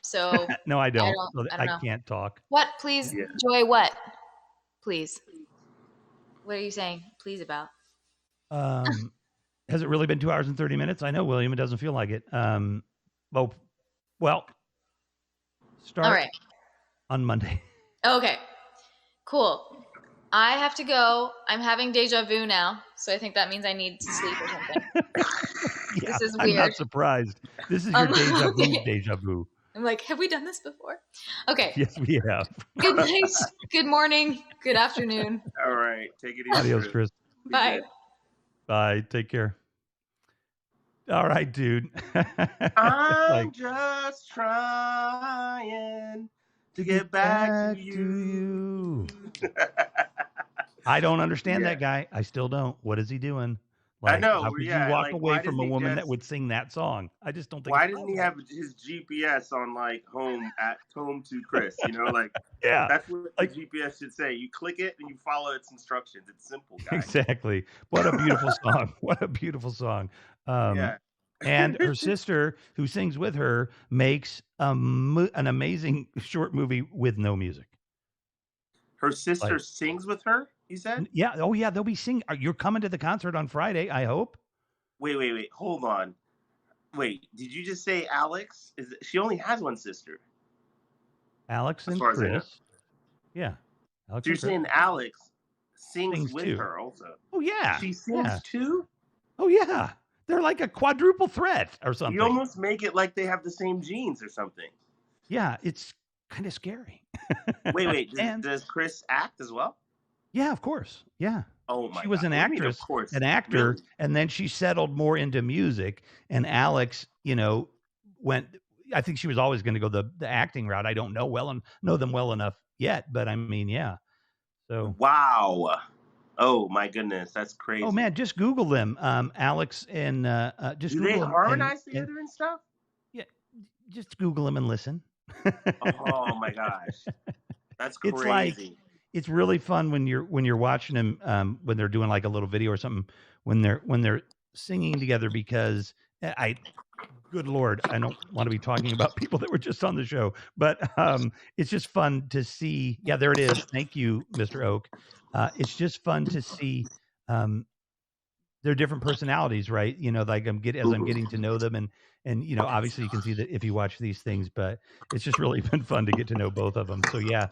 So no, I don't. I don't know. Can't talk. What? Please, Joy. What? Please. What are you saying? Please about. Has it really been 2 hours and 30 minutes? I know, William. It doesn't feel like it. Well, start All right. on Monday. Okay. Cool. I have to go. I'm having deja vu now, so I think that means I need to sleep or something. Yeah, This is I'm weird. not surprised. This is your deja vu. I'm like, have we done this before? Okay. Yes, we have. Good night. Good morning. Good afternoon. All right. Take it easy. Adios, Chris. Bye. Bye. Take care. All right, dude. I'm just trying to get back to you. I don't understand that guy. I still don't. What is he doing? Like, I know. How could Yeah, you walk like, away why from a doesn't he woman that just- would sing that song? I just don't think. Why doesn't he have his GPS on like home to Chris? You know, like Yeah, that's what the GPS should say. You click it and you follow its instructions. It's simple, guys. Exactly. What a beautiful song. What a beautiful song. Yeah. And her sister, who sings with her, makes an amazing short movie with no music. Her sister sings with her, you said? Yeah. Oh, yeah. They'll be singing. You're coming to the concert on Friday, I hope. Wait. Hold on. Wait, did you just say Alix? She only has one sister? Alix As and far as I know. Chris. Yeah. Alix So you're and Chris. saying Alix sings with too. her also? Oh, yeah. She sings too? Oh, yeah. They're like a quadruple threat or something. You almost make it like they have the same genes or something. Yeah, it's kind of scary. Wait. Does Chris act as well? Yeah, of course. Yeah. Oh my She was God. an What do you mean, actress, of course? an actor, Really? and then she settled more into music. And Alix, you know, went. I think she was always going to go the acting route. I don't know them well enough yet, but I mean, yeah. So wow. Oh my goodness, that's crazy. Oh man, just Google them, Alix and just Do Google they them harmonize together and stuff? Yeah, just Google them and listen. Oh my gosh, that's crazy. It's like it's really fun when you're watching them when they're doing like a little video or something when they're singing together because good Lord, I don't want to be talking about people that were just on the show, but it's just fun to see. Yeah, there it is. Thank you, Mr. Oak. It's just fun to see their different personalities, right? You know, like I'm getting to know them, and you know, obviously you can see that if you watch these things, but it's just really been fun to get to know both of them. So yeah,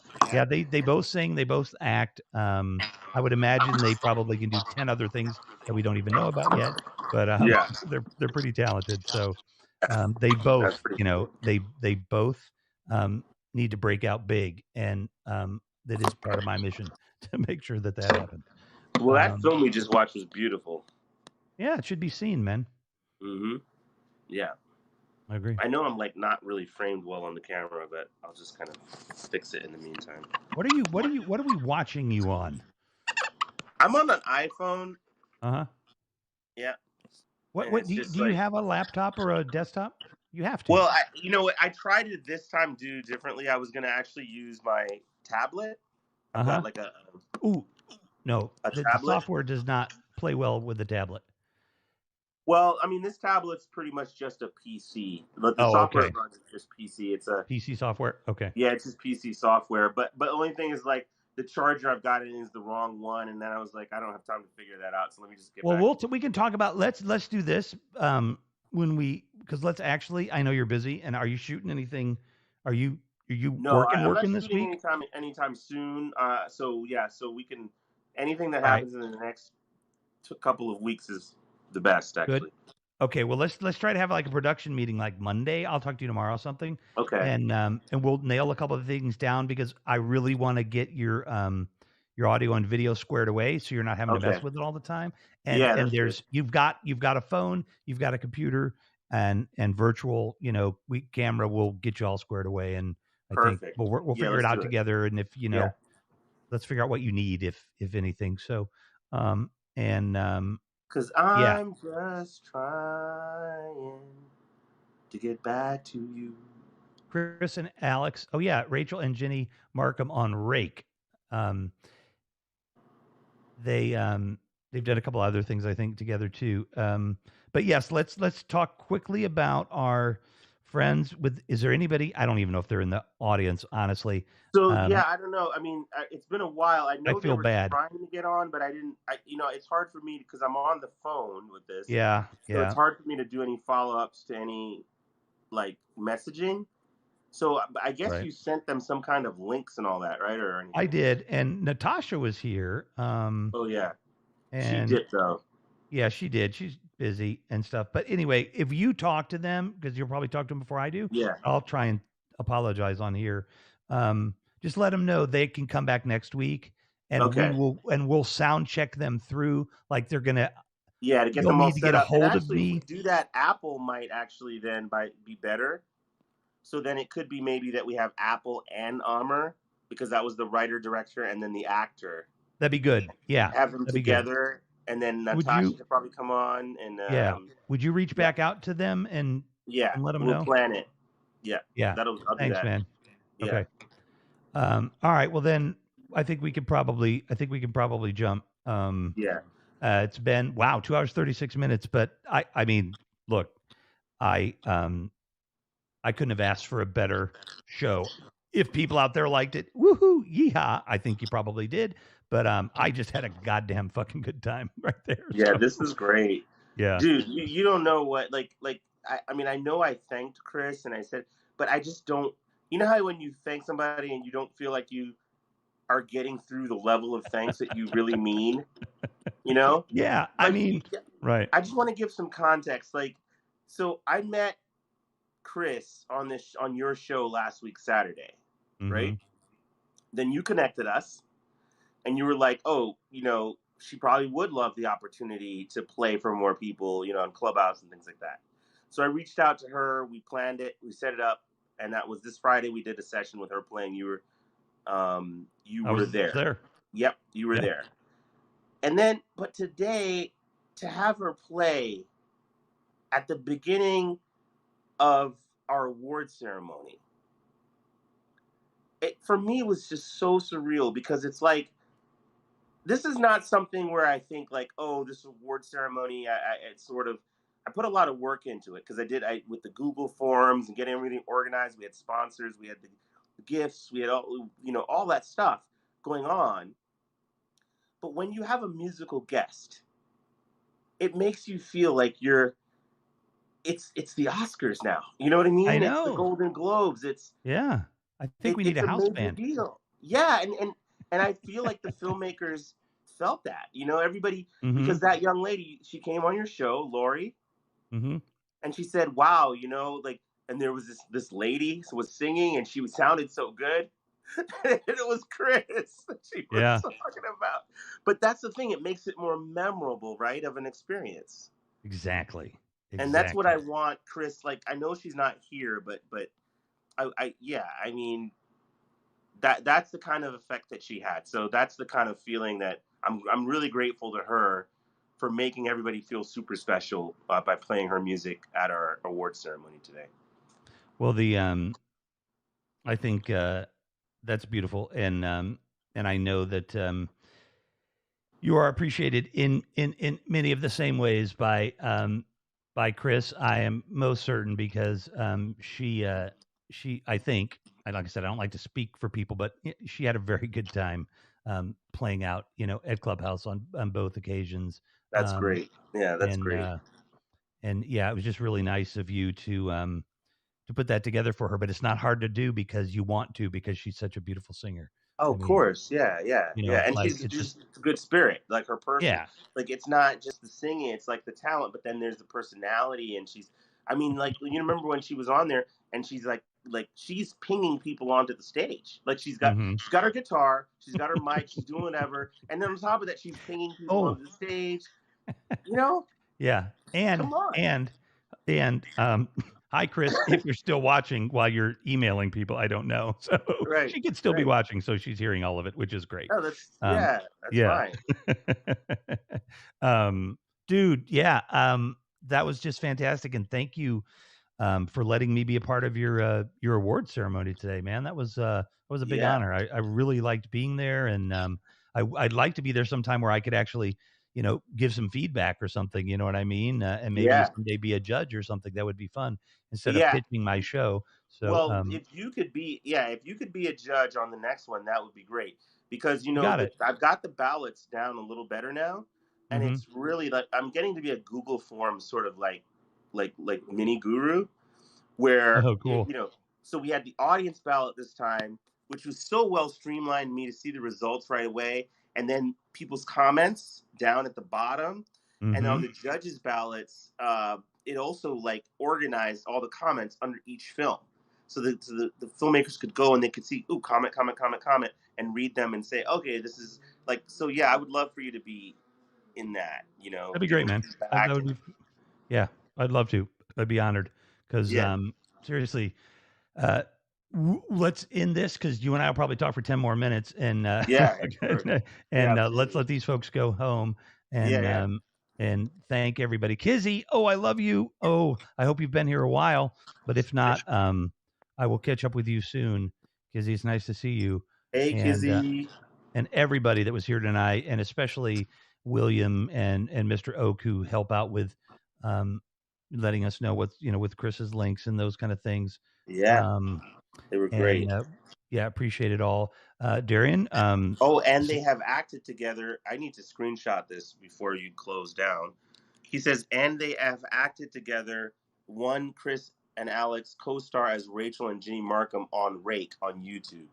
they both sing, they both act. I would imagine they probably can do 10 other things that we don't even know about yet, but they're pretty talented. So they both, you know, they both need to break out big, and that is part of my mission to make sure that happens. Well, that film we just watched was beautiful. Yeah, it should be seen, man. Mm-hmm. Yeah. I agree. I know I'm like not really framed well on the camera, but I'll just kind of fix it in the meantime. What are we watching you on? I'm on an iPhone. Uh-huh. Yeah. What do you have a laptop or a desktop? You have to. Well, you know what? I tried to this time do differently. I was going to actually use my tablet. I've got like no, the tablet. software does not play well with the tablet. Well, I mean, this tablet's pretty much just a PC. But the software runs just PC. It's a PC software. Okay. Yeah, it's just PC software. But the only thing is like the charger I've got in is the wrong one, and then I was like, I don't have time to figure that out. So let me just get back. Well, we can talk about let's do this because let's actually. I know you're busy, and are you shooting anything? Are you working this week? Anytime soon. So we can anything that happens in the next couple of weeks is the best actually. Good. Okay, well let's try to have like a production meeting like Monday. I'll talk to you tomorrow or something. Okay. And we'll nail a couple of things down because I really want to get your audio and video squared away so you're not having to mess with it all the time. And there's you've got a phone, you've got a computer and virtual, camera will get you all squared away, and I think we'll figure it out together, and if let's figure out what you need if anything. So because I'm just trying to get back to you. Chris and Alix. Oh yeah, Rachel and Jenny Markham on Rake. They've done a couple other things I think together too. But yes, let's talk quickly about our friends. Is there anybody? I don't even know if they're in the audience, honestly. So I don't know. I mean, it's been a while. I know I feel bad. Trying to get on, but I didn't. It's hard for me because I'm on the phone with this. Yeah. So it's hard for me to do any follow-ups to any like messaging. So I guess you sent them some kind of links and all that, right? Or anything? I did, and Natasha was here. Oh yeah, and she did though. Yeah, she did. She's busy and stuff. But anyway, if you talk to them, because you'll probably talk to them before I do, I'll try and apologize on here. Just let them know they can come back next week, and we'll sound check them through. Like they're gonna. Yeah, to get them all set up. Hold and of me. If we do that, Apple might actually then be better. So then it could be maybe that we have Apple and Amr, because that was the writer, director, and then the actor. That'd be good. Yeah. Have them together, and then Natasha could probably come on. And would you reach back out to them and let them know? We'll plan it. Yeah. Yeah. I'll do Thanks, that. man. Yeah. Okay. All right. Well, then I think we can probably jump. It's been 2 hours 36 minutes, but I mean, look, I couldn't have asked for a better show. If people out there liked it, woohoo, yeehaw! I think you probably did, but I just had a goddamn fucking good time right there. Yeah, this is great. Yeah, dude, you don't know what I mean, I know I thanked Chris and I said, but I just don't. You know how when you thank somebody and you don't feel like you are getting through the level of thanks that you really mean, Yeah, I mean, right. I just want to give some context. So I met Chris on your show last week Saturday, right? Then you connected us, and you were like, "Oh, she probably would love the opportunity to play for more people, on Clubhouse and things like that." So I reached out to her. We planned it. We set it up, and that was this Friday. We did a session with her playing. You were there. Yep, you were there. And then, but today, to have her play at the beginning of our award ceremony, it for me was just so surreal, because it's like, this is not something where I think like, oh, this award ceremony, I put a lot of work into it, because I with the Google forms and getting everything organized. We had sponsors, we had the gifts, we had all that stuff going on. But when you have a musical guest, it makes you feel like it's the Oscars now. You know what I mean? I know. It's the Golden Globes. I think we need a house band. Deal. Yeah, and I feel like the filmmakers felt that. Everybody, because that young lady, she came on your show, Lori, and she said, "Wow, and there was this lady who was singing, and she sounded so good." And it was Chris that she was talking about. But that's the thing; it makes it more memorable, right, of an experience. Exactly. And that's what I want, Chris. Like, I know she's not here, but I mean, that's the kind of effect that she had. So that's the kind of feeling that I'm really grateful to her for making everybody feel super special by playing her music at our award ceremony today. Well, I think that's beautiful, and I know that you are appreciated in many of the same ways by Chris. I am most certain because she I think, like I said, I don't like to speak for people, but she had a very good time playing out, at Clubhouse on both occasions. That's great. Yeah, that's great. And yeah, it was just really nice of you to put that together for her. But it's not hard to do because you want to, because she's such a beautiful singer. Oh, of course. Yeah. And like, she's just a good spirit, like her person. Yeah. Like, it's not just the singing, it's like the talent, but then there's the personality. And like, you remember when she was on there and she's like she's pinging people onto the stage. Like, she's got her guitar, she's got her mic, she's doing whatever. And then on top of that, she's pinging people onto the stage, Yeah. Come on. And hi, Chris, if you're still watching while you're emailing people, I don't know. So she could still be watching, so she's hearing all of it, which is great. Oh, that's fine. Dude, that was just fantastic, and thank you for letting me be a part of your award ceremony today, man. That was a big honor. I really liked being there, and I'd like to be there sometime where I could actually, give some feedback or something. You know what I mean? And maybe someday be a judge or something. That would be fun instead of pitching my show. So, well, if you could be a judge on the next one, that would be great, because I've got the ballots down a little better now, and it's really like I'm getting to be a Google Form sort of like mini guru, where cool. So we had the audience ballot this time, which was so well streamlined me to see the results right away, and then people's comments down at the bottom, and on the judges' ballots, it also like organized all the comments under each film, so the filmmakers could go and they could see, comment, and read them and say, okay, this is like, so yeah, I would love for you to be in that. That'd be great, man. That would be, yeah, I'd love to. I'd be honored, because seriously, let's end this, because you and I will probably talk for 10 more minutes, and let's let these folks go home, and and thank everybody. Kizzy, I love you. I hope you've been here a while, but if not, I will catch up with you soon. Kizzy, it's nice to see you. Hey, Kizzy. And everybody that was here tonight, and especially William and Mr. Oak, who help out with letting us know what's, with Chris's links and those kind of things. They were great. Appreciate it all. Darian. And they have acted together. I need to screenshot this before you close down. He says, and they have acted together. One, Chris and Alix co-star as Rachel and Ginny Markham on Rake on YouTube.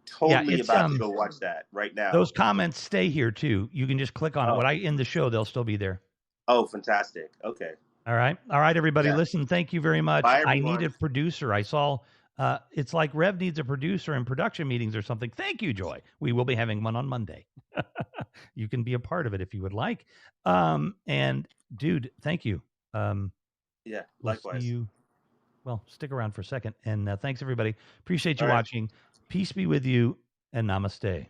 Totally about to go watch that right now. Those comments stay here too. You can just click on it. When I end the show, they'll still be there. Oh, fantastic. Okay. All right, everybody. Listen, thank you very much. Bye, I need a producer. I saw it's like Rev needs a producer in production meetings or something. Thank you, Joy. We will be having one on Monday. You can be a part of it if you would like. And dude, thank you. Likewise. Well, stick around for a second. And thanks, everybody. Appreciate you watching. Peace be with you, and namaste.